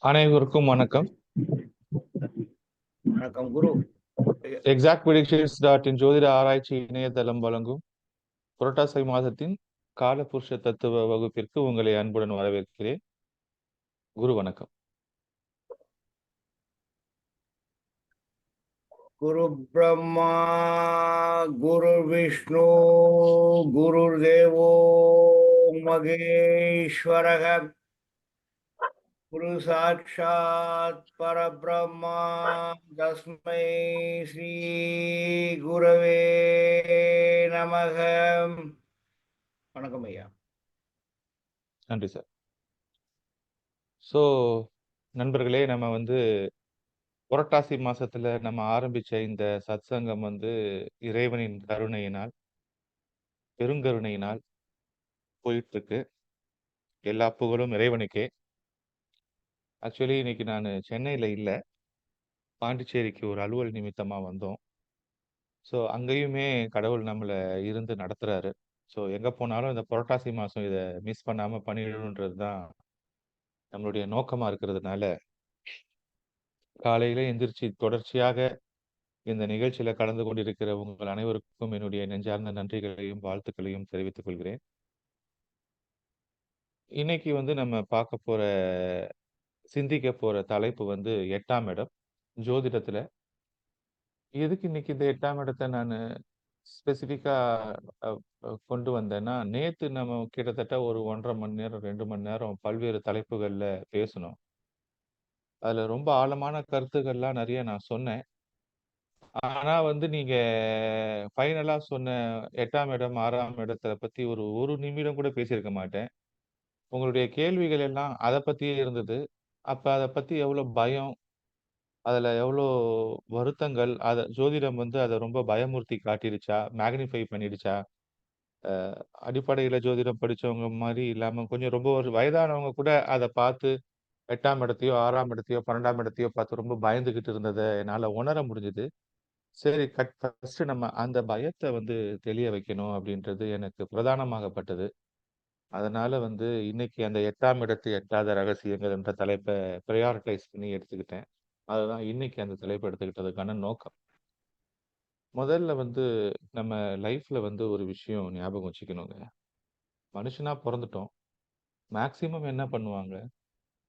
அனைவருக்கும் வணக்கம். வணக்கம் குரு. exactpredictions.in ஜோதிட ஆராய்ச்சி இணையதளம் வழங்கும் புரட்டாசி மாதத்தின் காலபுருஷ தத்துவ வகுப்பிற்கு உங்களை அன்புடன் வரவேற்கிறேன். குரு வணக்கம். குரு பிரம்மா குரு விஷ்ணு குரு தேவோ மகேஸ்வரக குரு சாட்சாத் பரபிரம்மா தஸ்மை ஸ்ரீ குரவே நமக. வணக்கம் ஐயா. நன்றி சார். ஸோ நண்பர்களே, நம்ம புரட்டாசி மாசத்துல நம்ம ஆரம்பிச்ச இந்த சத்சங்கம் இறைவனின் கருணையினால், பெருங்கருணையினால் போயிட்டு இருக்கு. எல்லா புகழும் இறைவனுக்கே. ஆக்சுவலி இன்னைக்கு நான் சென்னையில இல்லை, பாண்டிச்சேரிக்கு ஒரு அலுவல் நிமித்தமா வந்தோம். ஸோ அங்கேயுமே கடவுள் நம்மளை இருந்து நடத்துறாரு. ஸோ எங்கே போனாலும் இந்த புரட்டாசி மாதம் இதை மிஸ் பண்ணாமல் பண்ணிடணுன்றது தான் நம்மளுடைய நோக்கமாக இருக்கிறதுனால காலையில் எந்திரிச்சு தொடர்ச்சியாக இந்த நிகழ்ச்சியில் கலந்து கொண்டிருக்கிற உங்கள் அனைவருக்கும் என்னுடைய நெஞ்சார்ந்த நன்றிகளையும் வாழ்த்துக்களையும் தெரிவித்துக் கொள்கிறேன். இன்னைக்கு நம்ம பார்க்க போகிற சிந்திக்க போகிற தலைப்பு 8ஆம் இடம் ஜோதிடத்தில். எதுக்கு இன்னைக்கு இந்த 8ஆம் இடத்தை நான் ஸ்பெசிஃபிக்காக கொண்டு வந்தேன்னா, நேற்று நம்ம கிட்டத்தட்ட ஒரு 1.5 மணி நேரம் 2 மணி நேரம் பல்வேறு தலைப்புகளில் பேசணும். அதில் ரொம்ப ஆழமான கருத்துக்கள்லாம் நிறைய நான் சொன்னேன். ஆனால் நீங்கள் ஃபைனலாக சொன்ன 8ஆம் இடம் 6ஆம் இடத்தை பற்றி ஒரு நிமிடம் கூட பேசியிருக்க மாட்டேன். உங்களுடைய கேள்விகள் எல்லாம் அதை பற்றியே இருந்தது. அப்போ அதை பற்றி எவ்வளோ பயம், அதில் எவ்வளோ வருத்தங்கள், அதை ஜோதிடம் அதை ரொம்ப பயமுறுத்தி காட்டிடுச்சா, மேக்னிஃபை பண்ணிடுச்சா, அடிப்படையில் ஜோதிடம் படித்தவங்க மாதிரி இல்லாமல் கொஞ்சம் ரொம்ப ஒரு வயதானவங்க கூட அதை பார்த்து 8ஆம் இடத்தையோ 6ஆம் இடத்தையோ 12ஆம் இடத்தையோ பார்த்து ரொம்ப பயந்துகிட்டு இருந்ததை என்னால் உணர முடிஞ்சுது. சரி, ஃபர்ஸ்ட் நம்ம அந்த பயத்தை தெளிய வைக்கணும் அப்படின்றது எனக்கு பிரதானமாகப்பட்டது. அதனால இன்னைக்கு அந்த 8ஆம் இடத்தை எட்டாத ரகசியங்கள் என்ற தலைப்பை ப்ரையாரிட்டைஸ் பண்ணி எடுத்துக்கிட்டேன். அதுதான் இன்னைக்கு அந்த தலைப்பு எடுத்துக்கிட்டதுக்கான நோக்கம். முதல்ல நம்ம லைஃப்ல ஒரு விஷயம் ஞாபகம் வச்சுக்கணுங்க. மனுஷனா பிறந்துட்டோம். மேக்சிமம் என்ன பண்ணுவாங்க,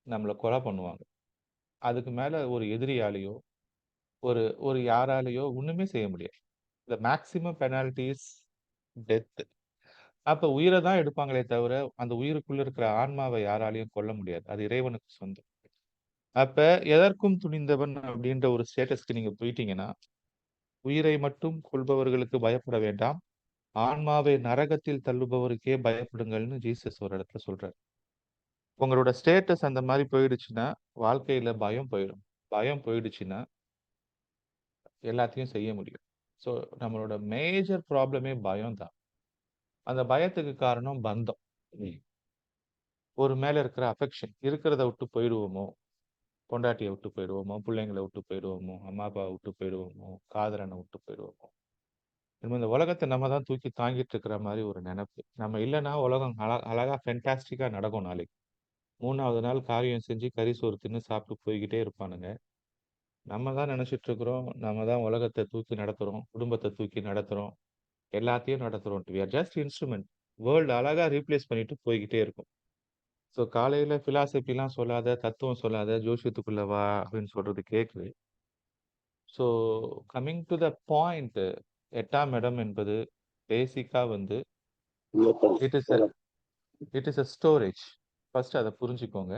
நம்மளை கொலை பண்ணுவாங்க. அதுக்கு மேல ஒரு எதிரியாலேயோ ஒரு ஒரு யாராலேயோ ஒண்ணுமே செய்ய முடியாது. இந்த மேக்சிமம் பெனால்டிஸ் டெத். அப்ப உயிரை தான் எடுப்பாங்களே தவிர அந்த உயிருக்குள்ள இருக்கிற ஆன்மாவை யாராலையும் கொல்ல முடியாது. அது இறைவனுக்கு சொந்தம். அப்ப எதற்கும் துணிந்தவன் அப்படின்ற ஒரு ஸ்டேட்டஸ்க்கு நீங்க போயிட்டீங்கன்னா, உயிரை மட்டும் கொள்பவர்களுக்கு பயப்பட வேண்டாம், ஆன்மாவை நரகத்தில் தள்ளுபவருக்கே பயப்படுங்கள்னு ஜீசஸ் ஒரு இடத்துல சொல்றாரு. உங்களோட ஸ்டேட்டஸ் அந்த மாதிரி போயிடுச்சுன்னா வாழ்க்கையில பயம் போயிடும். பயம் போயிடுச்சுன்னா எல்லாத்தையும் செய்ய முடியும். ஸோ நம்மளோட மேஜர் ப்ராப்ளமே பயம் தான். அந்த பயத்துக்கு காரணம் பந்தம். ஒரு மேல இருக்கிற அஃபெக்ஷன். இருக்கிறத விட்டு போயிடுவோமோ, பொண்டாட்டியை விட்டு போயிடுவோமோ, பிள்ளைங்களை விட்டு போயிடுவோமோ, அம்மா அப்பாவை விட்டு போயிடுவோமோ, காதலனை விட்டு போயிடுவோமோ. இந்த உலகத்தை நம்ம தான் தூக்கி தாங்கிட்டு இருக்கிற மாதிரி ஒரு நினைப்பு. நம்ம இல்லைன்னா உலகம் அழகா ஃபென்டாஸ்டிக்கா நடக்கும். நாளைக்கு 3வது நாள் காரியம் செஞ்சு கறி சோறு தின்னு சாப்பிட்டு போய்கிட்டே இருப்பானுங்க. நம்ம தான் நினைச்சிட்டு இருக்கிறோம், நம்ம தான் உலகத்தை தூக்கி நடத்துறோம், குடும்பத்தை தூக்கி நடத்துறோம், எல்லாத்தையும் நடத்துறோம். We are just instrument. World அழகா ரீப்ளேஸ் பண்ணிட்டு போய்கிட்டே இருக்கும். ஸோ காலையில பிலாசபிலாம் சொல்லாத, தத்துவம் சொல்லாத, ஜோசியத்துக்குள்ள வா அப்படின்னு சொல்றது கேட்குது. So coming to the point, 8ஆம் இடம் என்பது பேசிக்கா it is a storage. First அதை புரிஞ்சுக்கோங்க.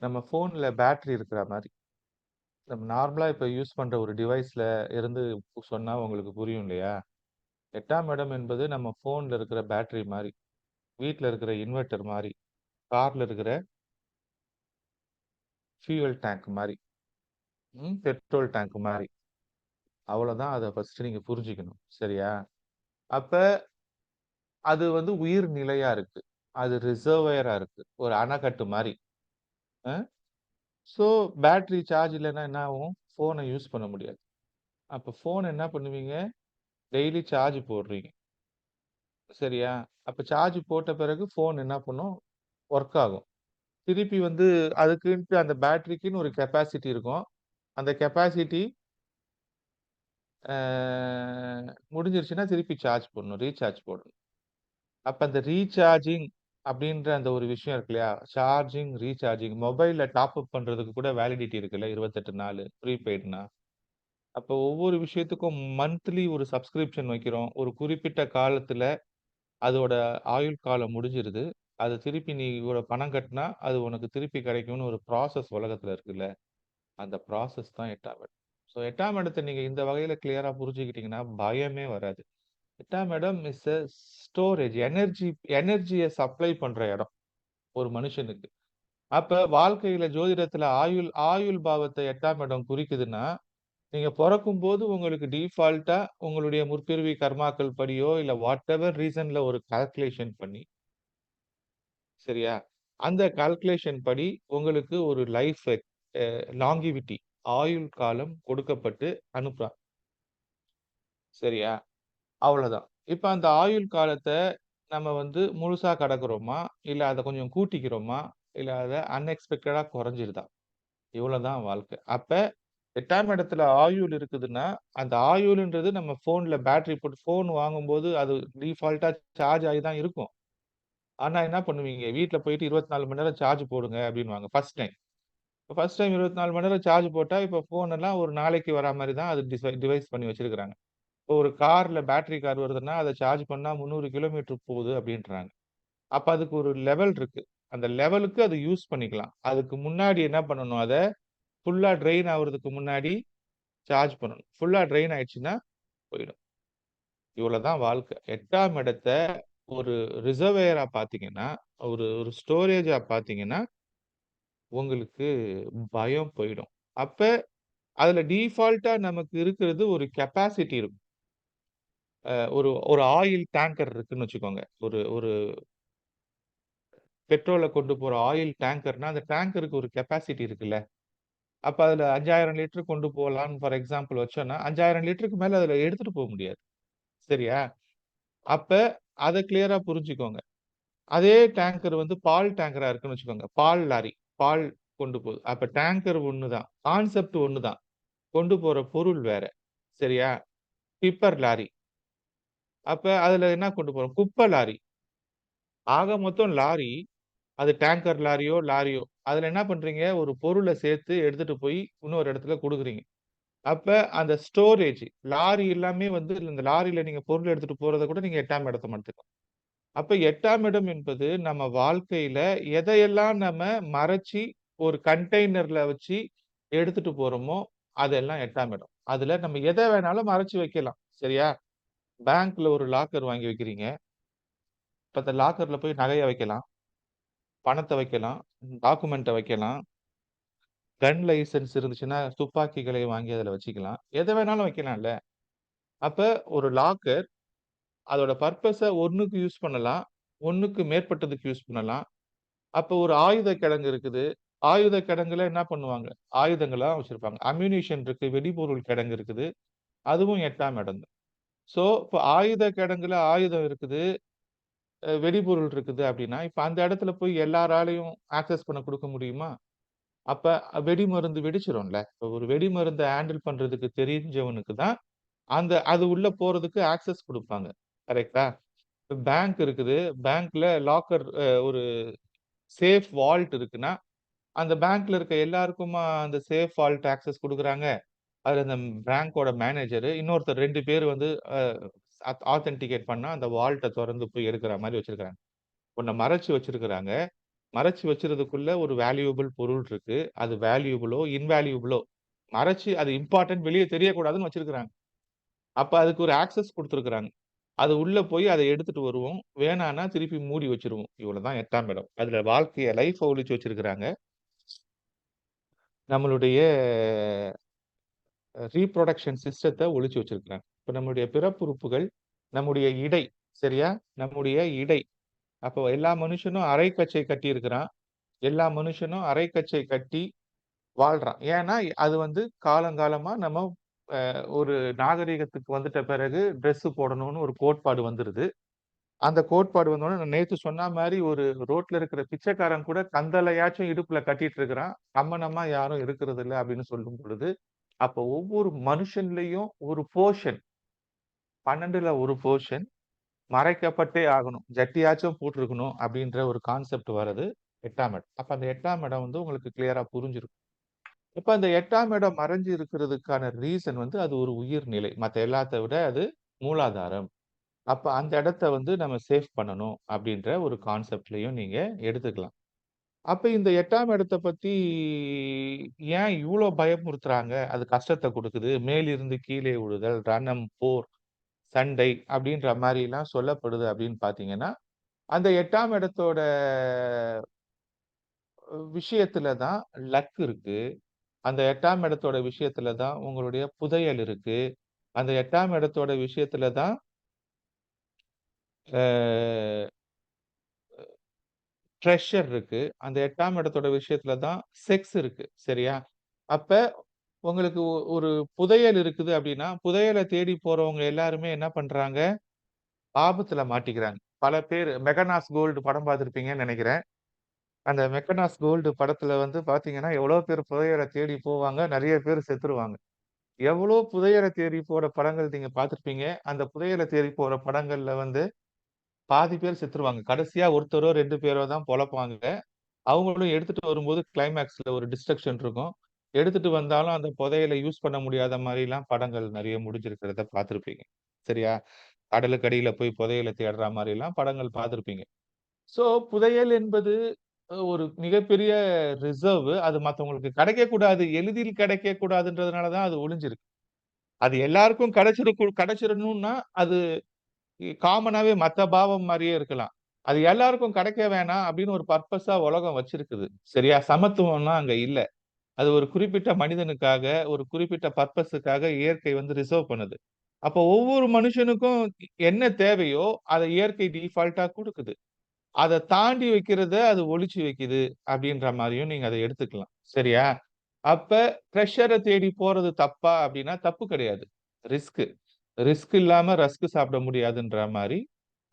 நம்ம ஃபோனில் பேட்டரி இருக்கிற மாதிரி. நம்ம நார்மலாக இப்போ யூஸ் பண்ணுற ஒரு டிவைஸில் இருந்து சொன்னால் உங்களுக்கு புரியும் இல்லையா? 8ஆம் இடம் என்பது நம்ம ஃபோனில் இருக்கிற பேட்டரி மாதிரி, வீட்டில் இருக்கிற இன்வெர்டர் மாதிரி, காரில் இருக்கிற ஃபியூவல் டேங்க் மாதிரி, பெட்ரோல் டேங்க் மாதிரி. அவ்வளோதான். அதை ஃபர்ஸ்ட் நீங்கள் புரிஞ்சுக்கணும். சரியா? அப்போ அது உயிர் நிலையா இருக்கு, அது ரிசர்வயரா இருக்கு, ஒரு அணைக்கட்டு மாதிரி. ஸோ பேட்டரி சார்ஜ் இல்லைன்னா என்ன ஆகும்? ஃபோனை யூஸ் பண்ண முடியாது. அப்போ ஃபோன் என்ன பண்ணுவீங்க? டெய்லி சார்ஜ் போடுறீங்க. சரியா? அப்ப சார்ஜ் போட்ட பிறகு ஃபோன் என்ன பண்ணும்? ஒர்க் ஆகும். திருப்பி வந்து அதுக்குன்ட்டு அந்த பேட்டரிக்குன்னு ஒரு கெப்பாசிட்டி இருக்கும். அந்த கெப்பாசிட்டி அ முடிஞ்சிருச்சுன்னா திருப்பி சார்ஜ் போடணும். ரீசார்ஜ் போடணும். அப்ப அந்த ரீசார்ஜிங் அப்படின்ற அந்த ஒரு விஷயம் இருக்கு இல்லையா? சார்ஜிங், ரீசார்ஜிங் மொபைல்ல டாப் அப் பண்றதுக்கு கூட வேலிடிட்டி இருக்குல்ல 28 நாளு ப்ரீபெய்ட்னா. அப்போ ஒவ்வொரு விஷயத்துக்கும் மந்த்லி ஒரு சப்ஸ்கிரிப்ஷன் வைக்கிறோம். ஒரு குறிப்பிட்ட காலத்துல அதோட ஆயுள் காலம் முடிஞ்சிருது. அது திருப்பி நீ இவ்வளோ பணம் கட்டினா, அது உனக்கு திருப்பி கிடைக்கும்னு ஒரு ப்ராசஸ் உலகத்துல இருக்குல்ல. அந்த ப்ராசஸ் தான் 8ஆம் இடம். ஸோ 8ஆம் இடத்த நீங்க இந்த வகையில கிளியரா புரிஞ்சுக்கிட்டீங்கன்னா, பயமே வராது. 8ஆம் இடம் இஸ் அ ஸ்டோரேஜ். எனர்ஜிய சப்ளை பண்ற இடம், ஒரு மனுஷனுக்கு. அப்ப வாழ்க்கையில ஜோதிடத்துல ஆயுள் ஆயுள் பாவத்த 8ஆம் இடம் குறிக்குதுன்னா, நீங்க பொறக்கும்போது உங்களுக்கு டிஃபால்ட்டா உங்களுடைய முற்பிறவி கர்மாக்கள் படியோ, இல்ல வாட்டெவர் ரீசன்ல ஒரு கால்குலேஷன் பண்ணி, சரியா? அந்த கால்குலேஷன் படி உங்களுக்கு ஒரு லைஃப் லாங்கிவிட்டி ஆயுள் காலம் கொடுக்கப்பட்டு அனுப்புறான். சரியா? அவ்வளோதான். இப்ப அந்த ஆயுள் காலத்த நம்ம வந்து முழுசா கடக்குறோமா? இல்ல அத கொஞ்சம் கூட்டிக்கிறோமா? இல்ல அத அன்எக்ஸ்பெக்டடா குறைஞ்சிருதா? இவ்வளோதான் வாழ்க்கை. அப்ப 8ஆம் இடத்துல ஆயுள் இருக்குதுன்னா, அந்த ஆயுள்ன்றது நம்ம ஃபோன்ல பேட்டரி போட்டு ஃபோன் வாங்கும்போது அது டிஃபால்ட்டா சார்ஜ் ஆகி தான் இருக்கும். ஆனா என்ன பண்ணுவீங்க? வீட்ல போயிட்டு 24 மணி நேரம் சார்ஜ் போடுங்க அப்டின்னுவாங்க ஃபர்ஸ்ட் டைம். ஃபர்ஸ்ட் டைம் 24 மணி நேரம் சார்ஜ் போட்டா, இப்ப ஃபோன் எல்லாம் ஒரு நாளைக்கு வரா மாரி தான் அது டிவைஸ் பண்ணி வச்சிருக்காங்க. இப்போ ஒரு கார்ல பேட்டரி கார் வருதுன்னா, அத சார்ஜ் பண்ணா 300 கிலோமீட்டர் போகுது அப்டின்றாங்க. அப்ப அதுக்கு ஒரு லெவல் இருக்கு. அந்த லெவலுக்கு அது யூஸ் பண்ணிக்கலாம். அதுக்கு முன்னாடி என்ன பண்ணணும் அத, ஃபுல்லா ட்ரெயின் ஆவுறதுக்கு முன்னாடி சார்ஜ் பண்ணணும். ஃபுல்லா ட்ரெயின் ஆயிடுச்சுன்னா போயிடும். இவ்வளவுதான் வாழ்க்கை. 8ஆம் இடத்த ஒரு ரிசர்வேயரா பார்த்தீங்கன்னா, ஒரு ஒரு ஸ்டோரேஜா பார்த்தீங்கன்னா, உங்களுக்கு பயம் போயிடும். அப்ப அதுல டிஃபால்ட்டா நமக்கு இருக்கிறது ஒரு கெப்பாசிட்டி இருக்கும். ஒரு ஒரு ஆயில் டேங்கர் இருக்குன்னு வச்சுக்கோங்க. ஒரு ஒரு பெட்ரோல கொண்டு போற ஆயில் டேங்கர்னா, அந்த டேங்கருக்கு ஒரு கெப்பாசிட்டி இருக்குல்ல. அப்ப அதுல 5000 லிட்டர் கொண்டு போலான்னு ஃபார் எக்ஸாம்பிள் வச்சோம்னா, 5000 லிட்டருக்கு மேல அதுல எடுத்துட்டு போ முடியாது. சரியா? அப்ப அத கிளியரா புரிஞ்சுக்கோங்க. அதே டேங்கர் வந்து பால் டேங்கரா இருக்குன்னு வச்சுக்கோங்க. பால் லாரி. பால் கொண்டு போகுது. அப்ப டேங்கர் ஒண்ணு தான். கான்செப்ட் ஒண்ணு தான். கொண்டு போற பொருள் வேற. சரியா? Tipper lorry. அப்ப அதுல என்ன கொண்டு போறோம்? குப்ப லாரி. ஆக மொத்தம் லாரி. அது டேங்கர் லாரியோ, லாரியோ. அதுல என்ன பண்றீங்க? ஒரு பொருள சேர்த்து எடுத்துட்டு போய் இன்னொரு இடத்துல குடுக்குறீங்க. அப்ப அந்த ஸ்டோரேஜ் லாரி எல்லாமே வந்து இந்த லாரில நீங்க பொருள் எடுத்துட்டு போறத கூட நீங்க 8ஆம் இடத்த எடுத்துக்கலாம். அப்ப 8ஆம் இடம் என்பது நம்ம வாழ்க்கையில எதையெல்லாம் நம்ம மறைச்சு ஒரு கண்டெய்னர்ல வச்சு எடுத்துட்டு போறோமோ, அதெல்லாம் 8ஆம் இடம். அதுல நம்ம எத வேணாலும் மறைச்சு வைக்கலாம். சரியா? பேங்க்ல ஒரு லாக்கர் வாங்கி வைக்கிறீங்க. இப்ப அந்த லாக்கர்ல போய் நகைய வைக்கலாம், பணத்த வைக்கலாம், டாக்குமெண்ட்ட வைக்கலாம். கன் லைசென்ஸ் இருந்துச்சுன்னா, துப்பாக்கிகளை வாங்கி அதுல வச்சுக்கலாம். எத வேணாலும் வைக்கலாம்ல. அப்ப ஒரு லாக்கர் அதோட பர்ப்பஸ 1க்கு யூஸ் பண்ணலாம். 1க்கு மேற்பட்டதுக்கு யூஸ் பண்ணலாம். அப்ப ஒரு ஆயுத கிடங்கு இருக்குது. ஆயுத கிடங்குல என்ன பண்ணுவாங்க? ஆயுதங்களா வச்சிருப்பாங்க. அம்யூனிஷன் இருக்கு, வெடிபொருள் கிடங்கு இருக்குது. அதுவும் 8ஆம் இடம் தான். ஸோ, இப்ப ஆயுத கிடங்குல ஆயுதம் இருக்குது, வெடிபொருள் இருக்குது அப்டின்னா, இப்ப அந்த இடத்துல போய் எல்லாராலயும் ஆக்சஸ் பண்ண குடுக்க முடியுமா? அப்ப வெடிமருந்து வெடிச்சிரும்ல. இப்ப ஒரு வெடிமருந்த ஹேண்டில் பண்றதுக்கு தெரிஞ்சவனுக்கு தான், அது உள்ள போறதுக்கு ஆக்சஸ் குடுப்பாங்க. கரெக்ட்டா? பேங்க் இருக்குது. பேங்க்ல லாக்கர் ஒரு சேஃப் வால்ட் இருக்குன்னா, அந்த பேங்க்ல இருக்க எல்லாருக்குமா அந்த சேஃப் வால்ட் ஆக்சஸ் குடுக்குறாங்க? அதுல அந்த பேங்கோட மேனேஜரு, இன்னொருத்தர் 2 பேர் வந்து அ ஆத்தென்டிகேட் பண்ணா, அந்த வால்ட்ட தொறந்து போய் எடுக்கிற மாரி வச்சிருக்காங்க. உன்ன மறைச்சு வச்சிருக்கிறாங்க. மறைச்சு வச்சிறதுக்குள்ள ஒரு வேல்யூபிள் பொருள் இருக்கு. அது வேல்யூபிளோ, இன்வேல்யூபிளோ மறைச்சு அது இம்பார்ட்டன்ட் வெளிய தெரியக்கூடாதுன்னு வச்சிருக்கிறாங்க. அப்ப அதுக்கு ஒரு ஆக்சஸ் குடுத்துருக்காங்க. அது உள்ள போய் அத எடுத்துட்டு வருவோம். வேணான்னா திருப்பி மூடி வச்சுருவோம். இவ்வளவுதான் 8ஆம் இடம். அதுல வாழ்க்கைய லைஃப்ப ஒளிச்சு வச்சிருக்கிறாங்க. நம்மளுடைய ரீப்ரொடக்ஷன் சிஸ்டத்த ஒளிச்சு வச்சிருக்கிறாங்க. இப்ப நம்முடைய பிறப்புறுப்புகள், நம்முடைய இடை, சரியா? நம்முடைய இடை. அப்போ எல்லா மனுஷனும் அரைக்கச்சை கட்டியிருக்கிறான். எல்லா மனுஷனும் அரைக்கச்சை கட்டி வாழ்றான். ஏன்னா, அது வந்து காலங்காலமா நம்ம ஒரு நாகரீகத்துக்கு வந்துட்ட பிறகு ட்ரெஸ் போடணும்னு ஒரு கோட்பாடு வந்துருது. அந்த கோட்பாடு வந்தோனே நான் நேத்து சொன்ன மாரி ஒரு ரோட்ல இருக்கிற பிச்சைக்காரன் கூட கந்தலையாச்சும் இடுப்புல கட்டிட்டு இருக்கிறான். கம்மனமா யாரும் இருக்கிறது இல்ல அப்படின்னு சொல்லும் பொழுது, அப்ப ஒவ்வொரு மனுஷன்லயும் ஒரு போர்ஷன் 12ல ஒரு போர்ஷன் மறைக்கப்பட்டே ஆகணும். ஜட்டியாச்சும் போட்டிருக்கணும் அப்படின்ற ஒரு கான்செப்ட் வரது 8ஆம் இடம். அப்ப அந்த 8ஆம் இடம் வந்து உங்களுக்கு கிளியரா புரிஞ்சிருக்கும். இப்ப அந்த 8ஆம் இடம் மறைஞ்சு இருக்கிறதுக்கான ரீசன் வந்து அது ஒரு உயிர்நிலை. மத்த எல்லாத்த விட அது மூலாதாரம். அப்ப அந்த இடத்த வந்து நம்ம சேஃப் பண்ணணும் அப்படின்ற ஒரு கான்செப்ட்லயும் நீங்க எடுத்துக்கலாம். அப்ப இந்த 8ஆம் இடத்த பத்தி ஏன் இவ்ளோ பயமுறுத்துறாங்க? அது கஷ்டத்த குடுக்குது. மேலிருந்து கீழே விழுதல், ரணம், போர், சண்டை அப்படின்ற மாரிலாம் சொல்லப்படுது அப்படின்னு பார்த்தீங்கன்னா, அந்த 8ஆம் இடத்தோட விஷயத்துல தான் லக் இருக்கு. அந்த 8ஆம் இடத்தோட விஷயத்துல தான் உங்களுடைய புதையல் இருக்கு. அந்த 8ஆம் இடத்தோட விஷயத்துல தான் அ ட்ரெஷர் இருக்கு. அந்த 8ஆம் இடத்தோட விஷயத்துல தான் செக்ஸ் இருக்கு. சரியா? அப்ப உங்களுக்கு ஒரு புதையல் இருக்குது அப்டின்னா, புதையல தேடி போறவங்க எல்லாருமே என்ன பண்றாங்க? ஆபத்துல மாட்டிக்கிறாங்க. பல பேரு மெகனாஸ் கோல்டு படம் பார்த்திருப்பீங்கன்னு நெனைக்கிறேன். அந்த மெக்கனாஸ் கோல்டு படத்துல வந்து பார்த்தீங்கன்னா, எவ்வளோ பேர் புதையல தேடி போவாங்க. நெறைய பேர் செத்துருவாங்க. எவ்வளோ புதையல தேடி போற படங்கள் நீங்க பார்த்திருப்பீங்க. அந்த புதையல தேடி போற படங்கள்ல வந்து பாதி பேர் செத்துருவாங்க. கடைசியா ஒருத்தரோ, 2 பேரோ தான் பொழப்பாங்க. அவங்களும் எடுத்துட்டு வரும்போது கிளைமாக்ஸ்ல ஒரு டிஸ்ட்ரக்ஷன் இருக்கும். எடுத்துட்டு வந்தாலும் அந்த புதையல யூஸ் பண்ண முடியாத மாரிலாம் படங்கள் நெறைய முடிஞ்சிருக்கிறத பார்த்திருப்பீங்க. சரியா? கடலுக்கு அடியில போய் புதையல தேடுற மாரிலாம் படங்கள் பார்த்திருப்பீங்க. ஸோ புதையல் என்பது ஒரு மிகப்பெரிய ரிசர்வ். அது மத்தவங்களுக்கு கிடைக்கக்கூடாது. எளிதில் கிடைக்கக்கூடாதுன்றதுனால தான் அது ஒளிஞ்சிருக்கு. அது எல்லாருக்கும் கிடைச்சிரணும்னா, அது காமனாவே மத்த பாவம் மாரியே இருக்கலாம். அது எல்லாருக்கும் கிடைக்க வேணாம் அப்படின்னு ஒரு பர்ப்பஸா உலகம் வச்சிருக்குது. சரியா? சமத்துவம்லாம் அங்க இல்ல. அது ஒரு குறிப்பிட்ட மனிதனுக்காக, ஒரு குறிப்பிட்ட பர்ப்பஸுக்காக இயற்கை வந்து ரிசர்வ் பண்ணுது. அப்போ ஒவ்வொரு மனுஷனுக்கும் என்ன தேவையோ, அத இயற்கை டிஃபால்ட்டா குடுக்குது. அத தாண்டி வைக்கிறத அது ஒளிச்சு வைக்குது அப்படின்ற மாரியும் நீங்க அத எடுத்துக்கலாம். சரியா? அப்ப ட்ரெஷர தேடி போறது தப்பா அப்படின்னா, தப்பு கிடையாது. ரிஸ்க். ரிஸ்க் இல்லாம ரஸ்க் சாப்பிட முடியாதுன்ற மாரி,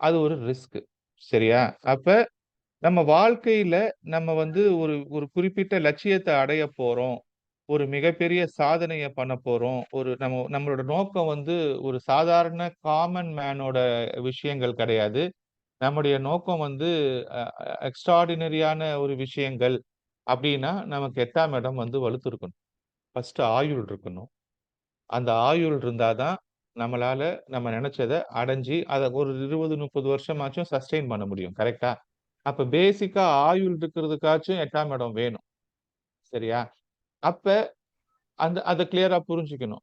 அது ஒரு ரிஸ்க். சரியா? அப்ப நம்ம வாழ்க்கையில நம்ம வந்து ஒரு ஒரு குறிப்பிட்ட லட்சியத்த அடைய போறோம். ஒரு மிகப்பெரிய சாதனைய பண்ண போறோம். நம்மளோட நோக்கம் வந்து ஒரு சாதாரண காமன் மேனோட விஷயங்கள் கிடையாது. நம்முடைய நோக்கம் வந்து அ எக்ஸ்ட்ரார்டினரியான ஒரு விஷயங்கள் அப்டின்னா, நமக்கு 8ஆம் இடம் வந்து வலுத்திருக்கணும். ஃபர்ஸ்ட்டு ஆயுள் இருக்கணும். அந்த ஆயுள் இருந்தா தான் நம்மளால நம்ம நெனச்சத அடைஞ்சு, அத ஒரு 20, 30 வருஷமாச்சும் சஸ்டெயின் பண்ண முடியும். கரெக்ட்டா? அப்ப பேசிக்கா ஆயுள் இருக்கிறதுக்காச்சும் 8ஆம் இடம் வேணும். சரியா? அப்ப அத கிளியரா புரிஞ்சுக்கணும்.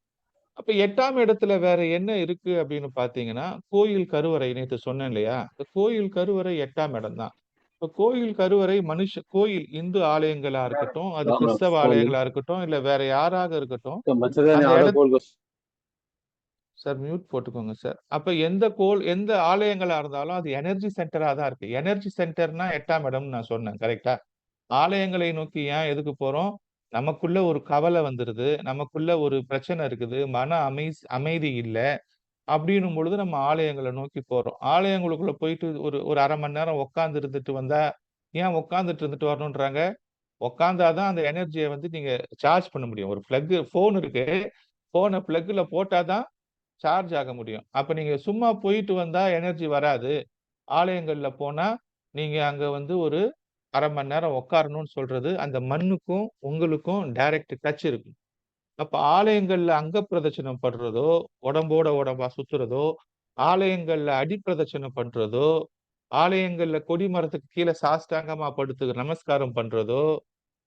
அப்ப 8ஆம் இடத்துல வேற என்ன இருக்கு அப்படின்னு பார்த்தீங்கன்னா, கோயில் கருவறை நேத்து சொன்னேன் இல்லையா? இந்த கோயில் கருவறை 8ஆம் இடம் தான். இப்ப கோயில் கருவறை கோயில் இந்து ஆலயங்களா இருக்கட்டும், அது राम राम கிறிஸ்தவ कॉल ஆலயங்களா இருக்கட்டும், இல்ல வேற யாராக இருக்கட்டும், तो मंचूरियन அந்த ऑर्डर कॉल को சார் மியூட் போட்டுக்கோங்க சார். அப்ப எந்த ஆலயங்களா இருந்தாலும் அது எனர்ஜி சென்டரா தான் இருக்கு. எனர்ஜி சென்டர்னா 8ஆம் இடம்னு நான் சொன்னேன். கரெக்ட்டா? ஆலயங்களை நோக்கி ஏன் எதுக்கு போறோம்? நமக்குள்ள ஒரு கவலை வந்துருது. நமக்குள்ள ஒரு பிரச்சனை இருக்குது. அமைதி இல்ல. அப்படின்னும் பொழுது நம்ம ஆலயங்கள நோக்கி போறோம். ஆலயங்களுக்குள்ள போயிட்டு ஒரு ஒரு 1/2 மணி நேரம் உட்கார்ந்து இருந்துட்டு வந்தா, ஏன் உட்கார்ந்துட்டு இருந்துட்டு வரணுன்றாங்க? உட்கார்ந்தா தான் அந்த எனர்ஜிய வந்து நீங்க சார்ஜ் பண்ண முடியும். ஒரு ஃபோன் இருக்கு. ஃபோன பிளக்ல போட்டா தான் சார்ஜ் ஆக முடியும். அப்ப நீங்க சும்மா போயிட்டு வந்தா எனர்ஜி வராது. ஆலயங்கள்ல போனா, நீங்க அங்க வந்து ஒரு 1/2 மணி நேரம் உட்காரணும்னு சொல்றது, அந்த மண்ணுக்கும், உங்களுக்கும் டைரக்ட் டச் இருக்கும். அப்ப ஆலயங்கள்ல அங்க பிரதட்சணம் பண்றதோ, உடம்போட உடம்பா சுத்துறதோ, ஆலயங்கள்ல அடிப்பிரதட்சணம் பண்றதோ, ஆலயங்கள்ல கொடி மரத்துக்கு கீழ சாஷ்டாங்கமா படுத்து நமஸ்காரம் பண்றதோ,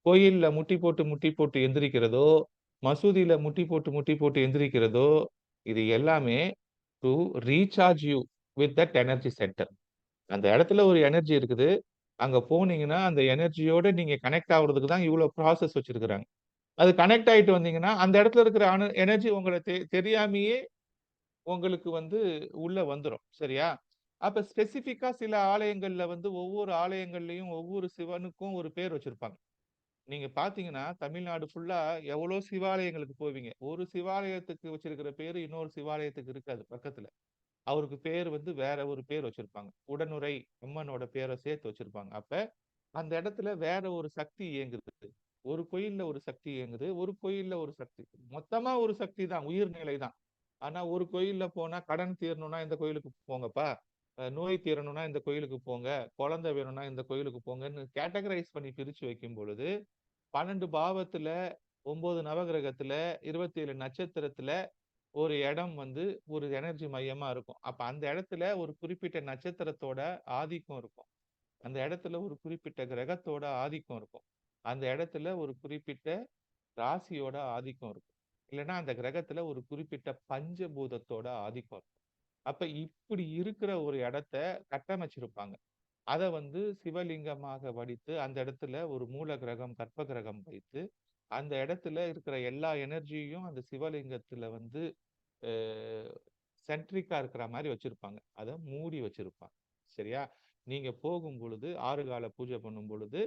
கோயில்ல முட்டி போட்டு எந்திரிக்கிறதோ, மசூதியில முட்டி போட்டு எந்திரிக்கிறதோ, இது எல்லாமே to recharge you with that energy centre. அந்த இடத்துல ஒரு எனர்ஜி இருக்குது. அங்க போனீங்கன்னா, அந்த எனர்ஜியோட நீங்க கனெக்ட் ஆகுறதுக்கு தான் இவ்ளோ ப்ராசஸ் வச்சிருக்கிறாங்க. அது கனெக்ட் ஆயிட்டு வந்தீங்கன்னா, அந்த இடத்துல இருக்கிற எனர்ஜி உங்கள தெரியாமயே உங்களுக்கு வந்து உள்ள வந்துரும். சரியா? அப்ப ஸ்பெசிஃபிக்கா சில ஆலயங்கள்ல வந்து ஒவ்வொரு ஆலயங்கள்லயும் ஒவ்வொரு சிவனுக்கும் ஒரு பேர் வச்சிருப்பாங்க. நீங்க பார்த்தீங்கன்னா, தமிழ்நாடு ஃபுல்லா எவ்வளோ சிவாலயங்களுக்கு போவீங்க. ஒரு சிவாலயத்துக்கு வச்சிருக்கிற பேரு இன்னொரு சிவாலயத்துக்கு இருக்காது பக்கத்துல. அவருக்கு பேர் வந்து வேற ஒரு பேர் வச்சிருப்பாங்க. உடனுறை அம்மனோட பேரை சேர்த்து வச்சிருப்பாங்க. அப்ப அந்த இடத்துல வேற ஒரு சக்தி இயங்குது. ஒரு கோயில்ல ஒரு சக்தி இயங்குது. ஒரு கோயில்ல ஒரு சக்தி. மொத்தமா ஒரு சக்தி தான். உயிர்நிலை தான். ஆனா ஒரு கோயில்ல போனா கடன் தீரணும்னா இந்த கோயிலுக்கு போங்கப்பா. நோய் தீரணும்னா இந்த கோயிலுக்கு போங்க. குழந்தை வேணும்னா இந்த கோயிலுக்கு போங்கன்னு கேட்டகரைஸ் பண்ணி பிரிச்சு வைக்கும் பொழுது 12 பாவத்துல 9 நவகிரகத்துல 27 நட்சத்திரத்துல ஒரு இடம் வந்து ஒரு எனர்ஜி மையமா இருக்கும். அப்ப அந்த இடத்துல ஒரு குறிப்பிட்ட நட்சத்திரத்தோட ஆதிக்கம் இருக்கும். அந்த இடத்துல ஒரு குறிப்பிட்ட கிரகத்தோட ஆதிக்கம் இருக்கும். அந்த இடத்துல ஒரு குறிப்பிட்ட ராசியோட ஆதிக்கம் இருக்கும். இல்லைன்னா அந்த கிரகத்துல ஒரு குறிப்பிட்ட பஞ்சபூதத்தோட ஆதிக்கம் இருக்கும். அப்ப இப்படி இருக்கிற ஒரு இடத்த கட்டமைச்சிருப்பாங்க. அத வந்து சிவலிங்கமாக வடித்து அந்த இடத்துல ஒரு மூல கிரகம், கற்ப கிரகம் வைத்து அந்த இடத்துல இருக்கிற எல்லா எனர்ஜியும் அந்த சிவலிங்கத்துல வந்து சென்ட்ரிக்கா இருக்கிற மாதிரி வச்சிருப்பாங்க. அதை மூடி வச்சிருப்பாங்க. சரியா? நீங்க போகும் பொழுது 6 கால பூஜை பண்ணும் பொழுது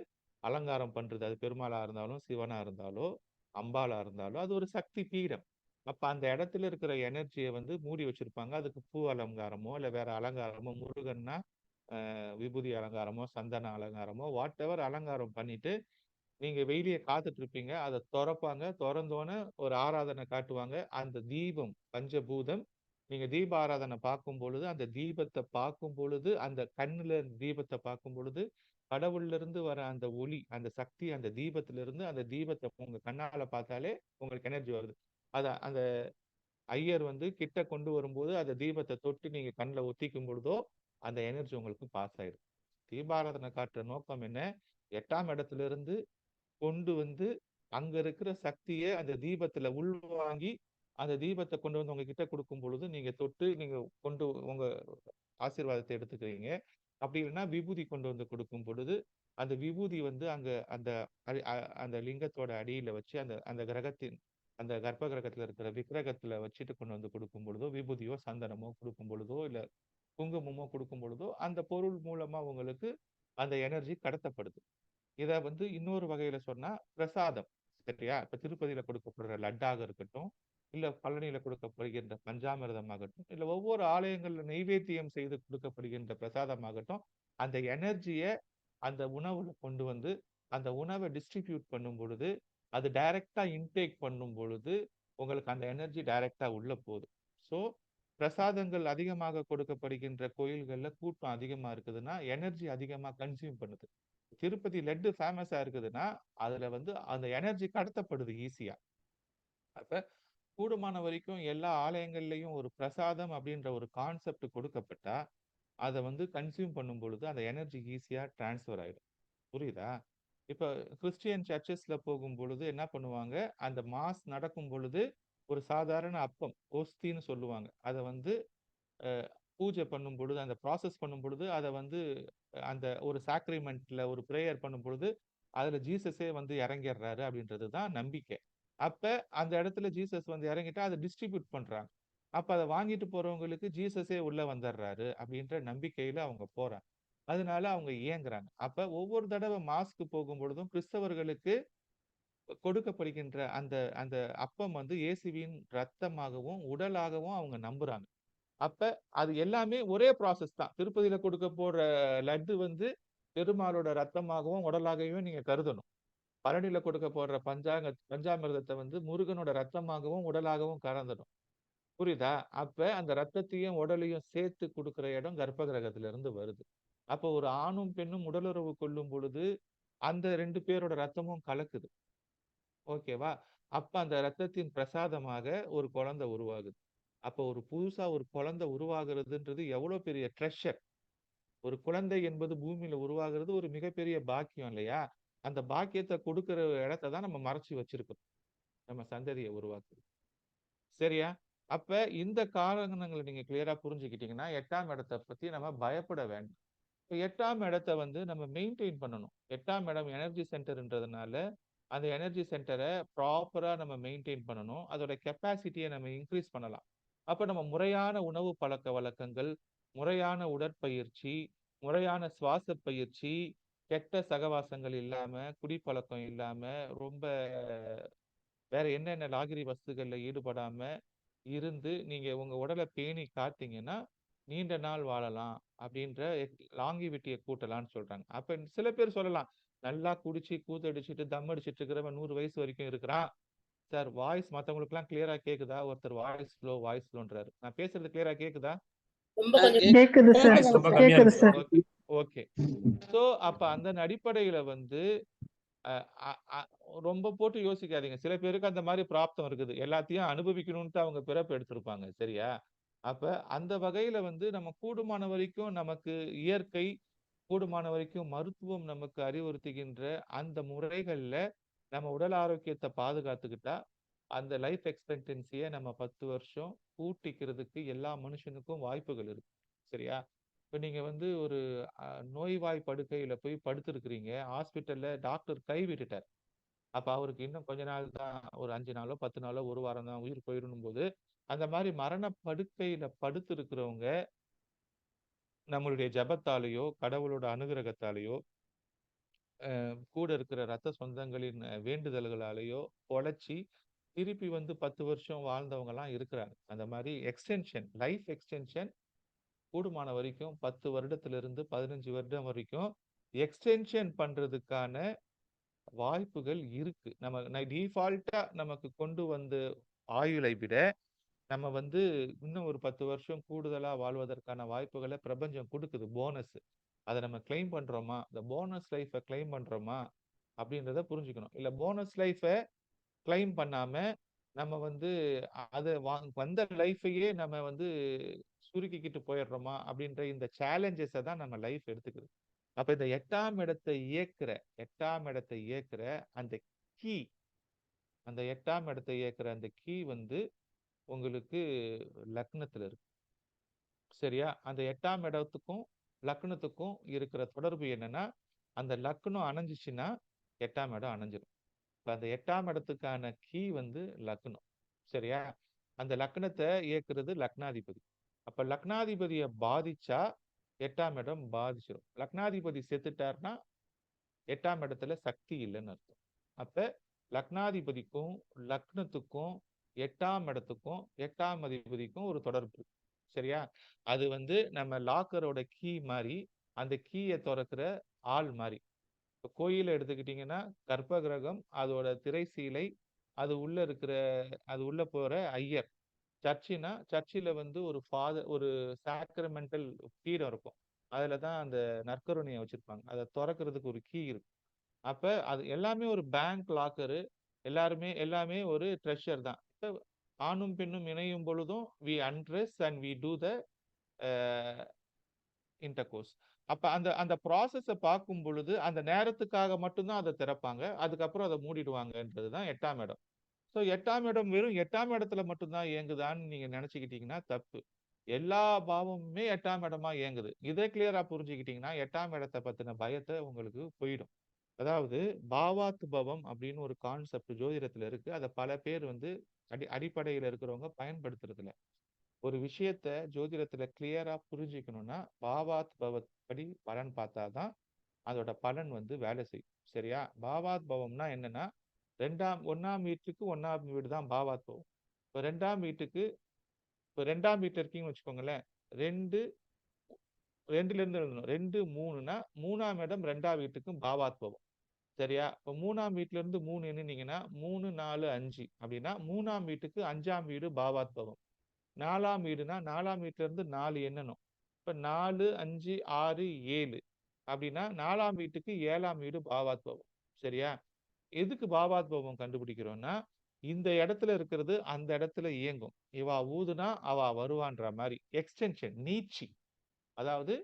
அலங்காரம் பண்றது அது பெருமாளா இருந்தாலும் சிவனா இருந்தாலோ அம்பாளா இருந்தாலோ அது ஒரு சக்தி பீடம். அப்ப அந்த இடத்துல இருக்கிற எனர்ஜியை வந்து மூடி வச்சிருப்பாங்க. அதுக்கு பூ அலங்காரமோ இல்ல வேற அலங்காரமோ முருகன்னா விபூதி அலங்காரமோ சந்தன அலங்காரமோ வாட் எவர் அலங்காரம் பண்ணிட்டு நீங்க வெயிலிய காத்துட்டு இருப்பீங்க. அதை திறப்பாங்க. திறந்தோன்னே ஒரு ஆராதனை காட்டுவாங்க. அந்த தீபம் பஞ்சபூதம் நீங்க தீப ஆராதனை பார்க்கும் பொழுது அந்த தீபத்தை பார்க்கும் பொழுது அந்த கண்ணுல தீபத்தை பார்க்கும் பொழுது கடவுள்ல இருந்து வர அந்த ஒளி அந்த சக்தி அந்த தீபத்துல இருந்து அந்த தீபத்தை உங்க கண்ணால பார்த்தாலே உங்களுக்கு எனர்ஜி வருது. அந்த ஐயர் வந்து கிட்ட கொண்டு வரும்போது அந்த தீபத்தை தொட்டு நீங்க கண்ணில் ஒத்திக்கும் பொழுதோ அந்த எனர்ஜி உங்களுக்கு பாஸ் ஆயிடும். தீபாராதனை காட்டுற நோக்கம் என்ன? 8ஆம் இடத்துல இருந்து கொண்டு வந்து அங்க இருக்கிற சக்தியை அந்த தீபத்துல உள்வாங்கி அந்த தீபத்தை கொண்டு வந்து உங்ககிட்ட கொடுக்கும் பொழுது நீங்க தொட்டு நீங்க கொண்டு உங்க ஆசீர்வாதத்தை எடுத்துக்கிறீங்க. அப்படி இல்லைன்னா விபூதி கொண்டு வந்து கொடுக்கும் பொழுது அந்த விபூதி வந்து அங்க அந்த அந்த லிங்கத்தோட அடியில வச்சு அந்த அந்த கிரகத்தின் அந்த கர்ப்ப கிரகத்துல இருக்கிற விக்கிரகத்துல வச்சுட்டு கொண்டு வந்து கொடுக்கும் பொழுதோ விபூதியோ சந்தனமோ கொடுக்கும் பொழுதோ இல்ல குங்குமமோ கொடுக்கும் பொழுதோ அந்த பொருள் மூலமா உங்களுக்கு அந்த எனர்ஜி கடத்தப்படுது. இத வந்து இன்னொரு வகையில சொன்னா பிரசாதம். சரியா? இப்ப திருப்பதியில கொடுக்கப்படுற லட்டாக இருக்கட்டும், இல்ல பழனியில கொடுக்கப்படுகின்ற பஞ்சாமிர்தமாகட்டும், இல்ல ஒவ்வொரு ஆலயங்கள்ல நெய்வேத்தியம் செய்து கொடுக்கப்படுகின்ற பிரசாதமாகட்டும், அந்த எனர்ஜிய அந்த உணவுல கொண்டு வந்து அந்த உணவை டிஸ்ட்ரிபியூட் பண்ணும் பொழுது அது டைரக்டா இன்டேக் பண்ணும் பொழுது உங்களுக்கு அந்த எனர்ஜி டைரக்டா உள்ள போகுது. ஸோ பிரசாதங்கள் அதிகமாக கொடுக்கப்படுகின்ற கோயில்கள்ல கூட்டம் அதிகமா இருக்குதுன்னா எனர்ஜி அதிகமா கன்சியூம் பண்ணுது. திருப்பதி லட்டு ஃபேமஸா இருக்குதுன்னா அதுல வந்து அந்த எனர்ஜி கடத்தப்படுது ஈஸியா. அப்ப கூடுமான வரைக்கும் எல்லா ஆலயங்கள்லயும் ஒரு பிரசாதம் அப்படின்ற ஒரு கான்செப்ட் கொடுக்கப்பட்டா அதை வந்து கன்சியூம் பண்ணும் பொழுது அந்த எனர்ஜி ஈஸியா டிரான்ஸ்ஃபர் ஆயிடும். புரியுதா? இப்ப கிறிஸ்டியன் சர்ச்சஸ்ல போகும் பொழுது என்ன பண்ணுவாங்க? அந்த மாஸ் நடக்கும் பொழுது ஒரு சாதாரண அப்பம் ஓஸ்தின்னு சொல்லுவாங்க. அதை வந்து பூஜை பண்ணும் பொழுது அந்த ப்ராசஸ் பண்ணும் பொழுது அதை வந்து அந்த ஒரு சாக்ரிமெண்ட்ல ஒரு ப்ரேயர் பண்ணும் பொழுது அதுல ஜீசஸே வந்து இறங்கிடுறாரு அப்படின்றது தான் நம்பிக்கை. அப்ப அந்த இடத்துல ஜீசஸ் வந்து இறங்கிட்டா அதை டிஸ்ட்ரிபியூட் பண்றாங்க. அப்ப அதை வாங்கிட்டு போறவங்களுக்கு ஜீசஸே உள்ள வந்துடுறாரு அப்படின்ற நம்பிக்கையில அவங்க போறாங்க. அதனால அவங்க இயங்குறாங்க. அப்ப ஒவ்வொரு தடவை மாஸ்க்கு போகும் பொழுதும் கிறிஸ்தவர்களுக்கு கொடுக்கப்படுகின்ற அந்த அந்த அப்பம் வந்து இயேசுவின் ரத்தமாகவும் உடலாகவும் அவங்க நம்புறாங்க. அப்ப அது எல்லாமே ஒரே ப்ராசஸ் தான். திருப்பதியில கொடுக்க போற லட்டு வந்து பெருமாளோட ரத்தமாகவும் உடலாகவும் நீங்க கருதணும். பழனியில கொடுக்க போடுற பஞ்சாமிர்தத்தை வந்து முருகனோட ரத்தமாகவும் உடலாகவும் கலந்துடும். புரியுதா? அப்ப அந்த ரத்தத்தையும் உடலையும் சேர்த்து கொடுக்கிற இடம் கர்ப்ப கிரகத்துல இருந்து வருது. அப்ப ஒரு ஆணும் பெண்ணும் உடலுறவு கொள்ளும் பொழுது அந்த 2 பேரோட ரத்தமும் கலக்குது. ஓகேவா? அப்ப அந்த ரத்தத்தின் பிரசாதமாக ஒரு குழந்தை உருவாகுது. அப்ப ஒரு புதுசா ஒரு குழந்தை உருவாகுறதுன்றது எவ்வளவு பெரிய ட்ரெஷர். ஒரு குழந்தை என்பது பூமியில உருவாகிறது ஒரு மிகப்பெரிய பாக்கியம் இல்லையா? அந்த பாக்கியத்தை கொடுக்கிற இடத்தை தான் நம்ம மறைச்சு வச்சிருக்கோம். நம்ம சந்ததியை உருவாக்குது. சரியா? அப்ப இந்த காரணங்களை நீங்க கிளியரா புரிஞ்சுக்கிட்டீங்கன்னா 8ஆம் இடத்தை பத்தி நம்ம பயப்பட வேண்டாம். இப்ப 8ஆம் இடத்தை வந்து நம்ம மெயின்டைன் பண்ணணும். 8ஆம் இடம் எனர்ஜி சென்டர்ன்றதுனால அந்த எனர்ஜி சென்டரை ப்ராப்பரா நம்ம மெயின்டைன் பண்ணணும். அதோட கெப்பாசிட்டியை நம்ம இன்க்ரீஸ் பண்ணலாம். அப்ப நம்ம முறையான உணவு பழக்க வழக்கங்கள், முறையான உடற்பயிற்சி, முறையான சுவாச பயிற்சி, கெட்ட சகவாசங்கள் இல்லாம, குடிப்பழக்கம் இல்லாம, ரொம்ப வேற என்னென்ன லாகிரி வஸ்துகள்ல ஈடுபடாம இருந்து நீங்க உங்க உடலை பேணி காத்தீங்கன்னா நீண்ட நாள் வாழலாம் அப்படின்ற லாங்கிவிட்டியை கூட்டலாம்னு சொல்றாங்க. அப்ப சில பேர் சொல்லலாம், நல்லா குடிச்சு கூத்தடிச்சிட்டு தம் அடிச்சிட்டு இருக்கிறவன் 100 வயசு வரைக்கும் இருக்கிறான். சார் வாய்ஸ் மத்தவங்களுக்குலாம் கிளியரா கேக்குதா? ஒருத்தர் வாய்ஸ் ஸ்லோன்றாரு. நான் பேசுறது கிளியரா கேக்குதா? ரொம்ப கொஞ்சம் கேக்குது சார், ரொம்ப கம்மியா கேக்குது இருக்கு சார். Okay okay. ஸோ அப்ப அந்த அடிப்படையில வந்து அ அ அ ரொம்ப போட்டு யோசிக்காதீங்க. சில பேருக்கு அந்த மாரி பிராப்தம் இருக்குது. எல்லாத்தையும் அனுபவிக்கணும்ன்ட்டு அவங்க பிறப்பு எடுத்திருப்பாங்க. சரியா? அப்ப அந்த வகையில வந்து நம்ம கூடுமான வரைக்கும் நமக்கு இயற்கை, கூடுமான வரைக்கும் மருத்துவம் நமக்கு அறிவுறுத்துகின்ற அந்த முறைகள்ல நம்ம உடல் ஆரோக்கியத்த பாதுகாத்துக்கிட்டா, அந்த லைஃப் எக்ஸ்பெக்டன்சிய நம்ம 10 வருஷம் கூட்டிக்கிறதுக்கு எல்லா மனுஷனுக்கும் வாய்ப்புகள் இருக்கு. சரியா? இப்ப நீங்க வந்து ஒரு நோய்வாய் படுக்கையில போய் படுத்திருக்கிறீங்க. ஹாஸ்பிட்டல்ல டாக்டர் கைவிட்டுட்டார். அப்ப அவருக்கு இன்னும் கொஞ்ச நாள் தான், ஒரு 5 நாளோ, 10 நாளோ, 1 வாரம் தான் உயிர் போயிடணும்போது, அந்த மாரி மரண படுக்கையில படுத்திருக்கிறவங்க, நம்மளுடைய ஜெபத்தாலேயோ, கடவுளோட அனுகிரகத்தாலேயோ, கூட இருக்கிற ரத்த சொந்தங்களின் வேண்டுதல்களாலேயோ பொழச்சு, திருப்பி வந்து 10 வருஷம் வாழ்ந்தவங்கலாம் இருக்கிறாங்க. அந்த மாரி லைஃப் எக்ஸ்டென்ஷன் கூடுமான வரைக்கும் 10 வருடத்திலிருந்து 15 வருடம் வரைக்கும் எக்ஸ்டென்ஷன் பண்றதுக்கான வாய்ப்புகள் இருக்கு. நம்ம டிஃபால்ட்டா நமக்கு கொண்டு வந்த ஆயுளை விட, நம்ம வந்து இன்னும் ஒரு 10 வருஷம் கூடுதலா வாழ்வதற்கான வாய்ப்புகள பிரபஞ்சம் குடுக்குது. போனஸ். அத நம்ம கிளைம் பண்றோமா? இந்த போனஸ் லைஃப்ப கிளைம் பண்றோமா? அப்படின்றத புரிஞ்சுக்கணும். இல்ல போனஸ் லைஃப்ப கிளைம் பண்ணாம, நம்ம வந்து அத வந்த லைஃப்பையே நம்ம வந்து சுருக்கிக்கிட்டு போயிடுறோமா? அப்படின்ற இந்த சேலஞ்சஸ தான் நம்ம லைஃப் எடுத்துக்குது. அப்ப இந்த 8ஆம் இடத்தை இயக்குற அந்த கீ அந்த 8ஆம் இடத்தை இயக்குற அந்த கீ வந்து உங்களுக்கு லக்னத்துல இருக்கு. சரியா? அந்த 8ஆம் இடத்துக்கும் லக்னத்துக்கும் இருக்கிற தொடர்பு என்னன்னா, அந்த லக்னம் அணைஞ்சுச்சுன்னா 8ஆம் இடம் அணைஞ்சிரும். இப்ப அந்த 8ஆம் இடத்துக்கான கீ வந்து லக்னம். சரியா? அந்த லக்னத்தை இயக்குறது லக்னாதிபதி. அப்ப லக்னாதிபதியை பாதிச்சா 8ஆம் இடம் பாதிச்சிடும். லக்னாதிபதி செத்துட்டார்னா 8ஆம் இடத்துல சக்தி இல்லைன்னு அர்த்தம். அப்ப லக்னாதிபதிக்கும் லக்னத்துக்கும் 8ஆம் இடத்துக்கும் 8ஆம் அதிபதிக்கும் ஒரு தொடர்பு இருக்கு. சரியா? அது வந்து நம்ம லாக்கரோட கீ மாதிரி, அந்த கீயை திறக்கிற ஆள் மாதிரி. இப்போ கோயில எடுத்துக்கிட்டீங்கன்னா கர்ப்ப கிரகம், அதோட திரைசீலை, அது உள்ள இருக்கிற அது உள்ள போற ஐயர். சர்ச்சினா சர்ச்சில் வந்து ஒரு சாக்ரமெண்டல் பீடம் இருக்கும். அதுல தான் அந்த நற்கருணையை வச்சிருப்பாங்க. அதை திறக்கிறதுக்கு ஒரு கீ இருக்கு. அப்ப அது எல்லாமே ஒரு பேங்க் லாக்கரு. எல்லாமே ஒரு ட்ரெஷர் தான். இப்ப ஆணும் பெண்ணும் இணையும் பொழுதும் we undress and we do the intercourse. அப்ப அந்த அந்த ப்ராசஸ பார்க்கும் பொழுது அந்த நேரத்துக்காக மட்டும்தான் அதை திறப்பாங்க. அதுக்கப்புறம் அதை மூடிடுவாங்கன்றதுதான் 8ஆம் இடம். ஸோ 8ஆம் இடம் வெறும் 8ஆம் இடத்துல மட்டும்தான் இயங்குதான்னு நீங்க நினைச்சுக்கிட்டீங்கன்னா தப்பு. எல்லா பாவமுமே 8ஆம் இடமா இயங்குது. இதை கிளியரா புரிஞ்சுக்கிட்டீங்கன்னா 8ஆம் இடத்தை பத்தின பயத்தை உங்களுக்கு போயிடும். அதாவது பாவாத் பவம் அப்படின்னு ஒரு கான்செப்ட் ஜோதிடத்துல இருக்கு. அதை பல பேர் வந்து அடிப்படையில இருக்கிறவங்க பயன்படுத்துறது இல்ல. ஒரு விஷயத்த ஜோதிடத்துல கிளியரா புரிஞ்சுக்கணும்னா பாவாத் பவத் படி பலன் பார்த்தாதான் அதோட பலன் வந்து வேலை செய்யும். சரியா? பாவாத் பவம்னா என்னன்னா, 1ஆம் வீட்டுக்கு 1ஆம் வீடு தான் பாவாத் பவம். இப்போ 2ஆம் வீட்டுல இருக்கீங்கன்னு வச்சுக்கோங்களேன். 2ல இருந்து எழுதணும். 2, 3னா 3ஆம் இடம் 2ஆம் வீட்டுக்கும் பாவாத் பவம். சரியா? இப்போ 3ஆம் வீட்டுல இருந்து 3 எண்ணினீங்கன்னா 3, 4, 5 அப்படின்னா 3ஆம் வீட்டுக்கு 5ஆம் வீடு பாவாத் பவம். 4ஆம் வீடுனா 4ஆம் வீட்டுல இருந்து 4 எண்ணணும். இப்ப 4, 5, 6, 7 அப்படின்னா 4ஆம் வீட்டுக்கு 7ஆம் வீடு பாவாத் பவம். சரியா? எதுக்கு பாவாத் பவம் கண்டுபிடிக்கிறோம்னா, இந்த இடத்துல இருக்கிறது அந்த இடத்துல இயங்கும். இவா ஊதுனா அவ வருவான்ற மாதிரி எக்ஸ்டென்ஷன் நீட்சி. அதாவது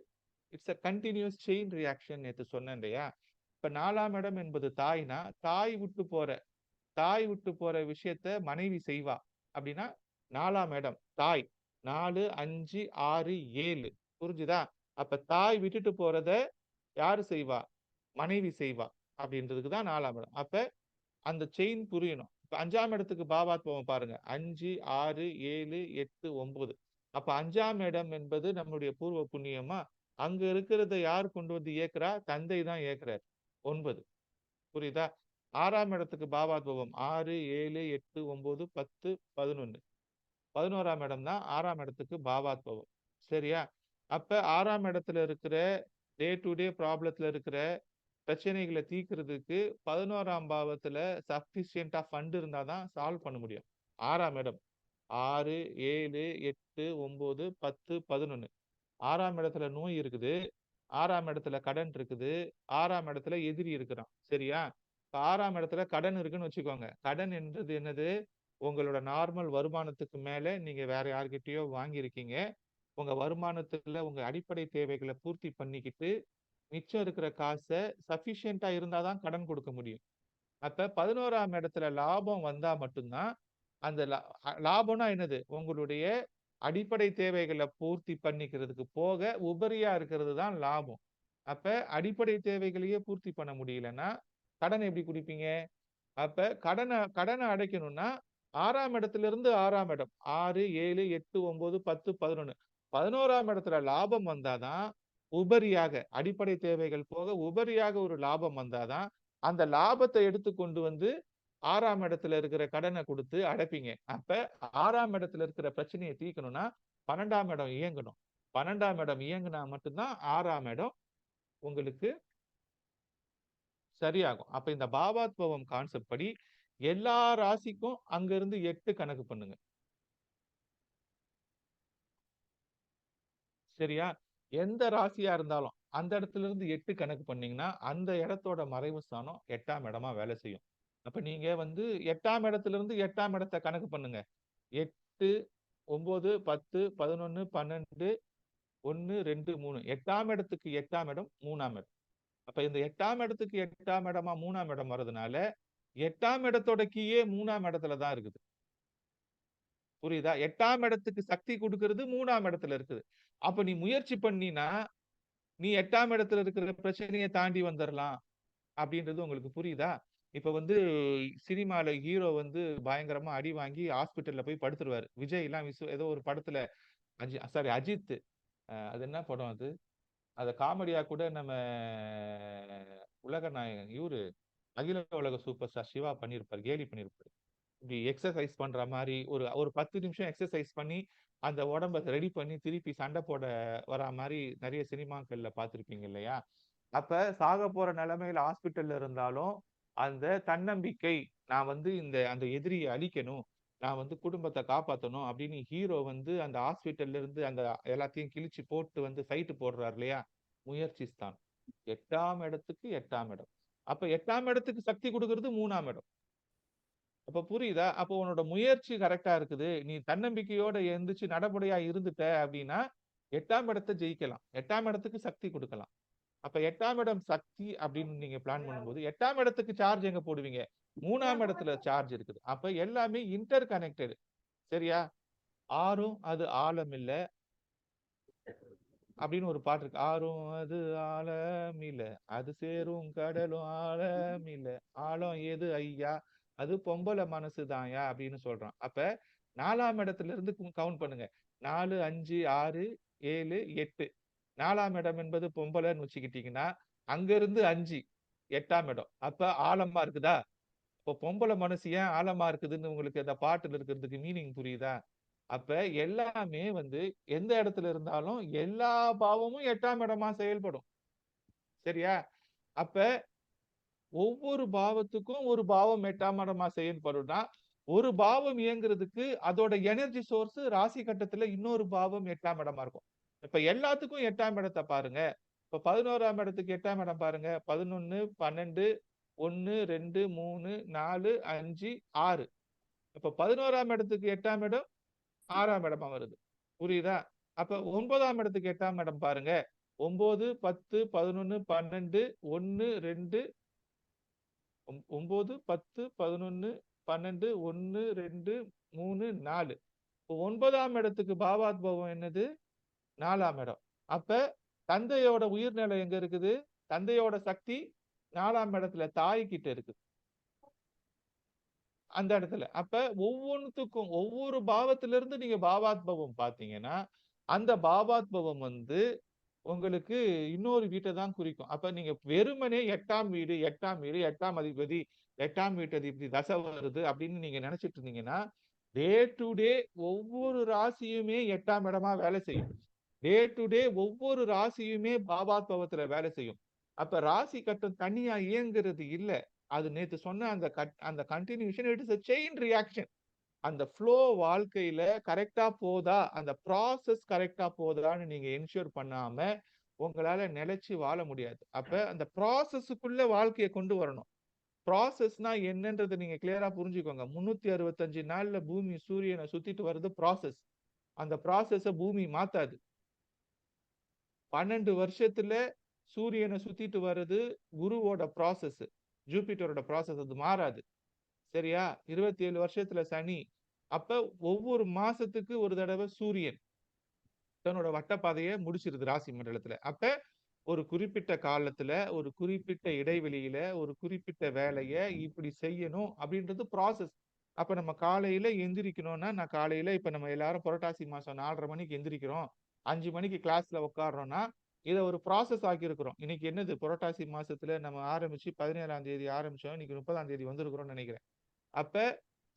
it's a continuous chain reaction. நேற்று சொன்னேன் இல்லையா? இப்ப 4ஆம் இடம் என்பது தாய்னா, தாய் விட்டு போற விஷயத்த மனைவி செய்வா. அப்படின்னா 4ஆம் இடம் தாய். 4, 5, 6, 7 புரிஞ்சுதா? அப்ப தாய் விட்டுட்டு போறத யாரு செய்வா? மனைவி செய்வா. அப்படின்றதுக்கு தான் 4ஆம் இடம். அப்ப அந்த செயின் புரியணும். இப்ப 5ஆம் இடத்துக்கு பாவாத் போவோம் பாருங்க. 5, 6, 7, 8, 9. அப்ப 5ஆம் இடம் என்பது நம்முடைய பூர்வ புண்ணியமா? அங்க இருக்கிறத யார் கொண்டு வந்து இயக்குறா? தந்தை தான் இயக்குறார். 9 புரியுதா? 6ஆம் இடத்துக்கு பாவாத் பவம் 6, 7, 8, 9, 10, 11. 11ஆம் இடம் தான் 6ஆம் இடத்துக்கு பாவாத் பவம். சரியா? அப்ப 6ஆம் இடத்துல இருக்கிற டே டு டே ப்ராப்ளத்துல இருக்கிற பிரச்சனைகளை தீர்க்கிறதுக்கு 11ஆம் பாவத்துல சஃபிஷியன்டா ஃபண்ட் இருந்தா தான் சால்வ் பண்ண முடியும். 6ஆம் இடம் 6, 7, 8, 9, 10, 11. 6ஆம் இடத்துல நோய் இருக்குது. 6ஆம் இடத்துல கடன் இருக்குது. 6ஆம் இடத்துல எதிரி இருக்கிறான். சரியா? இப்ப 6ஆம் இடத்துல கடன் இருக்குன்னு வச்சுக்கோங்க. கடன் என்றது என்னது? உங்களோட நார்மல் வருமானத்துக்கு மேல நீங்க வேற யார்கிட்டயோ வாங்கியிருக்கீங்க. உங்க வருமானத்துல உங்க அடிப்படை தேவைகளை பூர்த்தி பண்ணிக்கிட்டு மிச்சம் இருக்கிற காசை சஃபிஷியன்டா இருந்தாதான் கடன் கொடுக்க முடியும். அப்ப 11ஆம் இடத்துல லாபம் வந்தா மட்டும்தான் அந்த லாபம்னா என்னது? உங்களுடைய அடிப்படை தேவைகளை பூர்த்தி பண்ணிக்கிறதுக்கு போக உபரியா இருக்கிறது தான் லாபம். அப்ப அடிப்படை தேவைகளையே பூர்த்தி பண்ண முடியலன்னா கடன் எப்படி குடிப்பீங்க? அப்ப கடனை அடைக்கணும்னா 6ஆம் இடத்துல இருந்து 6ஆம் இடம் 6, 7, 8, 9, 10, 11 11ஆம் இடத்துல லாபம் வந்தாதான் உபரியாக அடிப்படை தேவைகள் போக உபரியாக ஒரு லாபம் வந்தாதான் அந்த லாபத்தை எடுத்து கொண்டு வந்து 6ஆம் இடத்துல இருக்கிற கடனை கொடுத்து அடைப்பீங்க. அப்ப 6ஆம் இடத்துல இருக்கிற பிரச்சனையை தீர்க்கணும்னா 12ஆம் இடம் இயங்கணும். 12ஆம் இடம் இயங்கினா மட்டும்தான் 6ஆம் இடம் உங்களுக்கு சரியாகும். அப்ப இந்த பாவாத்பவம் கான்செப்ட் படி எல்லா ராசிக்கும் அங்க இருந்து 8 கணக்கு பண்ணுங்க. சரியா? எந்த ராசியா இருந்தாலும் அந்த இடத்துல இருந்து 8 கணக்கு பண்ணீங்கன்னா அந்த இடத்தோட மறைவு ஸ்தானம் 8ஆம் இடமா வேலை செய்யும். அப்ப நீங்க வந்து 8ஆம் இடத்துல இருந்து 8ஆம் இடத்தை கணக்கு பண்ணுங்க. 8, 9, 10, 11, 12, 1, 2, 3. 8ஆம் இடத்துக்கு 8ஆம் இடம் 3ஆம் இடம். அப்ப இந்த 8ஆம் இடத்துக்கு 8ஆம் இடமா 3ஆம் இடம் வர்றதுனால 8ஆம் இடத்தோட கீயே 3ஆம் இடத்துல தான் இருக்குது. புரியுதா? 8ஆம் இடத்துக்கு சக்தி கொடுக்கிறது 3ஆம் இடத்துல இருக்குது. அப்ப நீ முயற்சி பண்ணினா நீ 8ஆம் இடத்துல இருக்கிற பிரச்சனையை தாண்டி வந்துடலாம் அப்படின்றது உங்களுக்கு புரியுதா? இப்ப வந்து சினிமால ஹீரோ வந்து பயங்கரமா அடி வாங்கி ஹாஸ்பிட்டல்ல போய் படுத்துருவாரு. விஜய் எல்லாம் ஏதோ ஒரு படத்துல சாரி அஜித் அது என்ன படம் அது? அத காமெடியா கூட நம்ம உலக நாயகன் இவரு அகில உலக சூப்பர் ஸ்டார் சிவா பண்ணியிருப்பாரு. கேலி பண்ணியிருப்பாரு. இப்படி எக்ஸசைஸ் பண்ற மாதிரி ஒரு ஒரு 10 நிமிஷம் எக்ஸசைஸ் பண்ணி அந்த உடம்ப ரெடி பண்ணி திருப்பி சண்டை போட வரா மாதிரி நிறைய சினிமாக்கள்ல பார்த்திருப்பீங்க இல்லையா? அப்ப சாக போற நிலைமையில ஹாஸ்பிட்டல்ல இருந்தாலும் அந்த தன்னம்பிக்கை நான் வந்து அந்த எதிரியை அழிக்கணும், நான் வந்து குடும்பத்தை காப்பாற்றணும் அப்படின்னு ஹீரோ வந்து அந்த ஹாஸ்பிட்டல்ல இருந்து அந்த எல்லாத்தையும் கிழிச்சு போட்டு வந்து ஃபைட்டு போடுறாரு இல்லையா? முயற்சி ஸ்தான் 8ஆம் இடத்துக்கு 8ஆம் இடம். அப்ப 8ஆம் இடத்துக்கு சக்தி கொடுக்கிறது 3ஆம் இடம். அப்ப புரியுதா? அப்போ உன்னோட முயற்சி கரெக்டா இருக்குது. நீ தன்னம்பிக்கையோட எந்திரிச்சு நடபடியா இருந்துட்ட அப்படின்னா 8ஆம் இடத்தை ஜெயிக்கலாம். 8ஆம் இடத்துக்கு சக்தி கொடுக்கலாம். அப்ப 8ஆம் இடம் சக்தி அப்படின்னு நீங்க பிளான் பண்ணும்போது 8ஆம் இடத்துக்கு சார்ஜ் எங்க போடுவீங்க? 3ஆம் இடத்துல சார்ஜ் இருக்குது. அப்ப எல்லாமே இன்டர் கனெக்டட். சரியா? ஆறும் அது ஆழம் இல்ல அப்படின்னு ஒரு பாட்டு இருக்கு. ஆறும் அது ஆழம் இல்ல, அது சேரும் கடலும் ஆழம் இல்ல, ஆழம் எது ஐயா, அது பொம்பளை மனசுதான்யா அப்படின்னு சொல்றான். அப்ப 4ஆம் இடத்துல இருந்து கவுண்ட் பண்ணுங்க. 4, 5, 6, 7, 8. 4ஆம் இடம் என்பது பொம்பளைன்னு வச்சுக்கிட்டீங்கன்னா அங்க இருந்து 5 8ஆம் இடம். அப்ப ஆழமா இருக்குதா? இப்போ பொம்பளை மனசு ஏன் ஆழமா இருக்குதுன்னு உங்களுக்கு அந்த பாட்டுல இருக்கிறதுக்கு மீனிங் புரியுதா? அப்ப எல்லாமே வந்து எந்த இடத்துல இருந்தாலும் எல்லா பாவமும் 8ஆம் இடமா செயல்படும். சரியா? அப்ப ஒவ்வொரு பாவத்துக்கும் ஒரு பாவம் 8ஆம் இடமா செயல்படும்னா ஒரு பாவம் இயங்குறதுக்கு அதோட எனர்ஜி சோர்ஸ் ராசி கட்டத்துல இன்னொரு பாவம் 8ஆம் இடமா இருக்கும். இப்ப எல்லாத்துக்கும் 8ஆம் இடத்தை பாருங்க. இப்ப 11ஆம் இடத்துக்கு 8ஆம் இடம் பாருங்க. 11, 12, 1, 2, 3, 4, 5, 6. இப்ப 11ஆம் இடத்துக்கு 8ஆம் இடம் 6ஆம் இடமா வருது. புரியுதா? அப்ப 9ஆம் இடத்துக்கு 8ஆம் இடம் பாருங்க. 9, 10, 11, 12, 1, 2, 9, 10, 11, 12, 1, 2, 3, 4. 9ஆம் இடத்துக்கு பாவாத் பவம் என்னது? 4ஆம் இடம். அப்ப தந்தையோட உயிர்நிலை எங்க இருக்குது? தந்தையோட சக்தி 4ஆம் இடத்துல தாய் கிட்ட இருக்கு. அந்த இடத்துல. அப்ப ஒவ்வொன்னுத்துக்கும் ஒவ்வொரு பாவத்திலிருந்து நீங்க பாவாத் பவம் பார்த்தீங்கன்னா, அந்த பாவாத் பவம் வந்து உங்களுக்கு இன்னொரு வீட்டை தான் குறிக்கும். அப்ப நீங்க வெறுமனே 8ஆம் வீடு 8ஆம் வீடு 8ஆம் அதிபதி 8ஆம் வீட்டு அதிபதி தசை வருது அப்படின்னு நீங்க நினைச்சிட்டு இருந்தீங்கன்னா டே டு டே ஒவ்வொரு ராசியுமே 8ஆம் இடமா வேலை செய்யும். டே டு டே ஒவ்வொரு ராசியுமே பாபாத்பவத்துல வேலை செய்யும். அப்ப ராசி கட்டம் தனியா இயங்குறது இல்ல. அது நேத்து சொன்ன அந்த continuation, it is a chain reaction. அந்த ஃப்ளோ வாழ்க்கையில கரெக்டா போதா, அந்த ப்ராசஸ் கரெக்டா போதான்னு நீங்க என்ஷூர் பண்ணாம உங்களால நிலைச்சு வாழ முடியாது. அப்ப அந்த ப்ராசஸ்க்குள்ள வாழ்க்கையை கொண்டு வரணும். ப்ராசஸ்னா என்னன்றதை நீங்க கிளியரா புரிஞ்சுக்கோங்க. 365 நாள்ல பூமி சூரியனை சுத்திட்டு வர்றது ப்ராசஸ். அந்த ப்ராசஸ பூமி மாத்தாது. 12 வருஷத்துல சூரியனை சுத்திட்டு வர்றது குருவோட ப்ராசஸ், ஜூபிட்டரோட ப்ராசஸ். அது மாறாது. சரியா? 27 வருஷத்துல சனி. அப்ப ஒவ்வொரு மாசத்துக்கு ஒரு தடவை சூரியன் தன்னோட வட்டப்பாதையை முடிச்சிருது ராசி மண்டலத்துல. அப்ப ஒரு குறிப்பிட்ட காலத்துல, ஒரு குறிப்பிட்ட இடைவெளியில, ஒரு குறிப்பிட்ட வேலையை இப்படி செய்யணும் அப்படின்றது ப்ராசஸ். அப்ப நம்ம காலையில எந்திரிக்கணும்னா, நான் காலையில இப்ப நம்ம எல்லாரும் புரட்டாசி மாசம் 4:30 மணிக்கு எந்திரிக்கிறோம், 5 மணிக்கு கிளாஸ்ல உட்காடுறோம்னா, இதை ஒரு ப்ராசஸ் ஆக்கி இருக்கிறோம். இன்னைக்கு என்னது, புரட்டாசி மாசத்துல நம்ம ஆரம்பிச்சு 17ஆம் தேதி ஆரம்பிச்சோம், இன்னைக்கு 30ஆம் தேதி வந்திருக்கிறோம்னு நினைக்கிறேன். அப்ப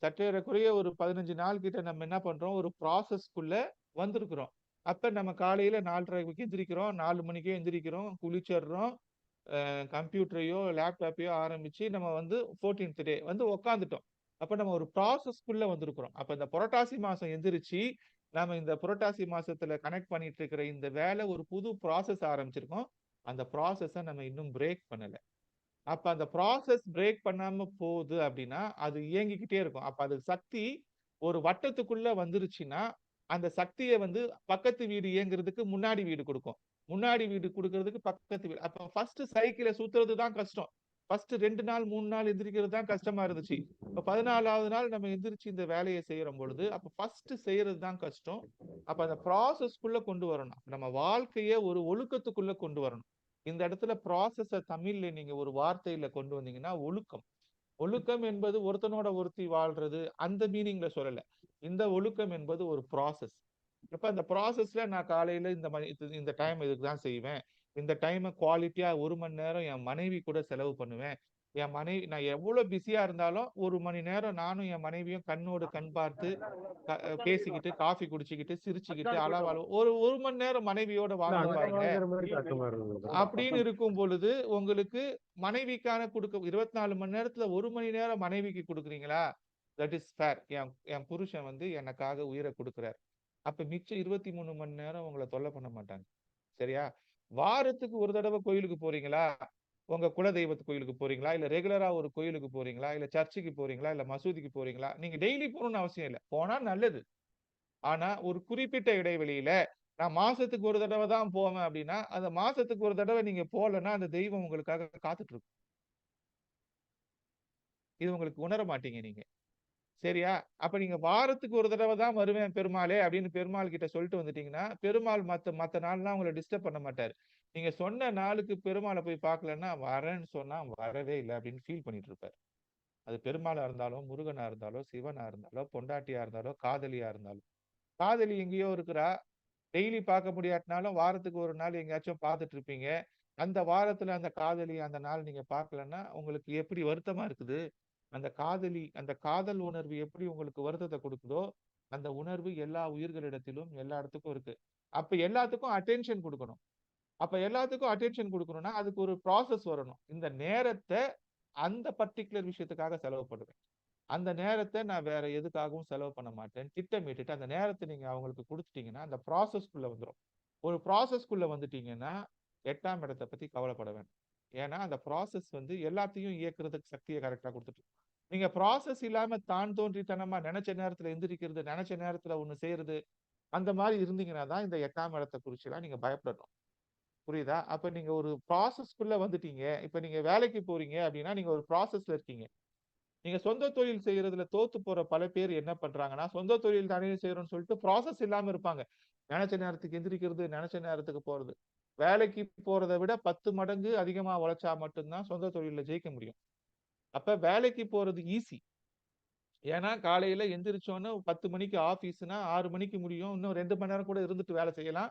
சற்றேறக்குறைய ஒரு 15 நாள் கிட்ட நம்ம என்ன பண்றோம், ஒரு ப்ராசஸ்க்குள்ள வந்திருக்கிறோம். அப்ப நம்ம காலையில 4:30 எந்திரிக்கிறோம், 4 மணிக்கே எந்திரிக்கிறோம், குளிச்சிடுறோம், கம்ப்யூட்டரையோ லேப்டாப்பையோ ஆரம்பிச்சு நம்ம வந்து 14th டே வந்து உக்காந்துட்டோம். அப்ப நம்ம ஒரு ப்ராசஸ்க்குள்ள வந்திருக்கிறோம். அப்ப இந்த புரட்டாசி மாசம் எந்திரிச்சு நம்ம இந்த புரட்டாசி மாசத்துல கனெக்ட் பண்ணிட்டு இருக்கிற இந்த வேலை ஒரு புது ப்ராசஸ் ஆரம்பிச்சிருக்கோம். அந்த ப்ராசஸை நம்ம இன்னும் பிரேக் பண்ணல. அப்ப அந்த ப்ராசஸ் பிரேக் பண்ணாம போகுது அப்படின்னா அது இயங்கிக்கிட்டே இருக்கும். அப்ப அது சக்தி ஒரு வட்டத்துக்குள்ள வந்துருச்சுன்னா அந்த சக்தியை வந்து பக்கத்து வீடு இயங்குறதுக்கு முன்னாடி வீடு கொடுக்கும், முன்னாடி வீடு கொடுக்கறதுக்கு பக்கத்து வீடு. அப்ப ஃபர்ஸ்ட் சைக்கிளை சுத்துறது தான் கஷ்டம். ஃபர்ஸ்ட் 2 நாள் 3 நாள் எந்திரிக்கிறது தான் கஷ்டமா இருந்துச்சு. இப்ப 14வது நாள் நம்ம எந்திரிச்சு இந்த வேலையை செய்யற பொழுது அப்ப ஃபர்ஸ்ட் செய்யறது தான் கஷ்டம். அப்ப அந்த ப்ராசஸ்க்குள்ள கொண்டு வரணும். நம்ம வாழ்க்கைய ஒரு ஒழுக்கத்துக்குள்ள கொண்டு வரணும். இந்த இடத்துல ப்ராசஸ தமிழ்ல நீங்க ஒரு வார்த்தையில கொண்டு வந்தீங்கன்னா ஒழுக்கம். ஒழுக்கம் என்பது ஒருத்தனோட ஒருத்தி வாழ்றது அந்த மீனிங்ல சொல்லல. இந்த ஒழுக்கம் என்பது ஒரு ப்ராசஸ். அப்ப அந்த ப்ராசஸ்ல நான் காலையில இந்த டைம் இதுக்கு தான் செய்வேன். இந்த டைமை குவாலிட்டியா 1 மணி நேரம் என் மனைவி கூட செலவு பண்ணுவேன். என் மனைவி நான் எவ்வளவு பிஸியா இருந்தாலும் 1 மணி நேரம் நானும் என் மனைவியும் கண்ணோடு கண் பார்த்து பேசிக்கிட்டு காஃபி குடிச்சுக்கிட்டு சிரிச்சுக்கிட்டு அளவாளவு ஒரு மணி நேரம் மனைவியோட வாழ்ந்து பாருங்க. அப்படின்னு இருக்கும் பொழுது உங்களுக்கு மனைவிக்கான கொடுக்க 24 மணி நேரத்துல 1 மணி நேரம் மனைவிக்கு கொடுக்குறீங்களா? That is fair. என் புருஷன் வந்து எனக்காக உயிரை கொடுக்குறார். அப்ப மிச்சம் 23 மணி நேரம் உங்களை தொல்லை பண்ண மாட்டாங்க. சரியா? வாரத்துக்கு ஒரு தடவை கோயிலுக்கு போறீங்களா? உங்க குலதெய்வத்து கோயிலுக்கு போறீங்களா? இல்ல ரெகுலரா ஒரு கோயிலுக்கு போறீங்களா? இல்ல சர்ச்சுக்கு போறீங்களா? இல்ல மசூதிக்கு போறீங்களா? நீங்க டெய்லி போகணும்னு அவசியம் இல்லை. போனா நல்லது. ஆனா ஒரு குறிப்பிட்ட இடைவெளியில நான் மாசத்துக்கு ஒரு தடவை தான் போவேன் அப்படின்னா அந்த மாசத்துக்கு ஒரு தடவை நீங்க போகலன்னா அந்த தெய்வம் உங்களுக்காக காத்துட்டு இருக்கும். இது உங்களுக்கு உணர மாட்டீங்க நீங்க. சரியா? அப்ப நீங்க வாரத்துக்கு ஒரு தடவை தான் வருவேன் பெருமாளே அப்படின்னு பெருமாள் கிட்ட சொல்லிட்டு வந்துட்டீங்கன்னா பெருமாள் மத்த நாள்லாம் உங்களை டிஸ்டர்ப் பண்ண மாட்டாரு. நீங்க சொன்ன நாளுக்கு பெருமாளை போய் பார்க்கலன்னா வரேன்னு சொன்னா வரவே இல்லை அப்படின்னு ஃபீல் பண்ணிட்டு இருப்பாரு. அது பெருமாளா இருந்தாலும் முருகனா இருந்தாலும் சிவனா இருந்தாலும் பொண்டாட்டியா இருந்தாலும் காதலியா இருந்தாலும். காதலி எங்கேயோ இருக்கிறா, டெய்லி பார்க்க முடியாட்டினாலும் வாரத்துக்கு ஒரு நாள் எங்கேயாச்சும் பார்த்துட்டு இருப்பீங்க. அந்த வாரத்துல அந்த காதலி அந்த நாள் நீங்க பார்க்கலன்னா உங்களுக்கு எப்படி வருத்தமா இருக்குது? அந்த காதல் உணர்வு எப்படி உங்களுக்கு வருத்தத்தை கொடுக்குதோ அந்த உணர்வு எல்லா உயிர்களிடத்திலும் எல்லா இடத்துக்கும் இருக்கு. அப்ப எல்லாத்துக்கும் அட்டென்ஷன் கொடுக்கணும். அப்ப எல்லாத்துக்கும் அட்டென்ஷன் கொடுக்கணும்னா அதுக்கு ஒரு ப்ராசஸ் வரணும். இந்த நேரத்தை அந்த பர்டிகுலர் விஷயத்துக்காக செலவு பண்ணுவேன். அந்த நேரத்தை நான் வேற எதுக்காகவும் செலவு பண்ண மாட்டேன் திட்டமிட்டுட்டு அந்த நேரத்தை நீங்க அவங்களுக்கு கொடுத்துட்டீங்கன்னா அந்த ப்ராசஸ்க்குள்ள வந்துடும். ஒரு ப்ராசஸ்க்குள்ள வந்துட்டீங்கன்னா 8ஆம் இடத்தை பத்தி கவலைப்பட வேண்டாம். ஏன்னா அந்த ப்ராசஸ் வந்து எல்லாத்தையும் இயக்குறதுக்கு சக்தியை கரெக்டா கொடுத்துட்டு நீங்க ப்ராசஸ் இல்லாம தான் தோன்றித்தனமா நினைச்ச நேரத்துல எந்திரிக்கிறது, நினைச்ச நேரத்துல ஒண்ணு செய்யறது, அந்த மாதிரி இருந்தீங்கன்னா தான் இந்த 8ஆம் இடத்தை குறிச்செல்லாம் நீங்க பயப்படணும். புரியுதா? அப்ப நீங்க ஒரு ப்ராசஸ்க்குள்ள வந்துட்டீங்க. இப்ப நீங்க வேலைக்கு போறீங்க அப்படின்னா நீங்க ஒரு ப்ராசஸ்ல இருக்கீங்க. நீங்க சொந்த தொழில் செய்யறதுல தோத்து போற பல பேர் என்ன பண்றாங்கன்னா சொந்த தொழில் தானே செய்யறோம்னு சொல்லிட்டு ப்ராசஸ் இல்லாம இருப்பாங்க. நினைச்ச நேரத்துக்கு எந்திரிக்கிறது, நினைச்ச நேரத்துக்கு போறது. வேலைக்கு போறதை விட 10 மடங்கு அதிகமா உழைச்சா மட்டும்தான் சொந்த தொழில ஜெயிக்க முடியும். அப்ப வேலைக்கு போறது ஈஸி. ஏன்னா காலையில எந்திரிச்சோன்னு 10 மணிக்கு ஆபீஸ்னா 6 மணிக்கு முடியும். இன்னும் 2 மணி நேரம் கூட இருந்துட்டு வேலை செய்யலாம்.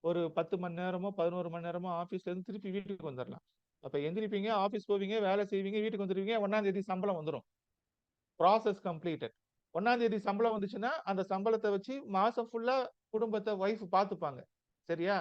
ஒரு 10 மணி நேரமோ 11 மணி நேரமோ ஆபீஸ்ல இருந்து திருப்பி வீட்டுக்கு வந்துடலாம். அப்ப எந்திரிப்பீங்க, ஆபீஸ் போவீங்க, வேலை செய்வீங்க, வீட்டுக்கு வந்துருவீங்க. 1ஆம் தேதி சம்பளம் வந்துடும். Process completed. 1ஆம் தேதி சம்பளம் வந்துச்சுன்னா அந்த சம்பளத்தை வச்சு மாசம் ஃபுல்லா குடும்பத்தை ஒய்ஃப் பார்த்துப்பாங்க. சரியா?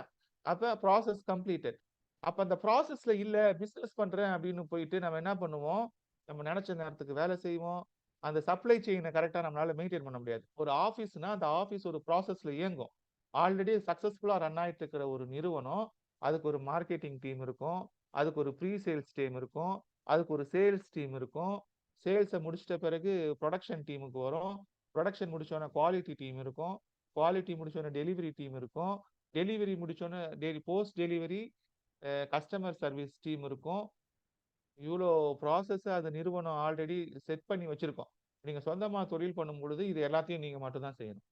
அப்ப ப்ராசஸ் கம்ப்ளீட்டட். அப்ப அந்த ப்ராசஸ்ல இல்ல பிசினஸ் பண்றேன் அப்படின்னு போயிட்டு நம்ம என்ன பண்ணுவோம்? நம்ம நினைச்ச நேரத்துக்கு வேலை செய்வோம். அந்த சப்ளை செயின கரெக்ட்டா நம்மளால மெயின்டெயின் பண்ண முடியாது. ஒரு ஆபீஸ்னா அந்த ஆபீஸ் ஒரு ப்ராசஸ்ல இயங்கும். ஆல்ரெடி சக்சஸ்ஃபுல்லா ரன் ஆயிட்டு இருக்கிற ஒரு நிறுவனம், அதுக்கு ஒரு மார்க்கெட்டிங் டீம் இருக்கும். அதுக்கு ஒரு ப்ரீ சேல்ஸ் டீம் இருக்கும். அதுக்கு ஒரு சேல்ஸ் டீம் இருக்கும். சேல்ஸ முடிச்சிட்ட பிறகு புரொடக்ஷன் டீமுக்கு வரும். புரொடக்ஷன் முடிச்ச உடனே குவாலிட்டி டீம் இருக்கும். குவாலிட்டி முடிச்ச உடனே டெலிவரி டீம் இருக்கும். டெலிவரி முடிச்ச உடனே post delivery customer service team இருக்கும். இவ்வளோ ப்ராசஸ் அந்த நிறுவனம் ஆல்ரெடி செட் பண்ணி வச்சிருக்கோம். நீங்க சொந்தமா தொழில் பண்ணும் பொழுது இது எல்லாத்தையும் நீங்க மட்டும் தான் செய்யணும்.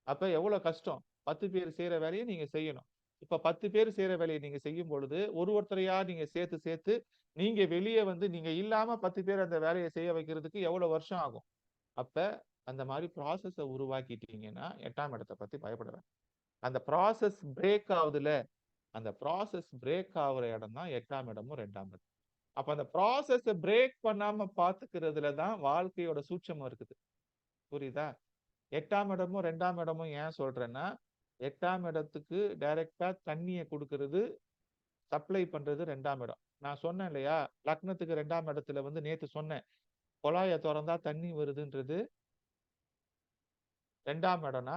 அப்ப எவ்வளவு கஷ்டம். 10 பேர் செய்யற வேலையை நீங்க செய்யணும். இப்ப 10 பேர் செய்யற வேலையை நீங்க செய்யும் பொழுது ஒருத்தரையா நீங்க சேர்த்து சேர்த்து நீங்க வெளியே வந்து நீங்க இல்லாம 10 பேர் அந்த வேலையை செய்ய வைக்கிறதுக்கு எவ்வளவு வருஷம் ஆகும். அப்ப அந்த மாதிரி ப்ராசஸ உருவாக்கிட்டீங்கன்னா 8ஆம் இடத்தை பத்தி பயப்பட வேண்டாம். அந்த ப்ராசஸ் பிரேக் ஆகுதுல, அந்த ப்ராசஸ் பிரேக் ஆகுற இடம் தான் 8ஆம் இடமும் 2ஆம் இடம். அப்ப அந்த ப்ராசஸ பிரேக் பண்ணாம பாத்துக்கிறதுல தான் வாழ்க்கையோட சூட்சமம் இருக்குது. புரியுதா? 8ஆம் இடமும் 2ஆம் இடமும் ஏன் சொல்றேன்னா, 8ஆம் இடத்துக்கு டைரக்டா தண்ணிய கொடுக்கிறது, சப்ளை பண்றது 2ஆம் இடம். நான் சொன்னேன் இல்லையா? லக்னத்துக்கு 2ஆம் இடத்துல வந்து நேத்து சொன்னேன். குழாய தொறந்தா தண்ணி வருதுன்றது 2ஆம் இடம்னா,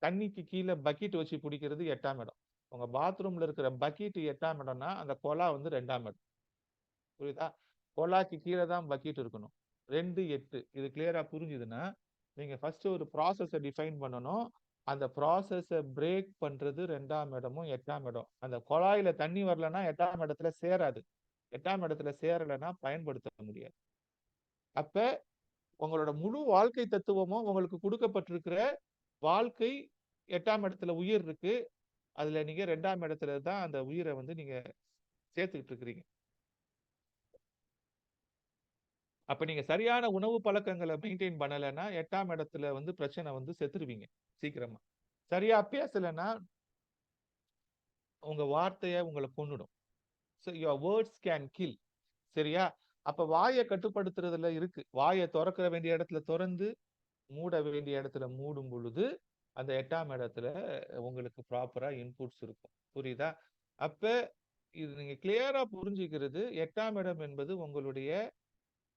தண்ணிக்கு கீழ பக்கெட் வச்சு பிடிக்கிறது 8ஆம் இடம். உங்க பாத்ரூம்ல இருக்கிற பக்கெட் 8ஆம் இடம்னா, அந்த குழா வந்து 2ஆம் இடம். புரியுதா? குழாய்க்கு கீழ தான் பக்கெட் இருக்கணும். 2, 8 இது கிளியரா புரிஞ்சுதுன்னா, நீங்க ஃபர்ஸ்ட் ஒரு ப்ராசஸ டிஃபைன் பண்ணணும். அந்த ப்ராசஸ பிரேக் பண்றது 2ஆம் இடமும் 8ஆம் இடம். அந்த குழாயில தண்ணி வரலன்னா 8ஆம் இடத்துல சேராது. 8ஆம் இடத்துல சேரலன்னா பயன்படுத்த முடியாது. அப்ப உங்களோட முழு வாழ்க்கை தத்துவமும் உங்களுக்கு கொடுக்கப்பட்டிருக்கிற வாழ்க்கை 8ஆம் இடத்துல உயிர் இருக்கு. அதுல நீங்க 2ஆம் இடத்துல தான் அந்த உயிரை வந்து நீங்க சேர்த்துக்கிட்டு இருக்கிறீங்க. அப்ப நீங்க சரியான உணவு பழக்கங்களை மெயின்டைன் பண்ணலைன்னா 8ஆம் இடத்துல வந்து பிரச்சனை வந்து செத்துருவீங்க சீக்கிரமா. சரியா பேசலைன்னா உங்க வார்த்தைய உங்களை கொன்னுடும். So your words can kill. சரியா? அப்ப வாயை கட்டுப்படுத்துறதுல இருக்கு. வாயை திறக்கிற வேண்டிய இடத்துல திறந்து மூட வேண்டிய இடத்துல மூடும் பொழுது அந்த 8ஆம் இடத்துல உங்களுக்கு ப்ராப்பரா இன்புட்ஸ் இருக்கும். புரியுதா? அப்ப இது நீங்க கிளியரா புரிஞ்சுக்கிறது 8ஆம் இடம் என்பது உங்களுடைய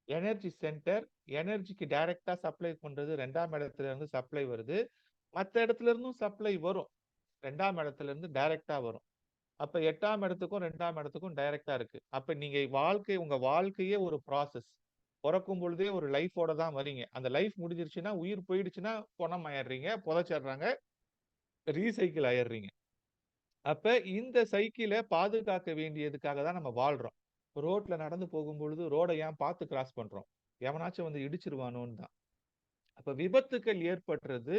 எனர்ஜி சென்டர். எனர்ஜிக்கு டைரக்டா சப்ளை பண்றது 2ஆம் இடத்துல இருந்து சப்ளை வருது. மற்ற இடத்துல இருந்தும் சப்ளை வரும். 2ஆம் இடத்துல இருந்து டைரக்டா வரும். அப்ப 8ஆம் இடத்துக்கும் 2ஆம் இடத்துக்கும் டைரக்டா இருக்கு. அப்ப நீங்க உங்க வாழ்க்கையே ஒரு ப்ராசஸ். பிறக்கும் பொழுதே ஒரு லைஃபோட தான் வரீங்க. அந்த லைஃப் முடிஞ்சிருச்சுன்னா உயிர் போயிடுச்சுன்னா பொணம் ஆயிடுறீங்க, புதைச்சிடுறாங்க, ரீசைக்கிள் ஆயிடுறீங்க. அப்ப இந்த சைக்கிளை பாதுகாக்க வேண்டியதுக்காக தான் நம்ம வாழ்றோம். ரோட்ல நடந்து போகும் பொழுது ரோட ஏன் பார்த்து கிராஸ் பண்றோம்? எவனாச்சும் வந்து இடிச்சிருவானோன்னு தான். அப்ப விபத்துக்கள் ஏற்படுறது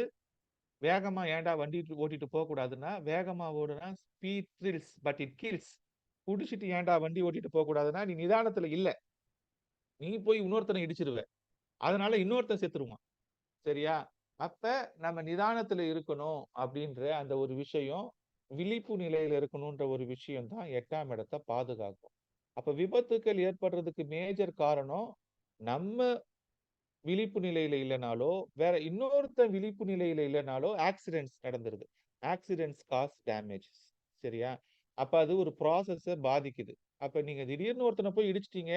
வேகமா ஏன்டா வண்டி ஓட்டிட்டு போக கூடாதுன்னா, வேகமா ஓடுனா speed thrills but it kills. குடிச்சிட்டு ஏன்டா வண்டி ஓட்டிட்டு போக கூடாதுன்னா, நீ நிதானத்துல இல்ல. நீ போய் இன்னொருத்தனை இடிச்சிருவ. அதனால இன்னொருத்தன் செத்துருவான். சரியா? அப்ப நம்ம நிதானத்துல இருக்கணும் அப்படின்ற அந்த ஒரு விஷயம், விழிப்பு நிலையில இருக்கணும்ன்ற ஒரு விஷயம் தான் 8ஆம் இடத்தை பாதுகாக்கும். அப்ப விபத்துக்கள் ஏற்படுறதுக்கு மேஜர் காரணம், நம்ம விழிப்பு நிலையில இல்லைனாலோ, வேற இன்னொருத்தன் விழிப்பு நிலையில இல்லைனாலோ ஆக்சிடென்ட்ஸ் நடந்துருது. Accidents cause damages. சரியா? அப்ப அது ஒரு ப்ராசஸ பாதிக்குது. அப்ப நீங்க திடீர்னு ஒருத்தனை போய் இடிச்சிட்டீங்க,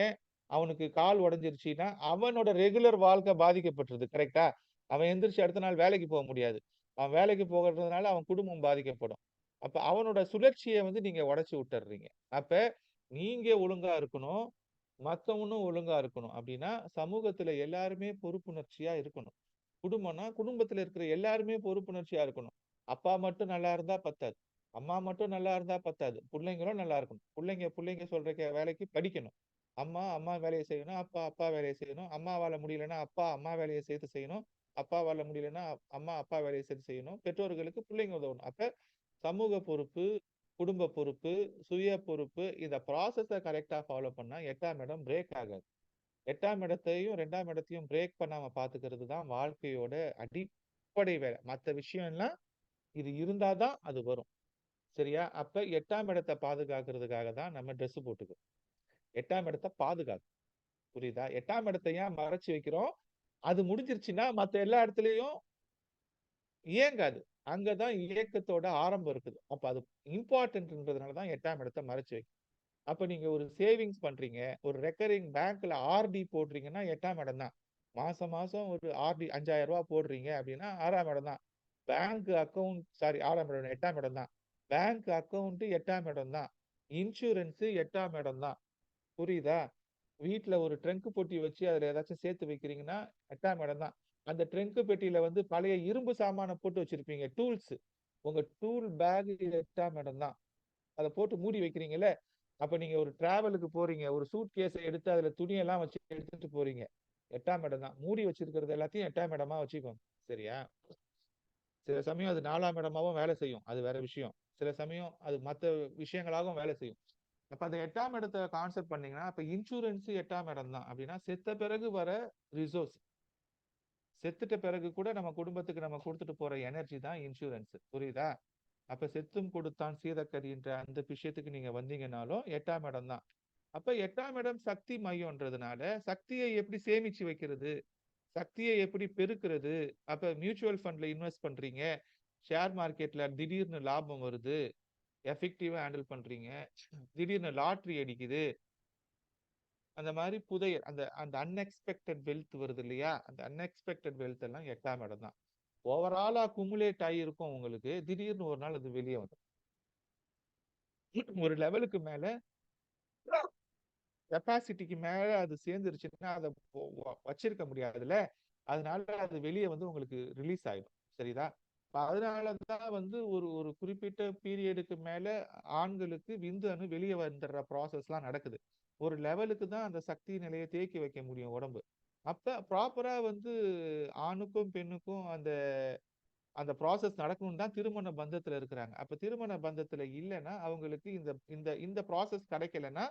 அவனுக்கு கால் உடைஞ்சிருச்சுன்னா, அவனோட ரெகுலர் வாழ்க்கை பாதிக்கப்பட்டுருது. கரெக்ட்டா? அவன் எந்திரிச்சு அடுத்த நாள் வேலைக்கு போக முடியாது. அவன் வேலைக்கு போகாததுனால அவன் குடும்பம் பாதிக்கப்படும். அப்ப அவனோட சுழற்சிய வந்து நீங்க உடைச்சு விட்டுர்றீங்க. அப்ப நீங்க ஒழுங்கா இருக்கணும். மத்தவனும் ஒழுங்கா இருக்கணும். அப்படின்னா, சமூகத்துல எல்லாருமே பொறுப்புணர்ச்சியா இருக்கணும். குடும்பம்னா, குடும்பத்துல இருக்கிற எல்லாருமே பொறுப்புணர்ச்சியா இருக்கணும். அப்பா மட்டும் நல்லா இருந்தா பத்தாது. அம்மா மட்டும் நல்லா இருந்தா பத்தாது. புள்ளைங்களும் நல்லா இருக்கணும். புள்ளைங்க சொல்ற வேலைக்கு படிக்கணும். அம்மா வேலைய செய்யணும். அப்பா வேலைய செய்யணும். அம்மாவால முடியலன்னா, அம்மா வேலைய சேர்த்து செய்யணும். அப்பாவால முடியலன்னா, அப்பா வேலைய சேர்த்து செய்யணும். பெற்றோர்களுக்கு பிள்ளைங்க உதவணும். அப்ப சமூக பொறுப்பு, குடும்ப பொறுப்பு, சுய பொறுப்பு இந்த ப்ராசஸ கரெக்ட்டா ஃபாலோ பண்ணா 8ஆம் இடம் பிரேக் ஆகாது. 8ஆம் இடத்தையும் 2ஆம் இடத்தையும் பிரேக் பண்ணாம பார்த்துக்கிறது தான் வாழ்க்கையோட அடிப்படை வேலை. மத்த விஷயம் எல்லாம் இது இருந்தா தான் அது வரும். சரியா? அப்ப 8ஆம் இடத்த பாதுகாக்கிறதுக்காக தான் நம்ம ட்ரெஸ் போட்டுக்கிறோம். 8ஆம் இடத்த பாதுகாக்கும். புரியுதா? 8ஆம் இடத்த ஏன் மறைச்சு வைக்கிறோம்? அது முடிஞ்சிருச்சுன்னா மத்த எல்லா இடத்துலயும் இயங்காது. அங்கதான் இயக்கத்தோட ஆரம்பம் இருக்குது. அப்ப அது இம்பார்ட்டன்ட்ன்றதுனால தான் 8ஆம் இடத்த மறைச்சு வைக்கும். அப்ப நீங்க ஒரு சேவிங்ஸ் பண்றீங்க, ஒரு ரெக்கரிங் பேங்க்ல ஆர்டி போடுறீங்கன்னா 8ஆம் இடம் தான். மாசம் மாசம் ஒரு ஆர்டி ரூ. 5,000 போடுறீங்க அப்படின்னா 6ஆம் இடம் தான். பேங்க் அக்கவுண்ட் சாரி 6ஆம் இடம் 8ஆம் இடம் தான். பேங்க் அக்கவுண்ட் 8ஆம் இடம் தான். இன்சூரன்ஸ் 8ஆம் இடம் தான். புரியுதா? வீட்ல ஒரு ட்ரங்க் பெட்டி வச்சு அதுல ஏதாச்சும் சேர்த்து வைக்கிறீங்கன்னா 8ஆம் இடம் தான். அந்த ட்ரங்க் பெட்டியில வந்து பழைய இரும்பு சாமான போட்டு வச்சிருப்பீங்க. டூல்ஸ். உங்க டூல் பேக் 8ஆம் இடம் தான். அத போட்டு மூடி வைக்கிறீங்கல்ல. அப்ப நீங்க ஒரு டிராவலுக்கு போறீங்க. ஒரு சூட்கேஸ எடுத்து அதுல துணியெல்லாம் வச்சு எடுத்துட்டு போறீங்க. 8ஆம் இடம் தான். மூடி வச்சிருக்கிறது எல்லாத்தையும் 8ஆம் இடமா வச்சுக்கோங்க. சரியா? சில சமயம் அது 4ஆம் இடமாவும் வேலை செய்யும். அது வேற விஷயம். சில சமயம் அது மத்த விஷயங்களாகவும் வேலை செய்யும். அப்ப அந்த 8ஆம் இடத்த கான்செப்ட் பண்ணீங்கன்னா, அப்ப இன்சூரன்ஸ் 8ஆம் இடம் தான். அப்படின்னா செத்த பிறகு வர ரிசோர்ஸ். செத்துட்ட பிறகு கூட நம்ம குடும்பத்துக்கு நம்ம குடுத்துட்டு போற எனர்ஜி தான் இன்சூரன்ஸ். புரியுதா? அப்ப செத்தும் கொடுத்தான் சீதக்கடின்ற அந்த விஷயத்துக்கு நீங்க வந்தீங்கன்னாலும் 8ஆம் இடம் தான். அப்ப 8ஆம் இடம் சக்தி மையம்ன்றதுனால சக்தியை எப்படி சேமிச்சு வைக்கிறது? சக்தியை எப்படி பெருக்குறது? அப்ப மியூச்சுவல் ஃபண்ட்ல இன்வெஸ்ட் பண்றீங்க. ஷேர் மார்க்கெட்ல திடீர்னு லாபம் வருது. எஃபெக்டிவா ஹேண்டில் பண்றீங்க. திடீர்னு லாட்டரி அடிக்குது. அந்த மாதிரி புதையல் அந்த அந்த அன்எக்ஸ்பெக்டட் வெல்த் வருது இல்லையா? அந்த அன்எக்ஸ்பெக்டட் வெல்த் எல்லாம் 8ஆம் இடம் தான். ஓவராலா குமுலேட் ஆகியிருக்கும் உங்களுக்கு. திடீர்னு ஒரு நாள் அது வெளியே வந்துடும். ஒரு லெவலுக்கு மேல கெப்பாசிட்டிக்கு மேல அது சேர்ந்துருச்சுன்னா அதை வச்சிருக்க முடியாதுல்ல. அதனால அது வெளியே வந்து உங்களுக்கு ரிலீஸ் ஆயிடும். சரிதா? அதனாலதான் வந்து ஒரு ஒரு குறிப்பிட்ட பீரியடுக்கு மேல ஆண்களுக்கு விந்து அணு வெளியே வந்துடுற ப்ராசஸ் எல்லாம் நடக்குது. ஒரு லெவலுக்கு தான் அந்த சக்தி நிலையை தேக்கி வைக்க முடியும் உடம்பு. அப்ப ப்ராப்பரா வந்து ஆணுக்கும் பெண்ணுக்கும் அந்த அந்த ப்ராசஸ் நடக்கணும்னு தான் திருமண பந்தத்துல இருக்கிறாங்க. அப்ப திருமண பந்தத்துல இல்லைன்னா அவங்களுக்கு இந்த இந்த இந்த ப்ராசஸ் கிடைக்கலன்னா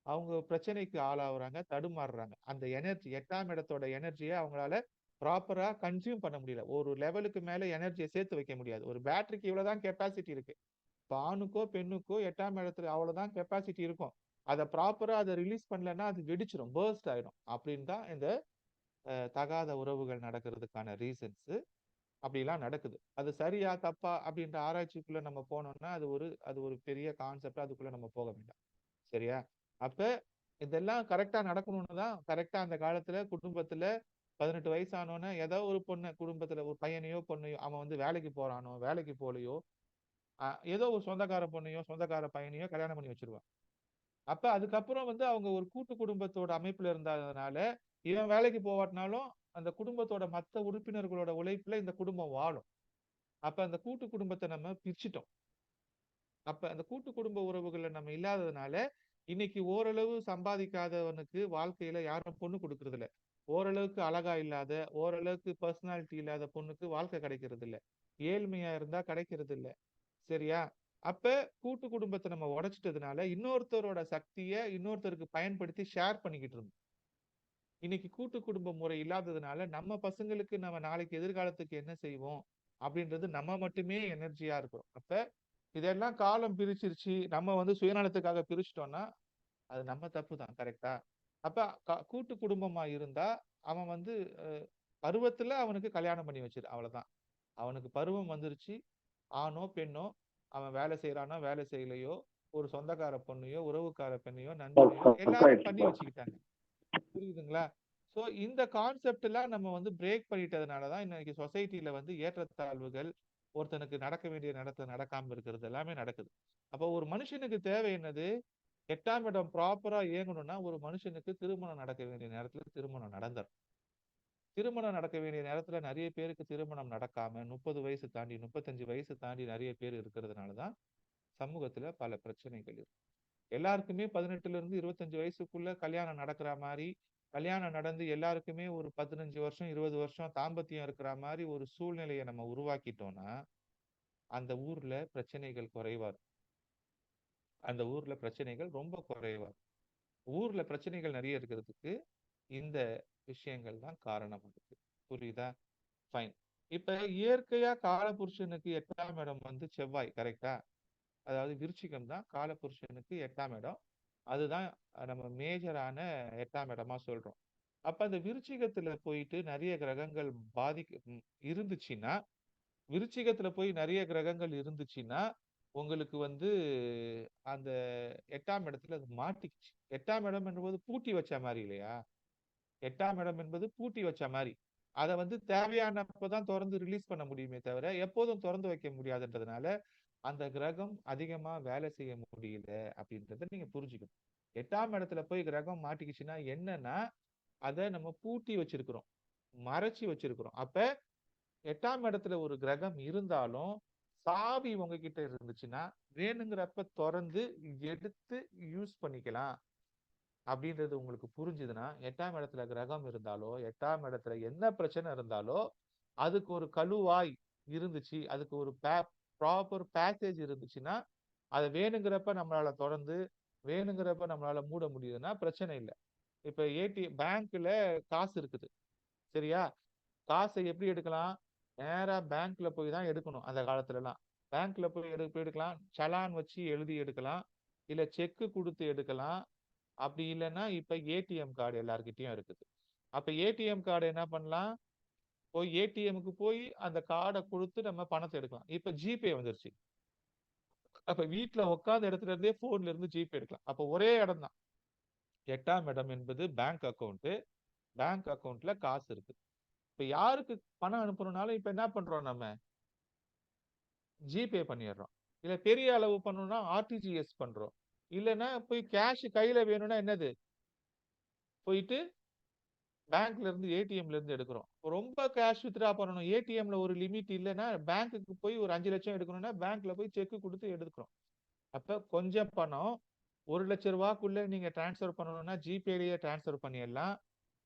அவங்க பிரச்சனைக்கு ஆளாகுறாங்க, தடுமாறுறாங்க. அந்த எனர்ஜி 8ஆம் இடத்தோட எனர்ஜியை அவங்களால ப்ராப்பரா கன்சியூம் பண்ண முடியல. ஒரு லெவலுக்கு மேல எனர்ஜியை சேர்த்து வைக்க முடியாது. ஒரு பேட்டரிக்கு இவ்வளவுதான் கெப்பாசிட்டி இருக்கு. இப்போ ஆணுக்கோ பெண்ணுக்கோ 8ஆம் இடத்துல அவ்வளவுதான் கெப்பாசிட்டி இருக்கும். அதை ப்ராப்பரா அதை ரிலீஸ் பண்ணலன்னா அது வெடிச்சிடும், பர்ஸ்ட் ஆயிடும். அப்படின்னு தான் இந்த தகாத உறவுகள் நடக்கிறதுக்கான ரீசன்ஸ். அப்படிலாம் நடக்குது. அது சரியா தப்பா அப்படின்ற ஆராய்ச்சிக்குள்ள நம்ம போனோம்னா அது ஒரு பெரிய கான்செப்ட். அதுக்குள்ள நம்ம போக வேண்டாம். சரியா? அப்ப இதெல்லாம் கரெக்டா நடக்கணும்னு தான் கரெக்டா அந்த காலத்துல குடும்பத்துல 18 வயசு ஆனோன்னு ஏதோ ஒரு பொண்ணு குடும்பத்துல ஒரு பையனையோ பொண்ணையோ அவன் வந்து வேலைக்கு போறானோ வேலைக்கு போலையோ ஏதோ ஒரு சொந்தக்கார பொண்ணையோ சொந்தக்கார பையனையோ கல்யாணம் பண்ணி வச்சிருவான். அப்ப அதுக்கப்புறம் வந்து அவங்க ஒரு கூட்டு குடும்பத்தோட அமைப்புல இருந்ததுனால இவன் வேலைக்கு போவாட்டினாலும் அந்த குடும்பத்தோட மத்த உறுப்பினர்களோட உழைப்புல இந்த குடும்பம் வாழும். அப்ப அந்த கூட்டு குடும்பத்தை நம்ம பிரிச்சுட்டோம். அப்ப அந்த கூட்டு குடும்ப உறவுகள்ல நம்ம இல்லாததுனால இன்னைக்கு ஓரளவு சம்பாதிக்காதவனுக்கு வாழ்க்கையில யாரும் பொண்ணு கொடுக்கறது இல்ல. ஓரளவுக்கு அழகா இல்லாத ஓரளவுக்கு பர்சனாலிட்டி இல்லாத பொண்ணுக்கு வாழ்க்கை கிடைக்கிறது இல்ல. ஏழ்மையா இருந்தா கிடைக்கிறது இல்ல. சரியா? அப்ப கூட்டு குடும்பத்தை நம்ம உடைச்சிட்டதுனால இன்னொருத்தரோட சக்தியை இன்னொருத்தருக்கு பயன்படுத்தி ஷேர் பண்ணிக்கிட்டு இருந்தோம். இன்னைக்கு கூட்டு குடும்ப முறை இல்லாததுனால நம்ம பசங்களுக்கு நம்ம நாளைக்கு எதிர்காலத்துக்கு என்ன செய்வோம் அப்படின்றது நம்ம மட்டுமே எனர்ஜியா இருக்கிறோம். அப்ப இதெல்லாம் காலம் பிரிச்சிருச்சு. நம்ம வந்து சுயநலத்துக்காக பிரிச்சிட்டோம்னா அது நம்ம தப்பு தான். கரெக்டா? அப்ப கூட்டு குடும்பமா இருந்தா அவன் வந்து பருவத்துல அவனுக்கு கல்யாணம் பண்ணி வச்சிரு. அவ்வளவுதான். அவனுக்கு பருவம் வந்துருச்சு. ஆணோ பெண்ணோ அவன் வேலை செய்யறானோ வேலை செய்யலையோ ஒரு சொந்தக்கார பொண்ணையோ உறவுக்கார பெண்ணையோ நண்பனையோ எல்லாரும் பண்ணி வச்சுக்கிட்டாங்க. புரியுதுங்களா? சோ இந்த கான்செப்ட் எல்லாம் நம்ம வந்து பிரேக் பண்ணிட்டதுனாலதான் இன்னைக்கு சொசைட்டில வந்து ஏற்றத்தாழ்வுகள் ஒருத்தனுக்கு நடக்க வேண்டிய நடத்த நடக்காம இருக்கிறது எல்லாமே நடக்குது. அப்போ ஒரு மனுஷனுக்கு தேவை என்னது? 8ஆம் இடம் ப்ராப்பரா இயங்கணும்னா ஒரு மனுஷனுக்கு திருமணம் நடக்க வேண்டிய நேரத்துல திருமணம் நடந்துரும். திருமணம் நடக்க வேண்டிய நேரத்துல நிறைய பேருக்கு திருமணம் நடக்காம 30 வயசு தாண்டி 35 வயசு தாண்டி நிறைய பேர் இருக்கிறதுனாலதான் சமூகத்துல பல பிரச்சனைகள் இருக்கு. எல்லாருக்குமே 18ல இருந்து 25 வயசுக்குள்ள கல்யாணம் நடக்கிற மாதிரி கல்யாணம் நடந்து எல்லாருக்குமே ஒரு 15 வருஷம் 20 வருஷம் தாம்பத்தியம் இருக்கிற மாதிரி ஒரு சூழ்நிலையை நம்ம உருவாக்கிட்டோம்னா அந்த ஊர்ல பிரச்சனைகள் குறைவா இருக்கும். அந்த ஊர்ல பிரச்சனைகள் ரொம்ப குறைவா இருக்கும். ஊர்ல பிரச்சனைகள் நிறைய இருக்கிறதுக்கு இந்த விஷயங்கள் தான் காரணம் இருக்கு. புரியுதா? ஃபைன். இப்ப இயற்கையா காலபுருஷனுக்கு 8ஆம் இடம் வந்து செவ்வாய். கரெக்டா? அதாவது விருச்சிகம் தான் காலபுருஷனுக்கு 8ஆம் இடம். அதுதான் நம்ம மேஜரான 8ஆம் இடமா சொல்றோம். அப்ப அந்த விருச்சிகத்துல போயிட்டு நிறைய கிரகங்கள் பாதிக்க இருந்துச்சுன்னா விருச்சிகத்துல போய் நிறைய கிரகங்கள் இருந்துச்சுன்னா உங்களுக்கு வந்து அந்த 8ஆம் இடத்துல அது மாட்டிக்கிச்சு. 8ஆம் இடம் என்பது பூட்டி வச்ச மாதிரி இல்லையா? 8ஆம் இடம் என்பது பூட்டி வச்ச மாதிரி. அதை வந்து தேவையானப்பதான் திறந்து ரிலீஸ் பண்ண முடியுமே தவிர எப்போதும் திறந்து வைக்க முடியாதுன்றதுனால அந்த கிரகம் அதிகமா வேலை செய்ய முடியல அப்படின்றத நீங்க புரிஞ்சுக்கணும். 8ஆம் இடத்துல போய் கிரகம் மாட்டிக்கிச்சுன்னா என்னன்னா அதை நம்ம பூட்டி வச்சிருக்கிறோம், மறைச்சு வச்சிருக்கிறோம். அப்ப 8ஆம் இடத்துல ஒரு கிரகம் இருந்தாலும் சாவி உங்ககிட்ட இருந்துச்சுன்னா வேணுங்கிறப்ப திறந்து எடுத்து யூஸ் பண்ணிக்கலாம். அப்படின்றது உங்களுக்கு புரிஞ்சுதுன்னா 8ஆம் இடத்துல கிரகம் இருந்தாலோ 8ஆம் இடத்துல என்ன பிரச்சனை இருந்தாலோ அதுக்கு ஒரு கழுவாய் இருந்துச்சு, அதுக்கு ஒரு ப்ராப்பர் பேக்கேஜ் இருந்துச்சுன்னா அதை வேணுங்கிறப்ப நம்மளால தொடர்ந்து வேணுங்கிறப்ப நம்மளால மூட முடியுதுன்னா பிரச்சனை இல்லை. இப்ப பேங்க்ல காசு இருக்குது, சரியா? காசை எப்படி எடுக்கலாம்? நேரா பேங்க்ல போய் தான் எடுக்கணும். அந்த காலத்துல எல்லாம் பேங்க்ல போய் எடுக்கலாம், சலான் வச்சு எழுதி எடுக்கலாம், இல்ல செக்கு கொடுத்து எடுக்கலாம். அப்படி இல்லைன்னா இப்ப ஏடிஎம் கார்டு எல்லார்கிட்டயும் இருக்குது. அப்ப ஏடிஎம் கார்டு என்ன பண்ணலாம்? போய் ஏடிஎம்க்கு போய் அந்த கார்டை கொடுத்து நம்ம பணத்தை எடுக்கலாம். இப்ப ஜிபே வந்துருச்சு. அப்ப வீட்டுல உட்கார்ந்த இடத்துல இருந்தே போன்ல இருந்து ஜிபே எடுக்கலாம். அப்ப ஒரே இடம் தான். 8ஆம் இடம் என்பது பேங்க் அக்கௌண்ட். பேங்க் அக்கௌண்ட்ல காசு இருக்கு. இப்ப யாருக்கு பணம் அனுப்பணும்னாலும் இப்ப என்ன பண்றோம்? நம்ம ஜிபே பண்ணிடுறோம். இல்ல பெரிய அளவு பண்ணணும்னா ஆர்டிஜிஎஸ் பண்றோம். இல்லைன்னா போய் கேஷ் கையில வேணும்னா என்னது, போயிட்டு பேங்க்ல இருந்து ஏடிஎம்ல இருந்து எடுக்கிறோம். ரொம்ப கேஷ் வித்ரா பண்ணணும், ஏடிஎம்ல ஒரு லிமிட் இல்லைன்னா பேங்க்குக்கு போய் ஒரு 5 லட்சம் எடுக்கணும்னா பேங்க்ல போய் செக் கொடுத்து எடுக்கிறோம். அப்ப கொஞ்சம் பணம் 1 லட்சம் ரூபாய்க்குள்ள நீங்க டிரான்ஸ்ஃபர் பண்ணணும்னா ஜிபேலயே டிரான்ஸ்ஃபர் பண்ணிடலாம்.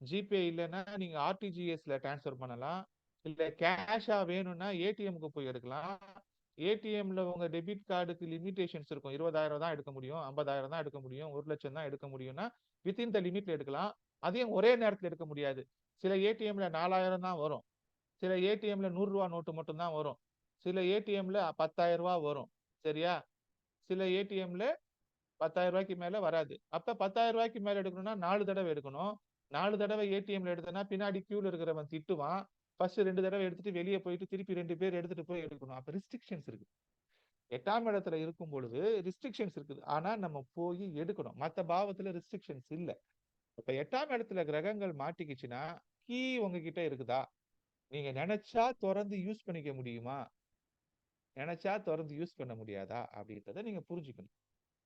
ஜிபே இல்லைன்னா நீங்க ஆர்டிஜிஎஸ்ல டிரான்ஸ்ஃபர் பண்ணலாம். இல்ல கேஷா வேணும்னா ஏடிஎம்க்கு போய் எடுக்கலாம். ஏடிஎம்ல உங்க டெபிட் கார்டுக்கு லிமிடேஷன்ஸ் இருக்கும். 20,000 தான் எடுக்க முடியும், 50,000 தான் எடுக்க முடியும், 1 லட்சம் தான் எடுக்க முடியும்னா வித்தின் த லிமிட்ல எடுக்கலாம். அதையும் ஒரே நேரத்தில் எடுக்க முடியாது. சில ஏடிஎம்ல 4,000 தான் வரும், சில ஏடிஎம்ல 100 ரூபா நோட்டு மட்டும் தான் வரும், சில ஏடிஎம்ல 10,000 ரூபாய் வரும், சரியா? சில ஏடிஎம்ல 10,000 ரூபாய்க்கு மேல வராது. அப்ப 10,000 ரூபாய்க்கு மேல எடுக்கணும்னா 4 தடவை எடுக்கணும். 4 தடவை ஏடிஎம்ல எடுத்தனா பின்னாடி கியூல இருக்கிறவன் திட்டுவான். ஃபர்ஸ்ட் 2 தடவை எடுத்துட்டு வெளியே போயிட்டு திருப்பி 2 பேர் எடுத்துட்டு போய் எடுக்கணும். அப்ப ரெஸ்ட்ரிக்ஷன்ஸ் இருக்கு. 8ஆம் இடத்துல இருக்கும் பொழுது ரெஸ்ட்ரிக்ஷன்ஸ் இருக்குது. ஆனா நம்ம போய் எடுக்கணும். மத்த பாவத்துல ரெஸ்ட்ரிக்ஷன்ஸ் இல்ல. இப்ப 8ஆம் இடத்துல கிரகங்கள் மாட்டிக்கிச்சுன்னா கீ உங்ககிட்ட இருக்குதா? நீங்க நினைச்சா திறந்து யூஸ் பண்ணிக்க முடியுமா? நினைச்சா திறந்து யூஸ் பண்ண முடியாதா அப்படின்றத நீங்க புரிஞ்சுக்கணும்.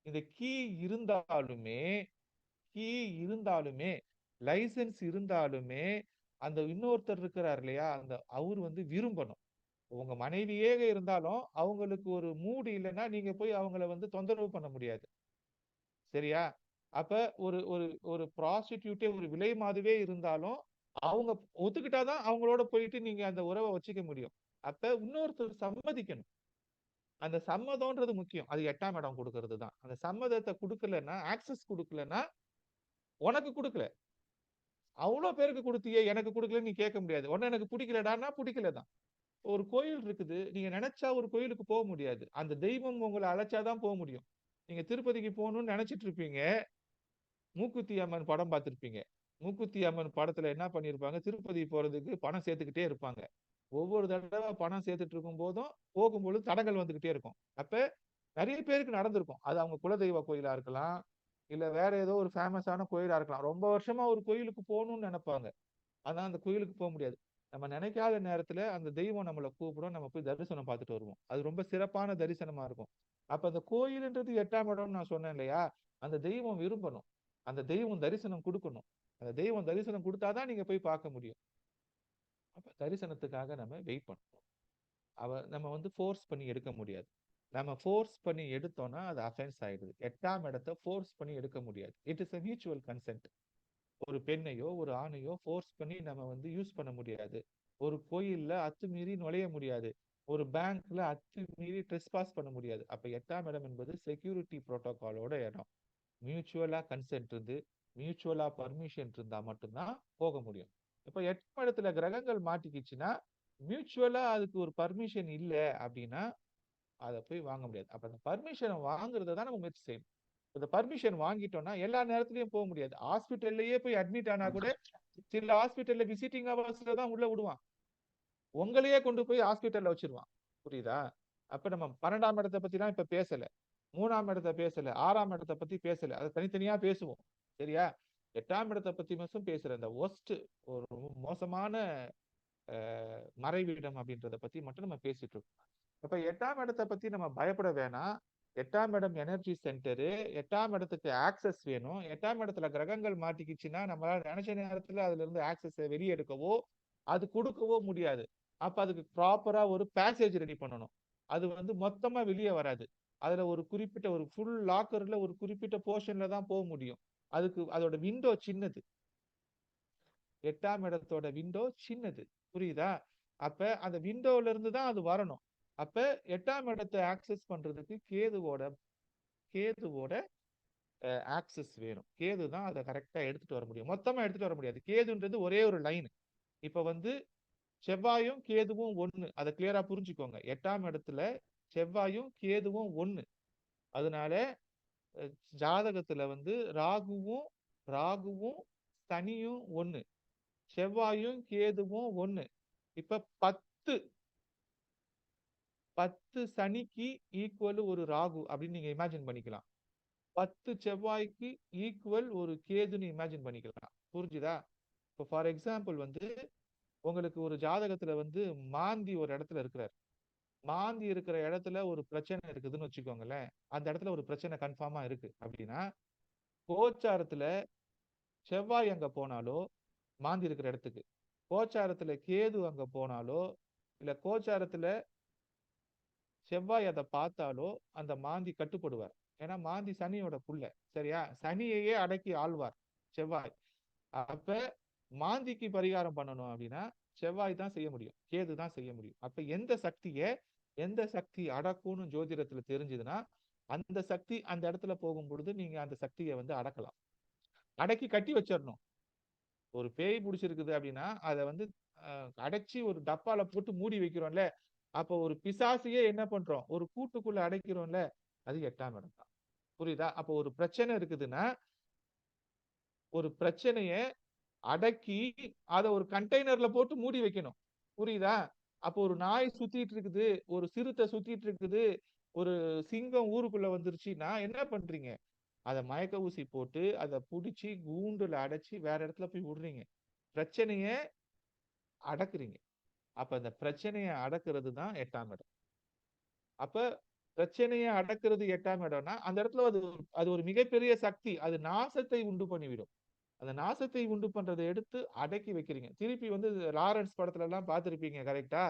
இந்த கீ இருந்தாலுமே கீ இருந்தாலுமே லைசன்ஸ் இருந்தாலுமே அந்த இன்னொருத்தர் இருக்கிறார் இல்லையா, அந்த அவர் வந்து விரும்பணும். உங்க மனைவியே இருந்தாலும் அவங்களுக்கு ஒரு மூடு இல்லைன்னா நீங்க போய் அவங்கள வந்து தொந்தரவு பண்ண முடியாது, சரியா? அப்ப ஒரு ஒரு ஒரு ப்ராஸ்டிடியூட்டே ஒரு விலை மாதுவே இருந்தாலும் அவங்க ஒத்துக்கிட்டாதான் அவங்களோட போயிட்டு நீங்க அந்த உறவை வச்சுக்க முடியும். அப்ப இன்னொருத்தர் சம்மதிக்கணும். அந்த சம்மதம்ன்றது முக்கியம். அது 8ஆம் இடம் கொடுக்கிறது தான். அந்த சம்மதத்தை கொடுக்கலன்னா, ஆக்சஸ் கொடுக்கலன்னா உனக்கு கொடுக்கல, அவ்வளவு பேருக்கு கொடுத்தியே எனக்கு கொடுக்கலன்னு நீ கேட்க முடியாது. உடனே எனக்கு பிடிக்கலடான்னா பிடிக்கலதான். ஒரு கோயில் இருக்குது, நீங்க நினைச்சா ஒரு கோயிலுக்கு போக முடியாது, அந்த தெய்வம் உங்களை அழைச்சாதான் போக முடியும். நீங்க திருப்பதிக்கு போகணும்னு நினைச்சிட்டு இருப்பீங்க, மூக்குத்தி அம்மன் படம் பார்த்திருப்பீங்க. மூக்குத்தி அம்மன் படத்துல என்ன பண்ணிருப்பாங்க, திருப்பதி போறதுக்கு பணம் சேர்த்துக்கிட்டே இருப்பாங்க. ஒவ்வொரு தடவை பணம் சேர்த்துட்டு இருக்கும் போதும் போகும்போது தடங்கள் வந்துகிட்டே இருக்கும். அப்ப நிறைய பேருக்கு நடந்திருக்கும். அது அவங்க குலதெய்வ கோயிலா இருக்கலாம், இல்ல வேற ஏதோ ஒரு ஃபேமஸான கோயிலா இருக்கலாம். ரொம்ப வருஷமா ஒரு கோயிலுக்கு போகணும்னு நினைப்பாங்க, ஆனா அந்த கோயிலுக்கு போக முடியாது. நம்ம நினைக்காத நேரத்துல அந்த தெய்வம் நம்மளை கூப்பிடும், நம்ம போய் தரிசனம் பார்த்துட்டு வருவோம். அது ரொம்ப சிறப்பான தரிசனமா இருக்கும். அப்ப அந்த கோயில்ன்றது 8ஆம் இடம் நான் சொன்னேன் இல்லையா, அந்த தெய்வம் விரும்பணும், அந்த தெய்வம் தரிசனம் கொடுக்கணும். அந்த தெய்வம் தரிசனம் கொடுத்தாதான் நீங்க போய் பார்க்க முடியும். அப்ப தரிசனத்துக்காக நம்ம வெயிட் பண்ணணும். நம்ம வந்து ஃபோர்ஸ் பண்ணி எடுக்க முடியாது. நம்ம ஃபோர்ஸ் பண்ணி எடுத்தோம்னா அது அஃபென்ஸ் ஆயிடுது. 8ஆம் இடத்தை ஃபோர்ஸ் பண்ணி எடுக்க முடியாது. It is a mutual consent. ஒரு பெண்ணையோ ஒரு ஆணையோ ஃபோர்ஸ் பண்ணி நம்ம வந்து யூஸ் பண்ண முடியாது. ஒரு கோயில்ல அத்துமீறி நுழைய முடியாது. ஒரு பேங்க்ல அத்துமீறி ட்ரெஸ்பாஸ் பண்ண முடியாது. அப்ப 8ஆம் இடம் என்பது செக்யூரிட்டி புரோட்டோகாலோட இடம். மியூச்சுவலா கன்சென்ட் இருந்து மியூச்சுவலா பர்மிஷன் இருந்தா மட்டும்தான் போக முடியும். இப்ப 8ஆம் இடத்துல கிரகங்கள் மாட்டிக்கிச்சுன்னா மியூச்சுவலா அதுக்கு ஒரு பர்மிஷன் இல்ல அப்படின்னா அதை போய் வாங்க முடியாது. அப்ப அந்த பர்மிஷனை வாங்குறத தான் நம்ம முயற்சி செய்யணும். இந்த பர்மிஷன் வாங்கிட்டோம்னா எல்லா நேரத்திலயும் போக முடியாது. ஹாஸ்பிட்டல்லயே போய் அட்மிட் ஆனா கூட சில ஹாஸ்பிட்டல்ல விசிட்டிங் ஹவர்ஸ்ல தான் உள்ள விடுவான். உங்களையே கொண்டு போய் ஹாஸ்பிட்டல்ல வச்சிருவான். புரியுதா? அப்ப நம்ம 12ஆம் இடத்த பத்திலாம் இப்ப பேசல. 3ஆம் இடத்த பேசல. 6ஆம் இடத்த பத்தி பேசல. அத தனித்தனியா பேசுவோம். சரியா? 8ஆம் இடத்த பத்தி மட்டும் பேசுறேன். இந்த வொர்ஸ்ட் ஒரு மோசமான அ மறைவிடம் அப்படின்றத பத்தி மட்டும் நம்ம பேசிட்டு இருக்கோம். அப்ப 8ஆம் இடத்த பத்தி நம்ம பயப்பட வேணாம். 8ஆம் இடம் எனர்ஜி சென்டரு. 8ஆம் இடத்துக்கு ஆக்சஸ் வேணும். 8ஆம் இடத்துல கிரகங்கள் மாட்டிக்கிச்சுன்னா, நம்மளால நினைச்ச நேரத்துல அதுல இருந்து ஆக்சஸ வெளிய எடுக்கவோ, அது குடுக்கவோ முடியாது. அப்ப அதுக்கு ப்ராப்பரா ஒரு பேசேஜ் ரெடி பண்ணணும். அது வந்து மொத்தமா வெளிய வராது. அதுல ஒரு குறிப்பிட்ட ஒரு ஃபுல் லாக்கர்ல ஒரு குறிப்பிட்ட போர்ஷன்ல தான் போ முடியும். அதுக்கு அதோட விண்டோ சின்னது. 8ஆம் இடத்தோட விண்டோ சின்னது. புரியுதா? அப்ப அந்த விண்டோல இருந்து தான் அது வரணும். அப்ப 8ஆம் இடத்தை ஆக்சஸ் பண்றதுக்கு கேதுவோட ஆக்சஸ் வேணும். கேது தான் அதை கரெக்டா எடுத்துட்டு வர முடியும். மொத்தமா எடுத்துட்டு வர முடியாது. கேதுன்றது ஒரே ஒரு லைன். இப்ப வந்து செவ்வாயும் கேதுவும் ஒண்ணு. அதை கிளியரா புரிஞ்சுக்கோங்க. 8ஆம் இடத்துல செவ்வாயும் கேதுவும் ஒண்ணு. அதனால அஹ், ஜாதகத்துல வந்து ராகுவும் ராகுவும் சனியும் ஒண்ணு. செவ்வாயும் கேதுவும் ஒண்ணு. இப்ப 10 சனிக்கு ஈக்குவல் ஒரு ராகு அப்படின்னு நீங்க இமேஜின் பண்ணிக்கலாம். 10 செவ்வாய்க்கு ஈக்குவல் ஒரு கேதுன்னு இமேஜின் பண்ணிக்கலாம். புரிஞ்சுதா? இப்போ ஃபார் எக்ஸாம்பிள் வந்து உங்களுக்கு ஒரு ஜாதகத்துல வந்து மாந்தி ஒரு இடத்துல இருக்கிறார். மாந்தி இருக்கிற இடத்துல ஒரு பிரச்சனை இருக்குதுன்னு வச்சுக்கோங்களேன். அந்த இடத்துல ஒரு பிரச்சனை கன்ஃபார்மா இருக்கு அப்படின்னா, கோச்சாரத்துல செவ்வாய் அங்க போனாலோ, மாந்தி இருக்கிற இடத்துக்கு கோச்சாரத்துல கேது அங்க போனாலோ, இல்ல கோச்சாரத்துல செவ்வாய் அதை பார்த்தாலோ அந்த மாந்தி கட்டுப்படுவார். ஏன்னா மாந்தி சனியோட புள்ள. சரியா? சனியையே அடக்கி ஆள்வார் செவ்வாய். அப்ப மாந்திக்கு பரிகாரம் பண்ணணும் அப்படின்னா செவ்வாய் தான் செய்ய முடியும், கேது தான் செய்ய முடியும். அப்ப எந்த சக்தி அடக்கும்னு ஜோதிடத்துல தெரிஞ்சதுன்னா அந்த சக்தி அந்த இடத்துல போகும் பொழுது நீங்க அந்த சக்தியை வந்து அடக்கலாம். அடக்கி கட்டி வச்சிடணும். ஒரு பேய் பிடிச்சிருக்குது அப்படின்னா அதை வந்து அடைச்சி ஒரு டப்பால போட்டு மூடி வைக்கிறோம்ல. அப்ப ஒரு பிசாசையே என்ன பண்றோம், ஒரு கூட்டுக்குள்ள அடைக்கிறோம்ல, அது 8ஆம் இடம் தான். புரியுதா? அப்ப ஒரு பிரச்சனை இருக்குதுன்னா ஒரு பிரச்சனைய அடக்கி அதை ஒரு கண்டெய்னர்ல போட்டு மூடி வைக்கணும். புரியுதா? அப்போ ஒரு நாய் சுத்திட்டு இருக்குது, ஒரு சிறுத்தை சுத்திட்டு இருக்குது, ஒரு சிங்கம் ஊருக்குள்ள வந்துருச்சுன்னா என்ன பண்றீங்க? அதை மயக்க ஊசி போட்டு அதை புடிச்சு கூண்டுல அடைச்சி வேற இடத்துல போய் விடுறீங்க. பிரச்சனைய அடக்குறீங்க. அப்ப அந்த பிரச்சனையை அடக்குறது தான் 8ஆம் இடம். அப்ப பிரச்சனையை அடக்குறது 8ஆம் இடம்னா அந்த இடத்துல அது ஒரு மிகப்பெரிய சக்தி. அது நாசத்தை உண்டு பண்ணிவிடும். அந்த நாசத்தை உண்டு பண்றதை எடுத்து அடக்கி வைக்கிறீங்க. திருப்பி வந்து லாரன்ஸ் படத்துல எல்லாம் பார்த்திருப்பீங்க. கரெக்டா?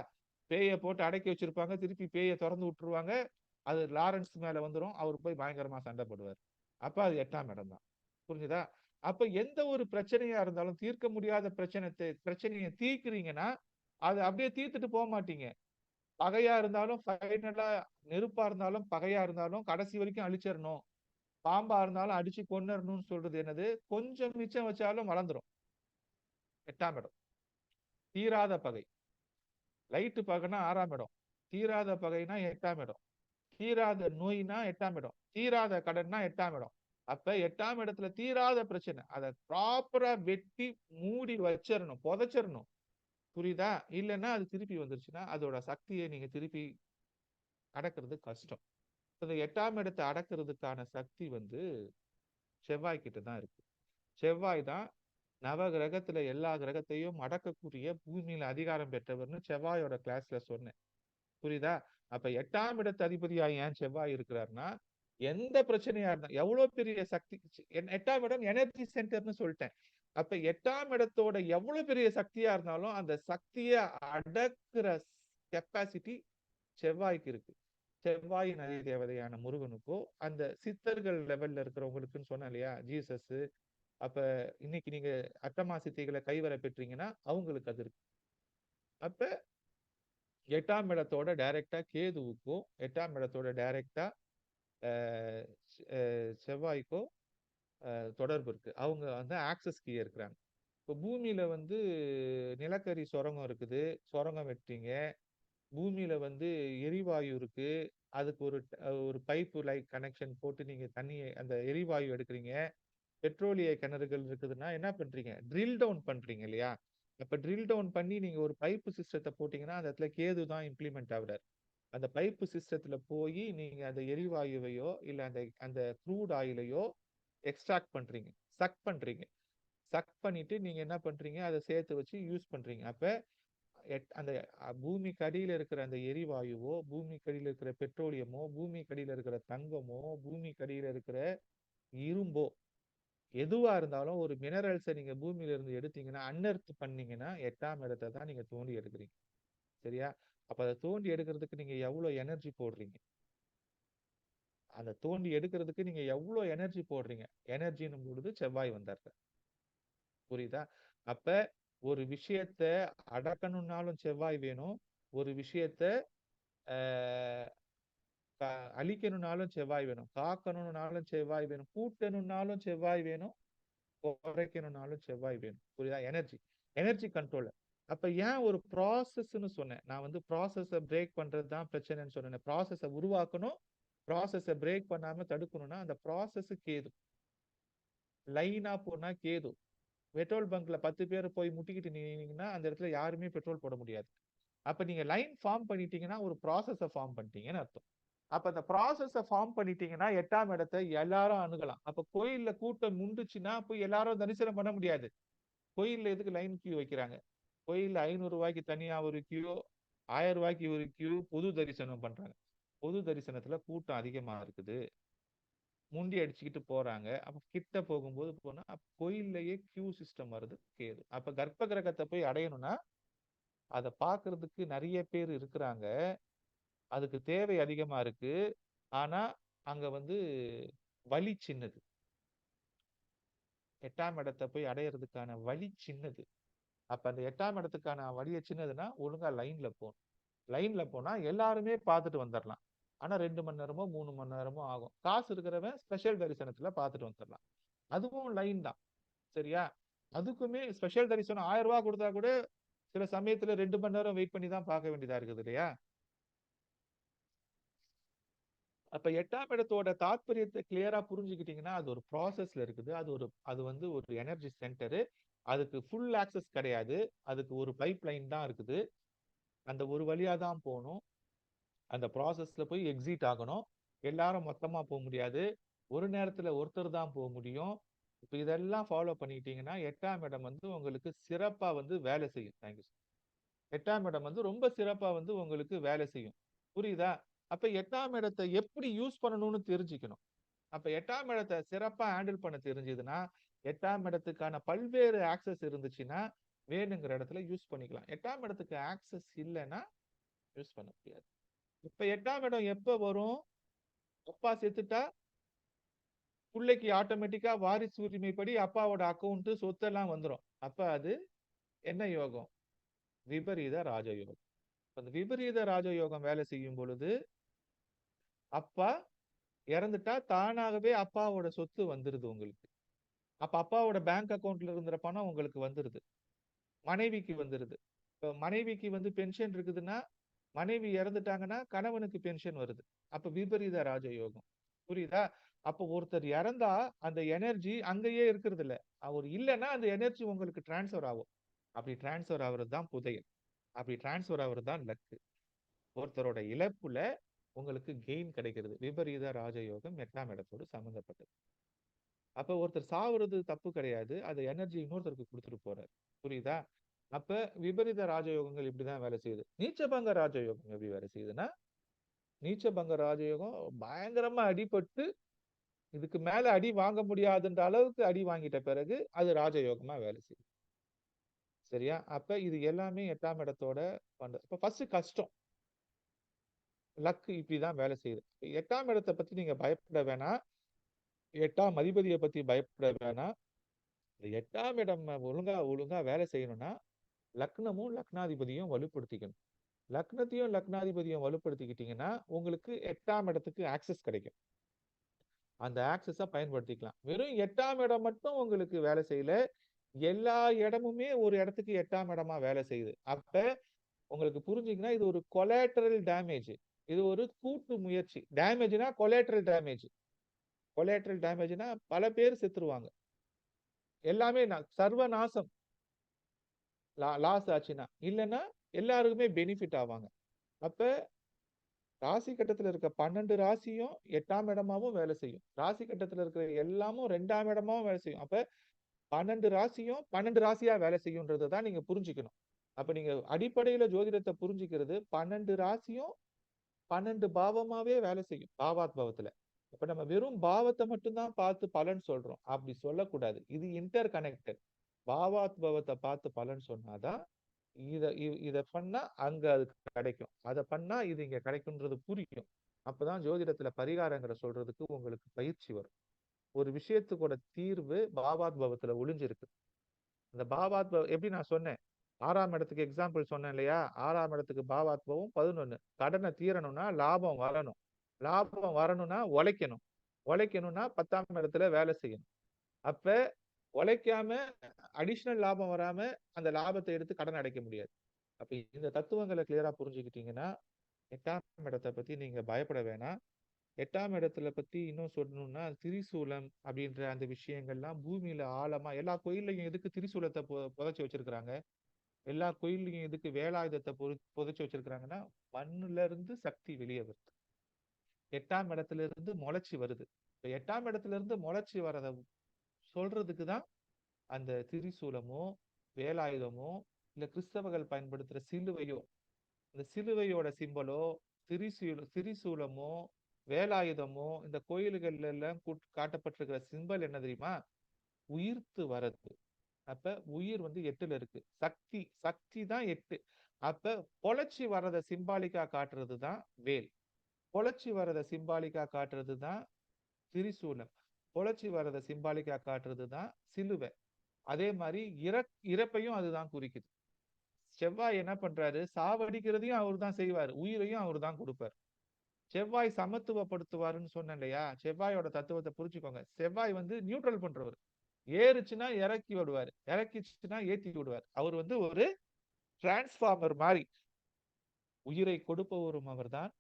பேயை போட்டு அடக்கி வச்சிருப்பாங்க. திருப்பி பேயை திறந்து விட்டுருவாங்க. அது லாரன்ஸ் மேல வந்துடும். அவர் போய் பயங்கரமா சண்டை போடுவார். அப்ப அது 8ஆம் இடம் தான். புரிஞ்சுதா? அப்ப எந்த ஒரு பிரச்சனையா இருந்தாலும் தீர்க்க முடியாத பிரச்சனையை தீர்க்கிறீங்கன்னா அது அப்படியே தீர்த்துட்டு போக மாட்டீங்க. பகையா இருந்தாலும் ஃபைனலா, நெருப்பா இருந்தாலும் பகையா இருந்தாலும் கடைசி வரைக்கும் அழிச்சிடணும். பாம்பா இருந்தாலும் அடிச்சு கொன்னரணும்னு சொல்றது என்னது? கொஞ்சம் மிச்சம் வச்சாலும் வளர்ந்துரும். 8ஆம் இடம். தீராத பகை. லைட்டு பகைனா 6ஆம் இடம். தீராத பகைனா 8ஆம் இடம். தீராத நோய்னா 8ஆம் இடம். தீராத கடன்னா 8ஆம் இடம். அப்ப 8ஆம் இடத்துல தீராத பிரச்சனை. அதை ப்ராப்பரா வெட்டி மூடி வச்சிடணும், புதைச்சிடணும். புரியுதா? இல்லைன்னா அது திருப்பி வந்துருச்சுன்னா அதோட சக்தியை நீங்க திருப்பி அடக்கிறது கஷ்டம். இந்த 8ஆம் இடத்தை அடக்கிறதுக்கான சக்தி வந்து செவ்வாய் கிட்ட தான் இருக்கு. செவ்வாய் தான் நவ கிரகத்துல எல்லா கிரகத்தையும் அடக்கக்கூடிய பூமியில அதிகாரம் பெற்றவர்னு செவ்வாயோட கிளாஸ்ல சொன்னேன். புரியுதா? அப்ப 8ஆம் இடத்து அதிபதியா ஏன் செவ்வாய் இருக்கிறார்னா எந்த பிரச்சனையா இருந்தா எவ்வளவு பெரிய சக்தி. 8ஆம் இடம் எனர்ஜி சென்டர்னு சொல்லிட்டேன். அப்ப 8ஆம் இடத்தோட எவ்வளவு பெரிய சக்தியா இருந்தாலும் அந்த சக்தியை அடக்குற கெப்பாசிட்டி செவ்வாய்க்கு இருக்கு. செவ்வாயின் அதிக தேவதையான முருகனுக்கோ அந்த சித்தர்கள் லெவல்ல இருக்கிறவங்களுக்குன்னு சொன்னேன் இல்லையா, ஜீசஸ். அப்ப இன்னைக்கு நீங்க அட்டமா சித்திகளை கைவர பெற்றீங்கன்னா அவங்களுக்கு அது இருக்கு. அப்ப 8ஆம் இடத்தோட டைரக்டா கேதுவுக்கும் 8ஆம் இடத்தோட டைரக்டா செவ்வாய்க்கோ தொடர்பு இருக்கு. அவங்க வந்து ஆக்சஸ் கீ இருக்கிறாங்க. இப்போ பூமியில வந்து நிலக்கரி சுரங்கம் இருக்குது, சுரங்கம் வெட்டீங்க. பூமியில வந்து எரிவாயு இருக்கு. அதுக்கு ஒரு பைப்பு லைட் கனெக்ஷன் போட்டு நீங்க தண்ணியை அந்த எரிவாயு எடுக்கிறீங்க. பெட்ரோலிய கிணறுகள் இருக்குதுன்னா என்ன பண்றீங்க? ட்ரில் டவுன் பண்றீங்க இல்லையா? அப்ப ட்ரில் டவுன் பண்ணி நீங்க ஒரு பைப்பு சிஸ்டத்தை போட்டீங்கன்னா அந்த இடத்துல கேது தான் இம்ப்ளிமெண்ட் ஆகுறாரு. அந்த பைப்பு சிஸ்டத்துல போய் நீங்க அந்த எரிவாயுவையோ இல்ல அந்த அந்த க்ரூட் ஆயிலையோ எக்ஸ்ட்ராக்ட் பண்றீங்க, சக் பண்றீங்க. சக் பண்ணிட்டு நீங்க என்ன பண்றீங்க, அதை சேர்த்து வச்சு யூஸ் பண்றீங்க. அப்ப அந்த பூமிக்கு அடியில இருக்கிற அந்த எரிவாயுவோ, பூமிக்கு அடியில இருக்கிற பெட்ரோலியமோ, பூமிக்கு அடியில இருக்கிற தங்கமோ, பூமிக்கு அடியில இருக்கிற இரும்போ, எதுவா இருந்தாலும் ஒரு மினரல்ஸை நீங்க பூமியில இருந்து எடுத்தீங்கன்னா, அன்எர்த் பண்ணீங்கன்னா 8ஆம் இடத்தை தான் நீங்க தோண்டி எடுக்கிறீங்க. சரியா? அப்ப அதை தோண்டி எடுக்கிறதுக்கு நீங்க எவ்வளவு எனர்ஜி போடுறீங்க? அதை தோண்டி எடுக்கிறதுக்கு நீங்க எவ்வளவு எனர்ஜி போடுறீங்க? எனர்ஜின்னும் பொழுது செவ்வாய் வந்தார். புரியுதா? அப்ப ஒரு விஷயத்த அடக்கணும்னாலும் செவ்வாய் வேணும். ஒரு விஷயத்த அழிக்கணும்னாலும் செவ்வாய் வேணும். காக்கணும்னாலும் செவ்வாய் வேணும். கூட்டணும்னாலும் செவ்வாய் வேணும். குறைக்கணும்னாலும் செவ்வாய் வேணும். புரியுதா? Energy control. அப்ப ஏன் ஒரு ப்ராசஸ்ன்னு சொன்னேன். நான் வந்து ப்ராசஸை பிரேக் பண்றது தான் பிரச்சனைன்னு சொன்னேன். ப்ராசஸை உருவாக்கணும், ப்ராசஸை பிரேக் பண்ணாம தடுக்கணும்னா அந்த ப்ராசஸ் கேது. லைனா போனா கேது. பெட்ரோல் பங்க்ல 10 பேர் போய் முட்டிக்கிட்டு நின்னீங்கன்னா அந்த இடத்துல யாருமே பெட்ரோல் போட முடியாது. அப்ப நீங்க லைன் ஃபார்ம் பண்ணிட்டீங்கன்னா ஒரு ப்ராசஸை ஃபார்ம் பண்ணிட்டீங்கன்னு அர்த்தம். அப்ப அந்த ப்ராசஸை ஃபார்ம் பண்ணிட்டீங்கன்னா 8ஆம் இடத்தை எல்லாரும் அணுகலாம். அப்ப கோயில்ல கூட்டம் முண்டுச்சுன்னா போய் எல்லாரும் தரிசனம் பண்ண முடியாது. கோயில்ல எதுக்கு லைன் கியூ வைக்கிறாங்க? கோயில்ல 500 ரூபாய்க்கு தனியா ஒரு கியூ, 1000 ரூபாய்க்கு ஒரு கியூ, பொது தரிசனம் பண்றாங்க. பொது தரிசனத்துல கூட்டம் அதிகமா இருக்குது, முண்டி அடிச்சுக்கிட்டு போறாங்க. அப்ப கிட்ட போகும்போது போனா கோயில்லையே கியூ சிஸ்டம் வருது கேது. அப்ப கர்ப்ப கிரகத்தை போய் அடையணும்னா அதை பாக்குறதுக்கு நிறைய பேர் இருக்கிறாங்க, அதுக்கு தேவை அதிகமா இருக்கு. ஆனா அங்க வந்து வழி சின்னது. 8ஆம் இடத்தை போய் அடையிறதுக்கான வழி சின்னது. அப்ப அந்த 8ஆம் இடத்துக்கான வழியை சின்னதுன்னா ஒழுங்கா லைன்ல போகணும். லைன்ல போனா எல்லாருமே பார்த்துட்டு வந்துடலாம். ஆனா 2 மணி நேரமோ 3 மணி நேரமோ ஆகும். காசு இருக்கிறவன் ஸ்பெஷல் தரிசனத்துல பார்த்துட்டு வந்துடலாம். அதுவும் லைன் தான். சரியா? அதுக்குமே ஸ்பெஷல் தரிசனம் 1000 ரூபாய் கொடுத்தா கூட சில சமயத்துல 2 மணி நேரம் வெயிட் பண்ணி தான் பார்க்க வேண்டியதா இருக்குது இல்லையா? அப்ப 8ஆம் இடத்தோட தாற்பயத்தை கிளியரா புரிஞ்சுக்கிட்டீங்கன்னா அது ஒரு ப்ராசஸ்ல இருக்குது. அது வந்து ஒரு எனர்ஜி சென்டரு. அதுக்கு ஃபுல் ஆக்சஸ் கிடையாது. அதுக்கு ஒரு பைப் லைன் தான் இருக்குது. அந்த ஒரு வழியா தான் போகணும். அந்த ப்ராசஸ்ல போய் எக்ஸிட் ஆகணும். எல்லாரும் மொத்தமா போக முடியாது. ஒரு நேரத்துல ஒருத்தர் தான் போக முடியும். இப்ப இதெல்லாம் ஃபாலோ பண்ணிட்டீங்கன்னா 8ஆம் இடம் வந்து உங்களுக்கு சிறப்பா வந்து வேலை செய்யும். தேங்க்யூ. 8ஆம் இடம் வந்து ரொம்ப சிறப்பா வந்து உங்களுக்கு வேலை செய்யும். புரியுதா? அப்ப 8ஆம் இடத்தை எப்படி யூஸ் பண்ணணும்னு தெரிஞ்சுக்கணும். அப்ப 8ஆம் இடத்தை சிறப்பா ஹேண்டில் பண்ண தெரிஞ்சதுன்னா 8ஆம் இடத்துக்கான பல்வேறு ஆக்சஸ் இருந்துச்சுன்னா வேணுங்கிற இடத்துல யூஸ் பண்ணிக்கலாம். 8ஆம் இடத்துக்கு ஆக்சஸ் இல்லைன்னா யூஸ் பண்ண முடியாது. இப்ப 8ஆம் இடம் எப்ப வரும்? அப்பா செத்துட்டா பிள்ளைக்கு ஆட்டோமேட்டிக்கா வாரிசு உரிமைப்படி அப்பாவோட அக்கௌண்ட் சொத்தெல்லாம் வந்துடும். அப்ப அது என்ன யோகம்? விபரீத ராஜயோகம். அந்த விபரீத ராஜயோகம் வேலை செய்யும் பொழுது அப்பா இறந்துட்டா தானாகவே அப்பாவோட சொத்து வந்துருது உங்களுக்கு. அப்ப அப்பாவோட பேங்க் அக்கௌண்ட்ல இருந்த பணம் உங்களுக்கு வந்துருது. மனைவிக்கு வந்துருது. இப்ப மனைவிக்கு வந்து பென்ஷன் இருக்குதுன்னா மனைவி இறந்துட்டாங்கன்னா கணவனுக்கு பென்ஷன் வருது. அப்ப விபரீத ராஜயோகம். புரியுதா? அப்ப ஒருத்தர் இறந்தா அந்த எனர்ஜி அங்கேயே இருக்கிறது இல்ல. அவர் இல்லைன்னா அந்த எனர்ஜி உங்களுக்கு டிரான்ஸ்பர் ஆகும். அப்படி டிரான்ஸ்பர் ஆகுறது தான் புதையல். அப்படி டிரான்ஸ்பர் ஆகுறது தான் லக்கு. ஒருத்தரோட இழப்புல உங்களுக்கு கெயின் கிடைக்கிறது. விபரீத ராஜயோகம் 8ஆம் இடத்தோடு சம்பந்தப்பட்டது. அப்ப ஒருத்தர் சாவுறது தப்பு கிடையாது. அது எனர்ஜி இன்னொருத்தருக்கு கொடுத்துட்டு போறாரு. புரியுதா? அப்ப விபரீத ராஜயோகங்கள் இப்படிதான் வேலை செய்யுது. நீச்சபங்க ராஜயோகம் எப்படி வேலை செய்யுதுன்னா, நீச்சபங்க ராஜயோகம் பயங்கரமா அடிபட்டு இதுக்கு மேல அடி வாங்க முடியாதுன்ற அளவுக்கு அடி வாங்கிட்ட பிறகு அது ராஜயோகமா வேலை செய்யுது. சரியா? அப்ப இது எல்லாமே 8ஆம் இடத்தோட பண்றது. இப்ப ஃபர்ஸ்ட் கஷ்டம். லக் இப்படிதான் வேலை செய்யுது. 8ஆம் இடத்தை பத்தி நீங்க பயப்பட வேணாம். 8ஆம் அதிபதியை பத்தி பயப்பட வேணாம். 8ஆம் இடம் ஒழுங்கா ஒழுங்கா வேலை செய்யணும்னா லக்னமும் லக்னாதிபதியும் வலுப்படுத்திக்கணும். லக்னத்தையும் லக்னாதிபதியும் வலுப்படுத்திக்கிட்டீங்கன்னா உங்களுக்கு 8ஆம் இடத்துக்கு ஆக்சஸ் கிடைக்கும். அந்த ஆக்சஸை பயன்படுத்திக்கலாம். வெறும் 8ஆம் இடம் மட்டும் உங்களுக்கு வேலை செய்யல, எல்லா இடமுமே ஒரு இடத்துக்கு 8ஆம் இடமா வேலை செய்யுது. அப்ப உங்களுக்கு புரிஞ்சுங்கன்னா இது ஒரு கொலாட்டரல் டேமேஜ். இது ஒரு கூட்டு முயற்சி. டேமேஜ்னா கொலாட்டரல் டேமேஜ். கொலாட்டரல் டேமேஜ்னா பல பேர் செத்துருவாங்க. எல்லாமே சர்வநாசம். லாஸ் ஆச்சுன்னா. இல்லைன்னா எல்லாருக்குமே பெனிஃபிட் ஆவாங்க. அப்ப ராசி கட்டத்துல இருக்க 12 ராசியும் 8ஆம் இடமாவும் வேலை செய்யும். ராசி கட்டத்துல இருக்கிற எல்லாமும் 2ஆம் இடமாவும் வேலை செய்யும். அப்ப 12 ராசியும் 12 ராசியா வேலை செய்யும்ன்றதை தான் நீங்க புரிஞ்சுக்கணும். அப்ப நீங்க அடிப்படையில ஜோதிடத்தை புரிஞ்சுக்கிறது 12 ராசியும் 12 பாவமாவே வேலை செய்யும். பாவாத் பாவத்துல. அப்ப நம்ம வெறும் பாவத்தை மட்டும்தான் பார்த்து பலன் சொல்றோம். அப்படி சொல்லக்கூடாது. இது இன்டர் கனெக்டட். பாவாத் பாவத்தை பார்த்து பலன் சொன்னாதான் இத பண்ணா அங்க அது கிடைக்கும். அதை பண்ணா இது இங்க கிடைக்கும்ன்றது புரியும். அப்பதான் ஜோதிடத்துல பரிகாரங்கிற சொல்றதுக்கு உங்களுக்கு பயிற்சி வரும். ஒரு விஷயத்துக்கோட தீர்வு பாவாத் பாவத்துல ஒளிஞ்சிருக்கு. அந்த பாவாத் எப்படி நான் சொன்னேன், 6ஆம் இடத்துக்கு எக்ஸாம்பிள் சொன்னேன் இல்லையா? 6ஆம் இடத்துக்கு பாவாத் பாவம் 11. கடனை தீரணும்னா லாபம் வரணும். லாபம் வரணும்னா உழைக்கணும். உழைக்கணும்னா 10ஆம் இடத்துல வேலை செய்யணும். அப்ப உழைக்காம அடிஷனல் லாபம் வராம அந்த லாபத்தை எடுத்து கடன் அடைக்க முடியாது. அப்ப இந்த தத்துவங்களை கிளியரா புரிஞ்சுக்கிட்டீங்கன்னா 8ஆம் இடத்தை பத்தி நீங்க பயப்பட வேணாம். 8ஆம் இடத்துல பத்தி இன்னும் சொல்லணும்னா திரிசூலம் அப்படின்ற அந்த விஷயங்கள்லாம் பூமியில ஆழமா எல்லா கோயில்லையும் எதுக்கு திரிசூலத்தை புதைச்சு வச்சிருக்கிறாங்க? எல்லா கோயில்லையும் எதுக்கு வேலாயுதத்தை புதைச்சு வச்சிருக்கிறாங்கன்னா மண்ணுல இருந்து சக்தி வெளியே வருது. 8ஆம் இடத்துல இருந்து முளைச்சி வருது. இப்ப 8ஆம் இடத்துல இருந்து முளைச்சி வர்றத சொல்றதுக்கு தான் அந்த திரிசூலமோ வேலாயுதமோ இல்ல கிறிஸ்தவர்கள் பயன்படுத்துற சிலுவையோ, இந்த சிலுவையோட சிம்பலோ திரிசூலமோ வேலாயுதமோ இந்த கோயில்கள்ல எல்லாம் காட்டப்பட்டிருக்கிற சிம்பல் என்ன தெரியுமா? உயிர்த்து வரது. அப்ப உயிர் 8ல இருக்கு. சக்தி தான் 8. அப்ப பொழைச்சி வர்றத சிம்பாலிக்கா காட்டுறது தான் வேல். பொழைச்சி வர்றத சிம்பாலிக்கா காட்டுறது தான் திரிசூலம். பொழைச்சி வர்றத சிம்பாலிக்கா காட்டுறது தான் சிலுவை. அதே மாதிரி இறப்பையும் அதுதான் குறிக்குது. செவ்வாய் என்ன பண்றாரு? சாவடிக்கிறதையும் அவர் தான் செய்வார், உயிரையும் அவர் தான் கொடுப்பார். செவ்வாய் சமத்துவப்படுத்துவாருன்னு சொன்னேன் இல்லையா? செவ்வாயோட தத்துவத்தை புரிச்சுக்கோங்க. செவ்வாய் நியூட்ரல் பண்றவர். ஏறுச்சுன்னா இறக்கி விடுவார், இறக்கிச்சுன்னா ஏத்தி விடுவார். அவர் ஒரு டிரான்ஸ்பார்மர் மாதிரி. உயிரை கொடுப்பவரும் அவர்தான்,